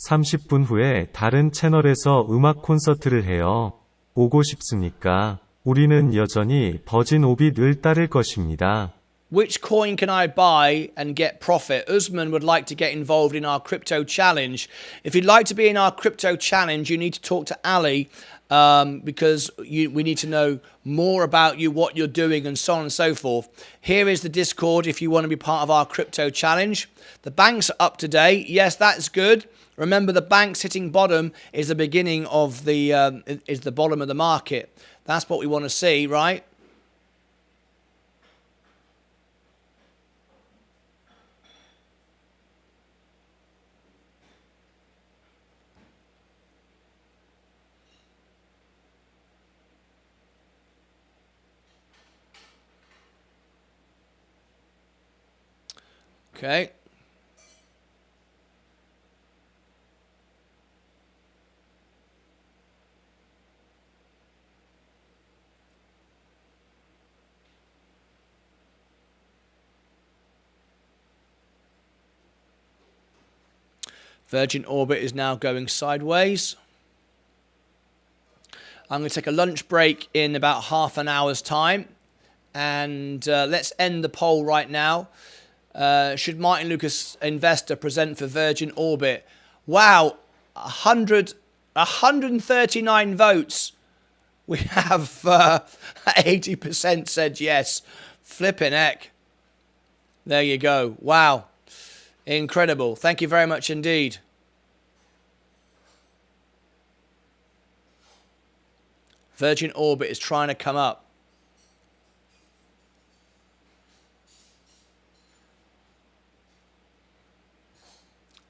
30분 후에 다른 채널에서 음악 콘서트를 해요. 오고 싶습니까? 우리는 여전히 버진 오빗을 따를 것입니다. Which coin can I buy and get profit? Usman would like to get involved in our crypto challenge. If you'd like to be in our crypto challenge, you need to talk to Ali because we need to know more about you, what you're doing, and so on and so forth. Here is the Discord if you want to be part of our crypto challenge. The banks are up to date. Yes, that's good. Remember, the banks hitting bottom is the beginning of is the bottom of the market. That's what we want to see, right? Okay. Virgin Orbit is now going sideways. I'm going to take a lunch break in about half an hour's time. And let's end the poll right now. Should Martyn Lucas Investor present for Virgin Orbit? Wow, 139 votes. We have 80% said yes. Flipping heck. There you go. Wow. Incredible. Thank you very much indeed. Virgin Orbit is trying to come up.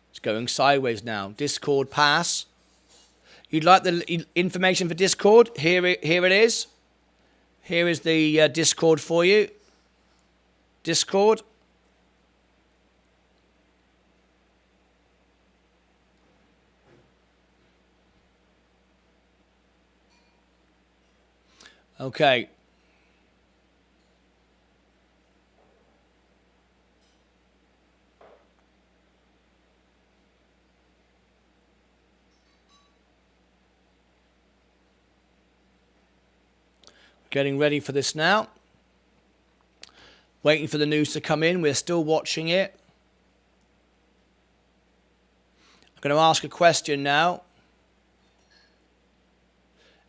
It's going sideways now. Discord pass. You'd like the information for Discord? Here it is. Here is the Discord for you. Discord. Okay. Getting ready for this now. Waiting for the news to come in. We're still watching it. I'm going to ask a question now.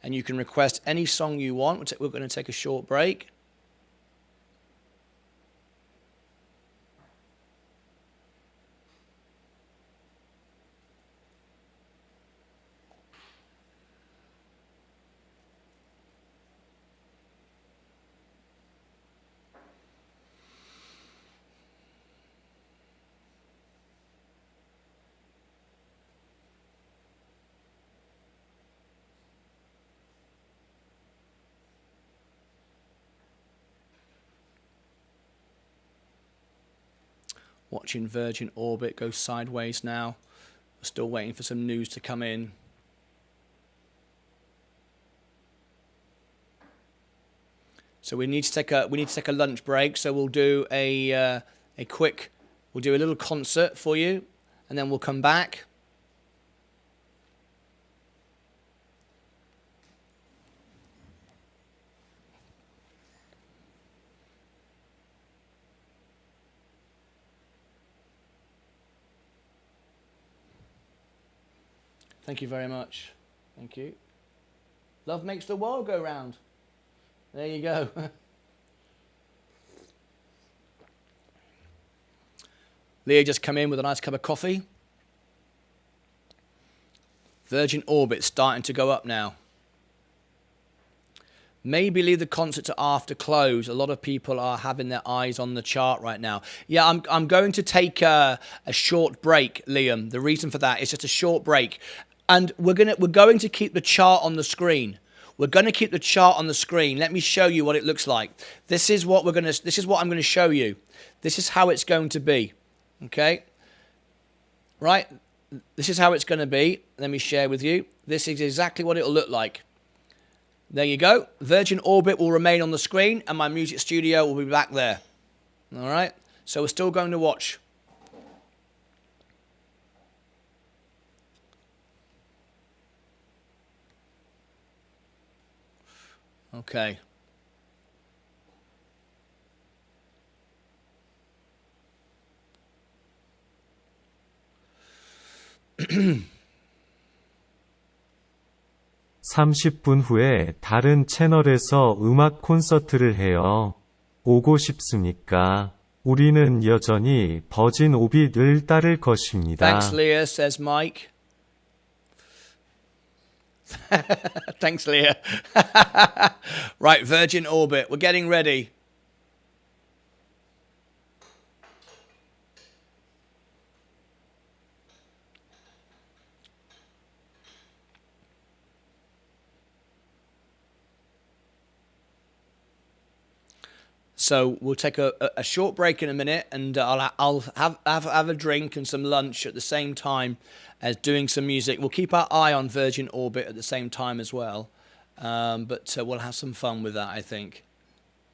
And you can request any song you want. We're going to take a short break. Watching Virgin Orbit go sideways now. We're still waiting for some news to come in. So we need to take a lunch break. So we'll do a little concert for you, and then we'll come back. Thank you very much. Thank you. Love makes the world go round. There you go. Leah just come in with a nice cup of coffee. Virgin Orbit starting to go up now. Maybe leave the concert to after close. A lot of people are having their eyes on the chart right now. Yeah, I'm going to take a short break, Liam. The reason for that is just a short break. And we're going to keep the chart on the screen. We're going to keep the chart on the screen. Let me show you what it looks like. This is what I'm going to show you. This is how it's going to be. Okay? Right? This is how it's going to be. Let me share with you. This is exactly what it'll look like. There you go. Virgin Orbit will remain on the screen and my music studio will be back there. All right? So we're still going to watch. Okay. (30분) 후에 다른 채널에서 음악 콘서트를 해요. 오고 싶습니까? 우리는 여전히 버진 오빗을 따를 것입니다. Thanks, Leah, says Mike. Thanks, Leah. Right, Virgin Orbit. We're getting ready. So we'll take a short break in a minute, and I'll have a drink and some lunch at the same time as doing some music. We'll keep our eye on Virgin Orbit at the same time as well, but we'll have some fun with that, I think.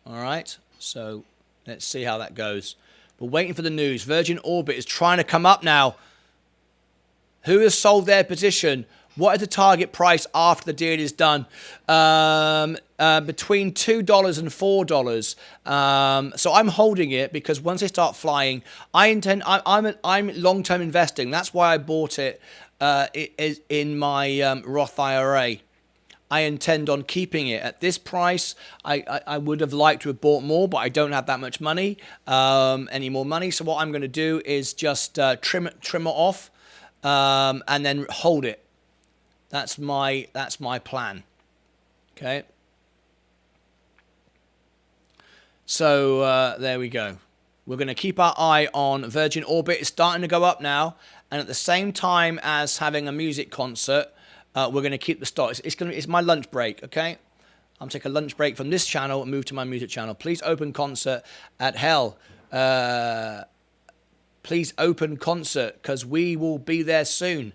All right, so let's see how that goes. We're waiting for the news. Virgin Orbit is trying to come up now. Who has sold their position? What is the target price after the deal is done? Between $2 and $4. So I'm holding it because once they start flying, I'm long-term investing. That's why I bought it in my Roth IRA. I intend on keeping it at this price. I would have liked to have bought more, but I don't have that much money, any more money. So what I'm going to do is just trim it off and then hold it. That's my plan. Okay. So there we go. We're going to keep our eye on Virgin Orbit. It's starting to go up now, and at the same time as having a music concert, we're going to keep the stock. It's my lunch break. Okay. I'm taking a lunch break from this channel and move to my music channel. Please open concert at hell. Please open concert because we will be there soon.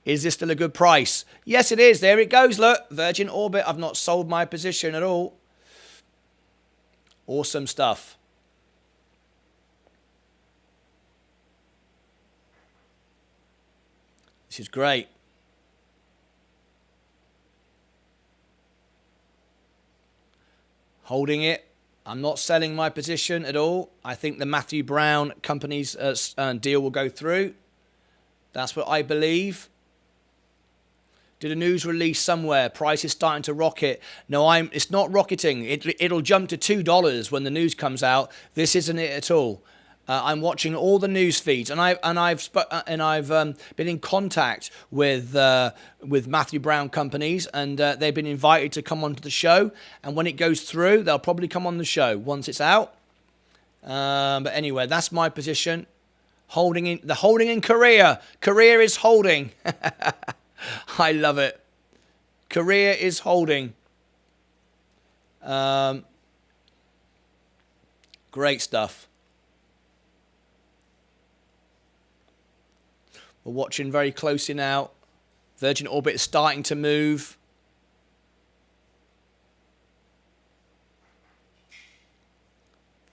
Is this still a good price? Yes, it is. There it goes. Look, Virgin Orbit. I've not sold my position at all. Awesome stuff. This is great. Holding it. I'm not selling my position at all. I think the Matthew Brown company's deal will go through. That's what I believe. Did a news release somewhere? Price is starting to rocket. No, it's not rocketing. It'll jump to $2 when the news comes out. This isn't it at all. I'm watching all the news feeds, and I've been in contact with Matthew Brown companies, and they've been invited to come onto the show. And when it goes through, they'll probably come on the show once it's out. But anyway, that's my position. Holding in Korea. Korea is holding. I love it. Korea is holding. Great stuff. We're watching very closely now. Virgin Orbit is starting to move.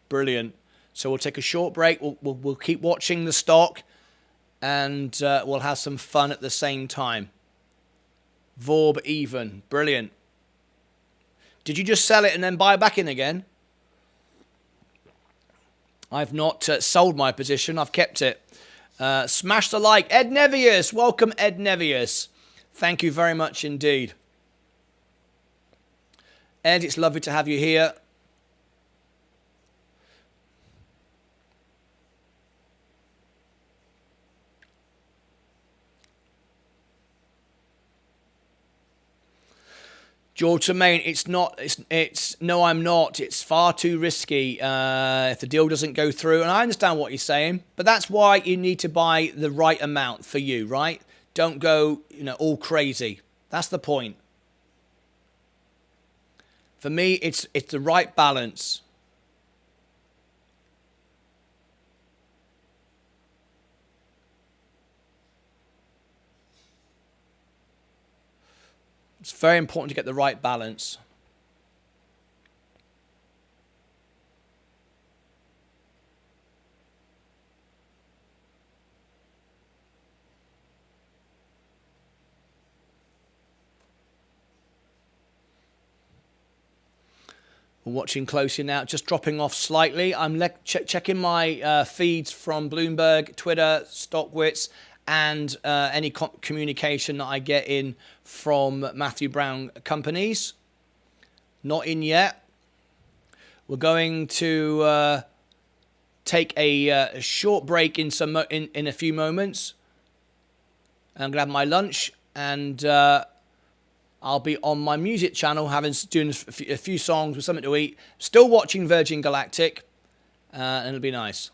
Brilliant. So we'll take a short break. We'll keep watching the stock, and we'll have some fun at the same time. VORB even. Brilliant. Did you just sell it and then buy back in again? I've not sold my position. I've kept it. Smash the like. Ed Nevius. Welcome, Ed Nevius. Thank you very much indeed. Ed, it's lovely to have you here. George Tremaine, no, I'm not. It's far too risky if the deal doesn't go through. And I understand what you're saying, but that's why you need to buy the right amount for you, right? Don't go, all crazy. That's the point. For me, it's the right balance. It's very important to get the right balance. We're watching closely now, just dropping off slightly. I'm checking my feeds from Bloomberg, Twitter, Stockwits, and any communication that I get in from Matthew Brown companies. Not in yet. We're going to take a short break in a few moments. I'm going to have my lunch, and I'll be on my music channel doing a few songs with something to eat. Still watching Virgin Galactic, and it'll be nice.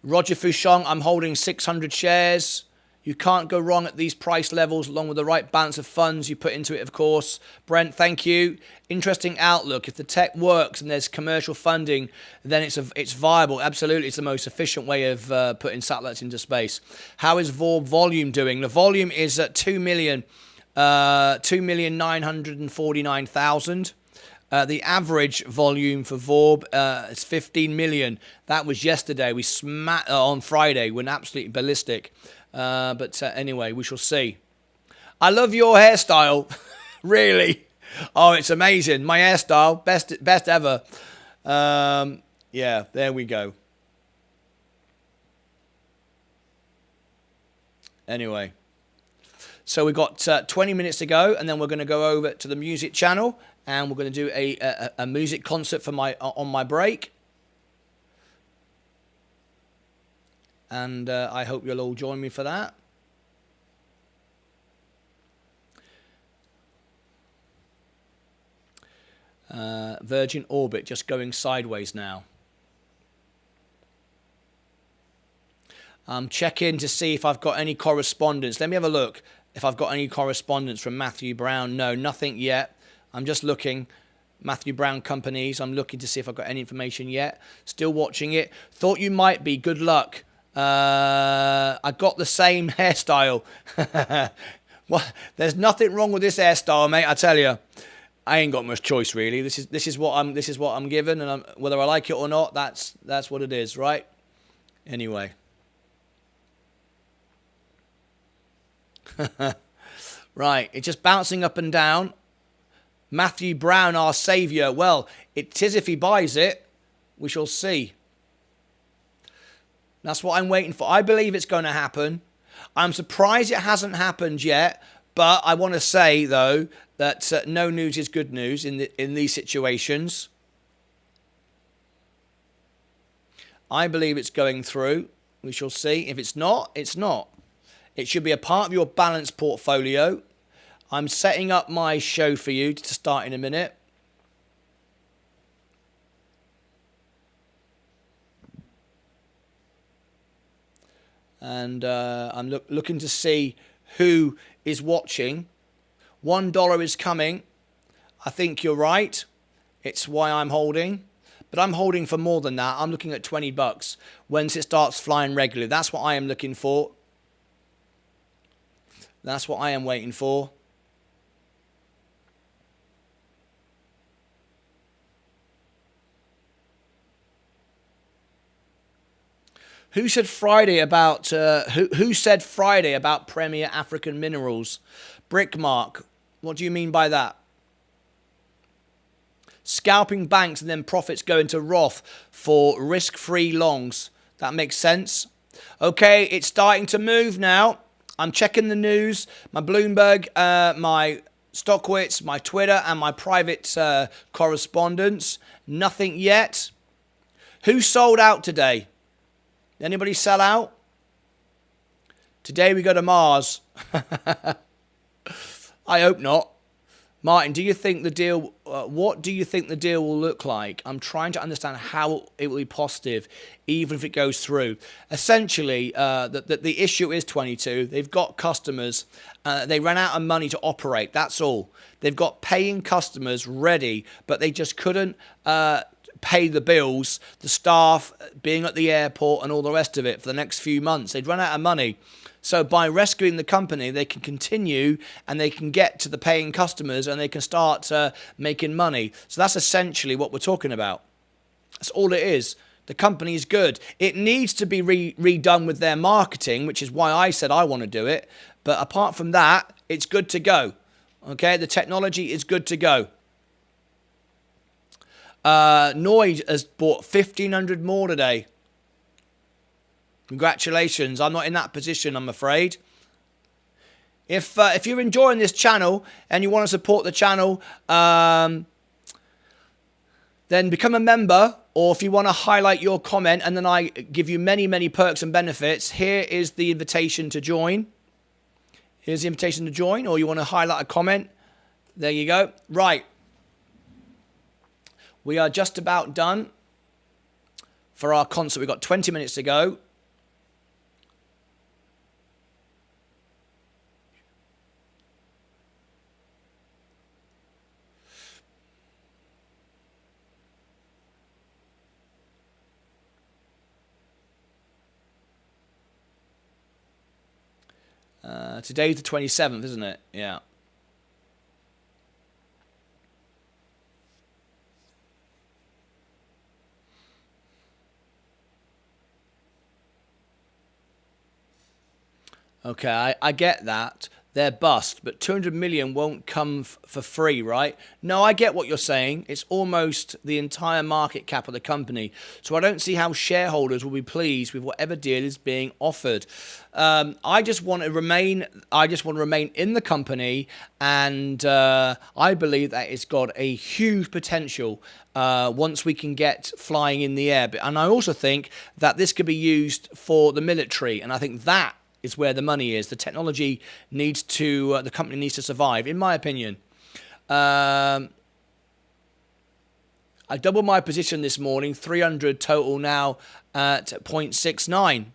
Roger Fouchon, I'm holding 600 shares. You can't go wrong at these price levels, along with the right balance of funds you put into it, of course. Brent, thank you. Interesting outlook. If the tech works and there's commercial funding, then it's viable. Absolutely, it's the most efficient way of putting satellites into space. How is VORB volume doing? The volume is at 2,949,000. The average volume for VORB is 15 million. That was yesterday. We smacked on Friday. Went absolutely ballistic. But anyway, we shall see. I love your hairstyle. Really. Oh, it's amazing. My hairstyle, best ever. Yeah, there we go. Anyway. So we've got 20 minutes to go, and then we're going to go over to the music channel, and we're going to do a music concert for on my break. And I hope you'll all join me for that. Virgin Orbit just going sideways now. I'm checking to see if I've got any correspondence. Let me have a look if I've got any correspondence from Matthew Brown. No, nothing yet. I'm just looking. Matthew Brown companies. I'm looking to see if I've got any information yet. Still watching it. Thought you might be. Good luck. I got the same hairstyle. Well, there's nothing wrong with this hairstyle, mate. I tell you, I ain't got much choice really. This is what I'm given, and whether I like it or not, that's what it is, right? Anyway. Right, it's just bouncing up and down. Matthew Brown, our saviour. Well, it is if he buys it. We shall see. That's what I'm waiting for. I believe it's going to happen. I'm surprised it hasn't happened yet, but I want to say, though, that no news is good news in these situations. I believe it's going through. We shall see. If it's not, it's not. It should be a part of your balanced portfolio. I'm setting up my show for you to start in a minute. And I'm looking to see who is watching. $1 is coming. I think you're right. It's why I'm holding. But I'm holding for more than that. I'm looking at $20 once it starts flying regularly. That's what I am looking for. That's what I am waiting for. Who said Friday about who said Friday about Premier African Minerals? Brickmark. What do you mean by that? Scalping banks and then profits go into Roth for risk-free longs. That makes sense. Okay, it's starting to move now. I'm checking the news, my Bloomberg, my Stockwits, my Twitter, and my private correspondence. Nothing yet. Who sold out today? Anybody sell out? Today we go to Mars. I hope not. Martin, do you think the deal, what do you think the deal will look like? I'm trying to understand how it will be positive, even if it goes through. Essentially, the issue is 22. They've got customers. They ran out of money to operate. That's all. They've got paying customers ready, but they just couldn't pay the bills, the staff being at the airport and all the rest of it for the next few months. They'd run out of money. So by rescuing the company, they can continue and they can get to the paying customers and they can start making money. So that's essentially what we're talking about. That's all it is. The company is good. It needs to be redone with their marketing, which is why I said I want to do it. But apart from that, it's good to go. Okay, the technology is good to go. Noid has bought 1,500 more today. Congratulations. I'm not in that position, I'm afraid. If you're enjoying this channel and you want to support the channel, then become a member. Or if you want to highlight your comment and then I give you many, many perks and benefits, here is the invitation to join. Here's the invitation to join. Or you want to highlight a comment. There you go. Right. We are just about done for our concert. We've got 20 minutes to go. Today's the 27th, isn't it? Yeah. Okay, I get that. They're bust, but 200 million won't come for free, right? No, I get what you're saying. It's almost the entire market cap of the company. So I don't see how shareholders will be pleased with whatever deal is being offered. I just want to remain in the company, and I believe that it's got a huge potential once we can get flying in the air. And I also think that this could be used for the military, and I think that is where the money is. The technology needs to, the company needs to survive, in my opinion. I doubled my position this morning, 300 total now at 0.69.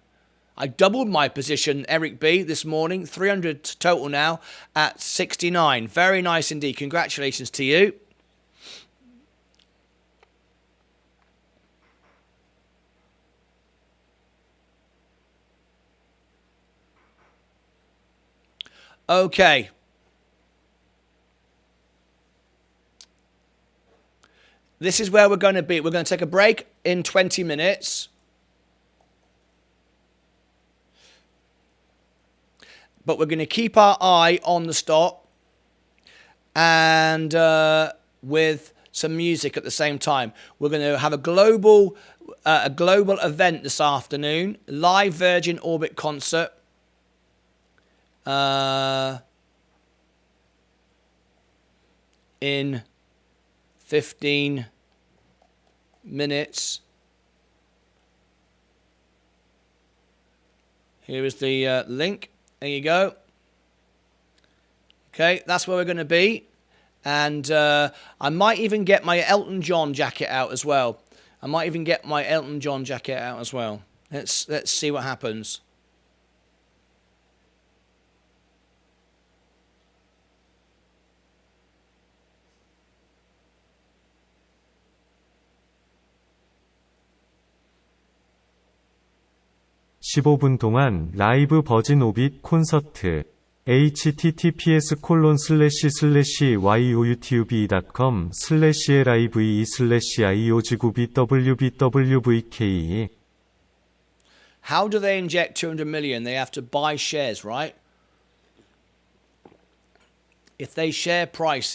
I doubled my position, Eric B, this morning, 300 total now at 69. Very nice indeed. Congratulations to you. Okay. This is where we're going to be. We're going to take a break in 20 minutes. But we're going to keep our eye on the stock and with some music at the same time. We're going to have a global event this afternoon, live Virgin Orbit concert. In 15 minutes. Here is the link. There you go. Okay, that's where we're going to be. And I might even get my Elton John jacket out as well. Let's see what happens. 15분 동안 라이브 버진 오빗 콘서트 https://youtube.com/live/iozgubbwbwvk. How do they inject 200 million? They have to buy shares, right? If they share price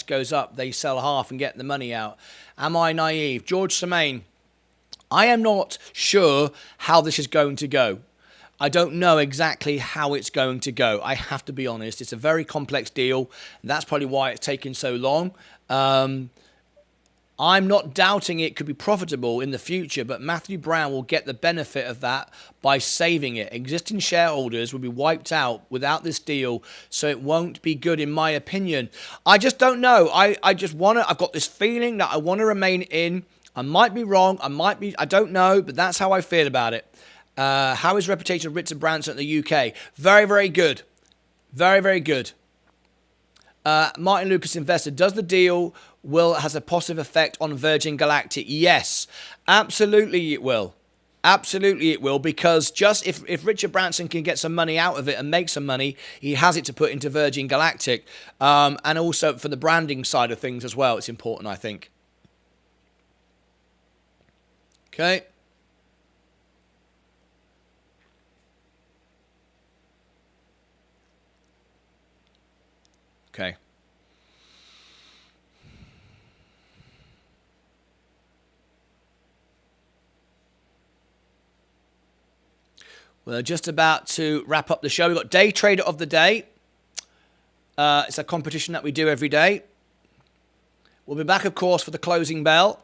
goes up, they sell half and get the money out. Am I naive? George Semaine, I am not sure how this is going to go. I don't know exactly how it's going to go. I have to be honest. It's a very complex deal. That's probably why it's taken so long. I'm not doubting it could be profitable in the future, but Matthew Brown will get the benefit of that by saving it. Existing shareholders will be wiped out without this deal, so it won't be good in my opinion. I just don't know. I've got this feeling that I want to remain in. I might be wrong. I don't know, but that's how I feel about it. How is reputation of Richard Branson at the UK? Very, very good. Very, very good. Martyn Lucas investor, does the deal has a positive effect on Virgin Galactic? Yes, absolutely it will. Absolutely it will, because just if Richard Branson can get some money out of it and make some money, he has it to put into Virgin Galactic. And also for the branding side of things as well, it's important, I think. Okay. Okay. We're just about to wrap up the show. We've got Day Trader of the Day. It's a competition that we do every day. We'll be back, of course, for the closing bell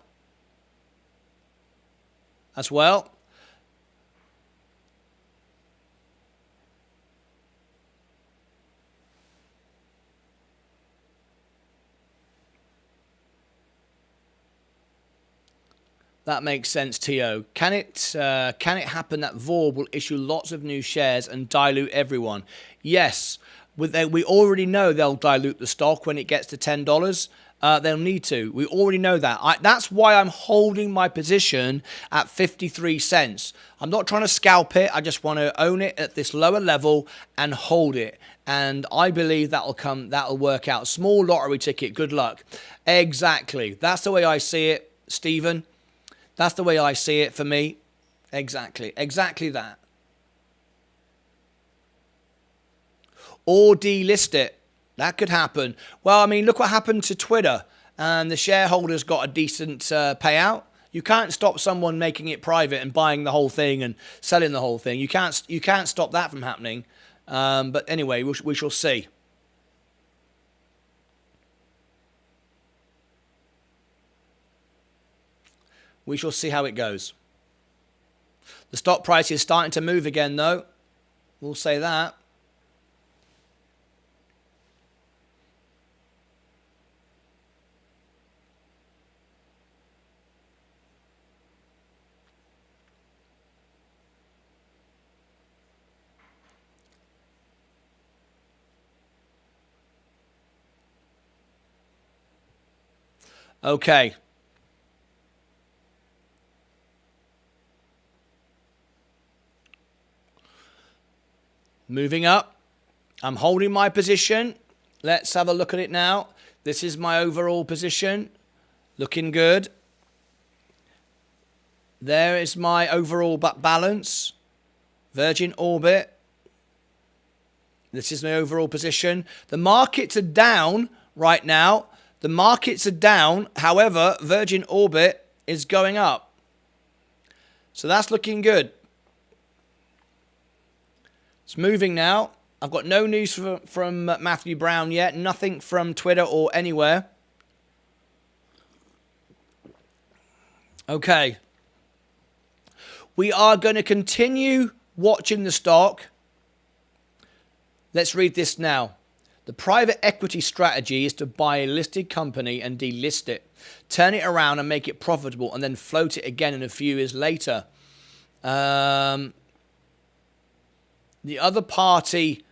as well. That makes sense, Tio. Can it happen that VORB will issue lots of new shares and dilute everyone? Yes. We already know they'll dilute the stock when it gets to $10. They'll need to. We already know that. That's why I'm holding my position at 53 cents. I'm not trying to scalp it. I just want to own it at this lower level and hold it. And I believe that'll work out. Small lottery ticket. Good luck. Exactly. That's the way I see it, Stephen. That's the way I see it for me. Exactly. Exactly that. Or delist it. That could happen. Well, I mean, look what happened to Twitter. And the shareholders got a decent payout. You can't stop someone making it private and buying the whole thing and selling the whole thing. You can't stop that from happening. But anyway, we shall see. We shall see how it goes. The stock price is starting to move again, though. We'll say that. Okay. Moving up. I'm holding my position. Let's have a look at it now. This is my overall position. Looking good. There is my overall balance. Virgin Orbit. This is my overall position. The markets are down right now. The markets are down. However, Virgin Orbit is going up. So that's looking good. It's moving now. I've got no news from Matthew Brown yet. Nothing from Twitter or anywhere. Okay. We are going to continue watching the stock. Let's read this now. The private equity strategy is to buy a listed company and delist it, turn it around and make it profitable, and then float it again in a few years later. The other party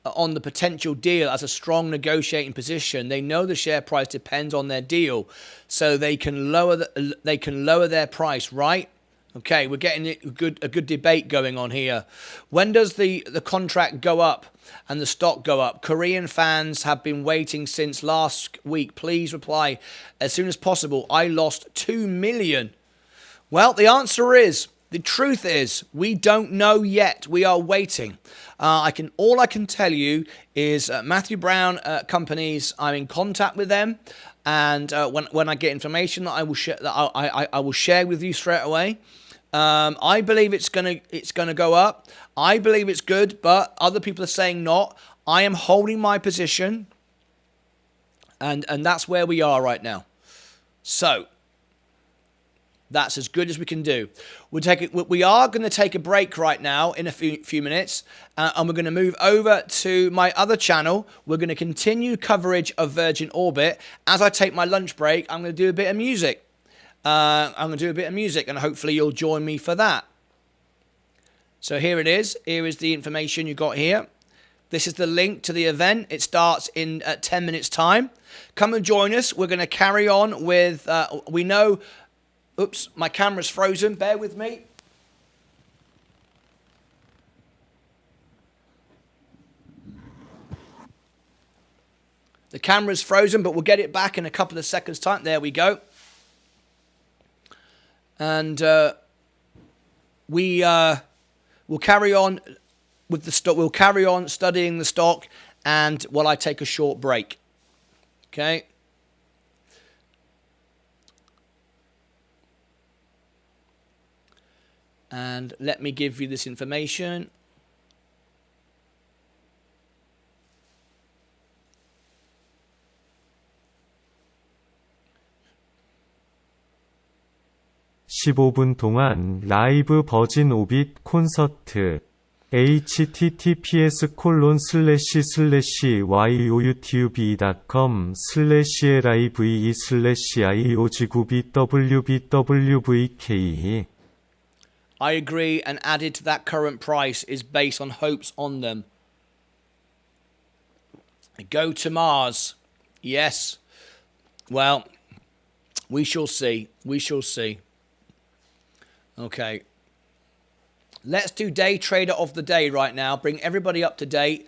on the potential deal has a strong negotiating position. They know the share price depends on their deal, so they can lower their price, right? Okay, we're getting a good debate going on here. When does the contract go up and the stock go up? Korean fans have been waiting since last week. Please reply as soon as possible. I lost 2 million. Well, the answer is, the truth is, we don't know yet. We are waiting. All I can tell you is Matthew Brown companies. I'm in contact with them, and when I get information that I will share, I will share with you straight away. I believe it's gonna go up. I believe it's good, but other people are saying not. I am holding my position, and that's where we are right now. So that's as good as we can do. We are going to take a break right now in a few minutes, and we're going to move over to my other channel. We're going to continue coverage of Virgin Orbit. As I take my lunch break, I'm going to do a bit of music. And hopefully you'll join me for that. So here it is. Here is the information you got here. This is the link to the event. It starts in 10 minutes' time. Come and join us. We're going to carry on with, oops, my camera's frozen. Bear with me. The camera's frozen, but we'll get it back in a couple of seconds' time. There we go. And we'll carry on with the stock. We'll carry on studying the stock, and while I take a short break. Okay. And let me give you this information. (15분) 동안 라이브 버진 오빗 콘서트 https://youtube.com/live/iogvwbwvk I agree, and added to that current price is based on hopes on them. Go to Mars. Yes. Well, we shall see. We shall see. Okay. Let's do Day Trader of the Day right now. Bring everybody up to date.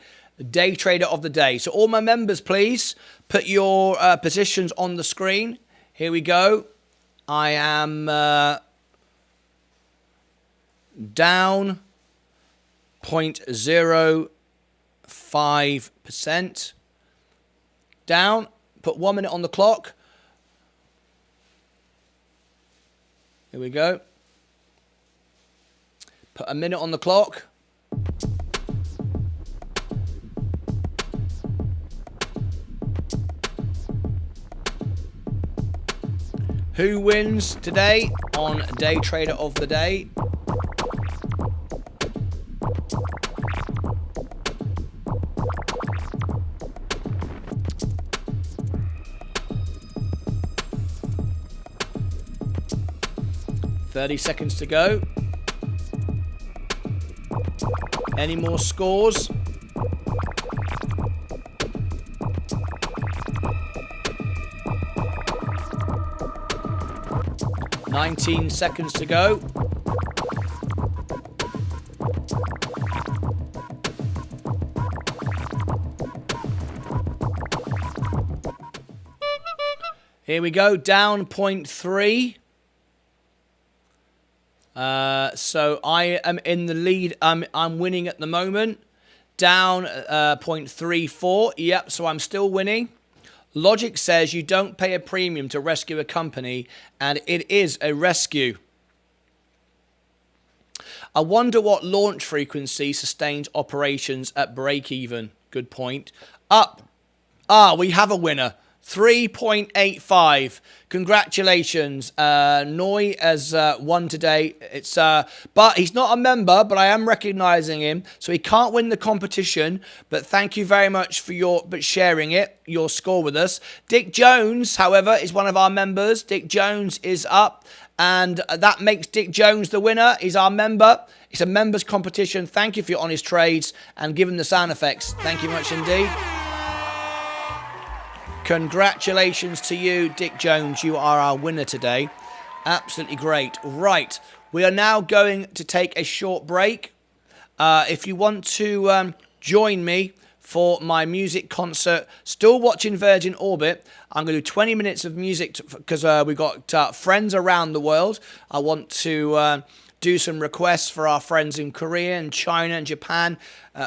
Day Trader of the Day. So all my members, please, put your positions on the screen. Here we go. I am down 0.05%. Down. Put 1 minute on the clock. Here we go. Put a minute on the clock. Who wins today on Day Trader of the Day? $30 seconds to go. Any more scores? $19 seconds to go. Here we go, down 0.3. So I am in the lead. I'm winning at the moment. Down 0.34. Yep, so I'm still winning. Logic says you don't pay a premium to rescue a company, and it is a rescue. I wonder what launch frequency sustains operations at break even. Good point. Up. We have a winner. 3.85. Congratulations. Noi has won today. But he's not a member, but I am recognizing him. So he can't win the competition. But thank you very much for sharing your score with us. Dick Jones, however, is one of our members. Dick Jones is up. And that makes Dick Jones the winner. He's our member. It's a members competition. Thank you for your honest trades and giving the sound effects. Thank you much indeed. Congratulations to you, Dick Jones. You are our winner today. Absolutely great. Right. We are now going to take a short break. If you want to join me for my music concert, still watching Virgin Orbit, I'm going to do 20 minutes of music because we've got friends around the world. I want to do some requests for our friends in Korea and China and Japan,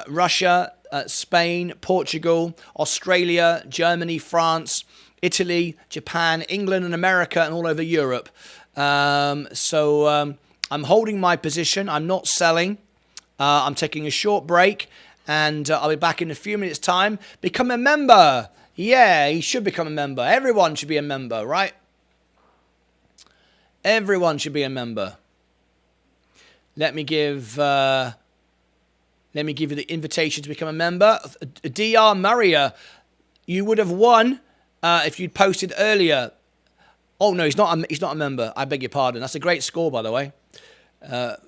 Russia, Spain, Portugal, Australia, Germany, France, Italy, Japan, England and America, and all over Europe. So I'm holding my position. I'm not selling. I'm taking a short break, and I'll be back in a few minutes' time. Become a member. Yeah, you should become a member. Everyone should be a member, right? Everyone should be a member. Let me give you the invitation to become a member. Dr. Maria, you would have won if you'd posted earlier. Oh no, he's not a member. I beg your pardon. That's a great score, by the way.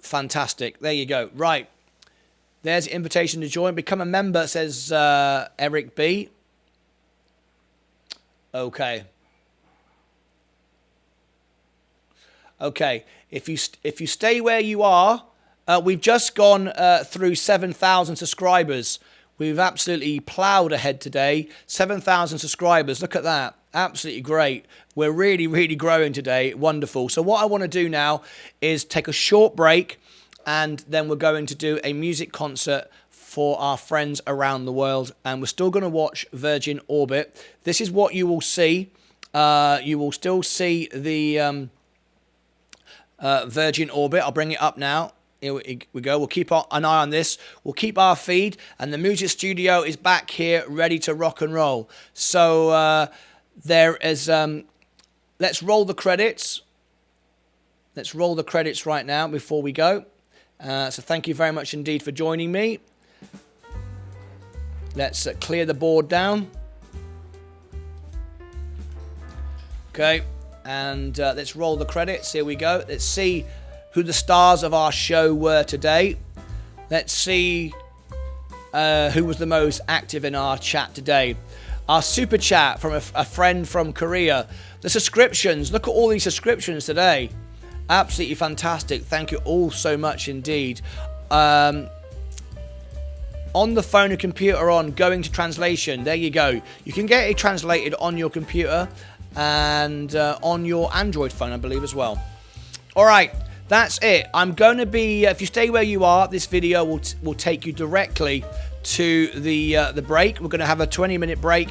Fantastic. There you go. Right. There's the invitation to join. Become a member, says Eric B. Okay. Okay. If you stay where you are, we've just gone through 7,000 subscribers. We've absolutely ploughed ahead today. 7,000 subscribers. Look at that. Absolutely great. We're really, really growing today. Wonderful. So what I want to do now is take a short break, and then we're going to do a music concert for our friends around the world. And we're still going to watch Virgin Orbit. This is what you will see. You will still see the Virgin Orbit. I'll bring it up now. Here we go. We'll keep an eye on this. We'll keep our feed. And the music studio is back here ready to rock and roll. So there is... let's roll the credits. Let's roll the credits right now before we go. So thank you very much indeed for joining me. Let's clear the board down. Okay, and let's roll the credits. Here we go. Let's see who the stars of our show were today. Let's see who was the most active in our chat today. Our super chat from a friend from Korea. The subscriptions. Look at all these subscriptions today. Absolutely fantastic. Thank you all so much indeed. On the phone or computer on, going to translation. There you go. You can get it translated on your computer and on your Android phone, I believe, as well. All right, that's it. I'm going to be, if you stay where you are, this video will take you directly to the break. We're going to have a 20-minute break.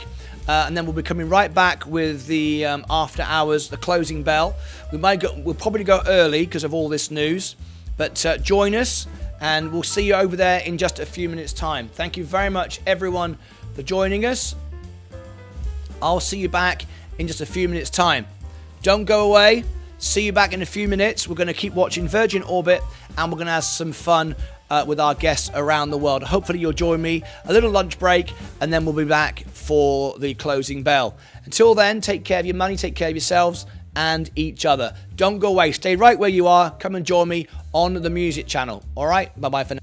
And then we'll be coming right back with the after hours, the closing bell. We'll probably go early because of all this news. But join us, and we'll see you over there in just a few minutes' time. Thank you very much, everyone, for joining us. I'll see you back in just a few minutes' time. Don't go away. See you back in a few minutes. We're going to keep watching Virgin Orbit, and we're going to have some fun with our guests around the world. Hopefully you'll join me. A little lunch break, and then we'll be back for the closing bell. Until then, take care of your money, take care of yourselves and each other. Don't go away. Stay right where you are. Come and join me on the music channel. All right? Bye-bye for now.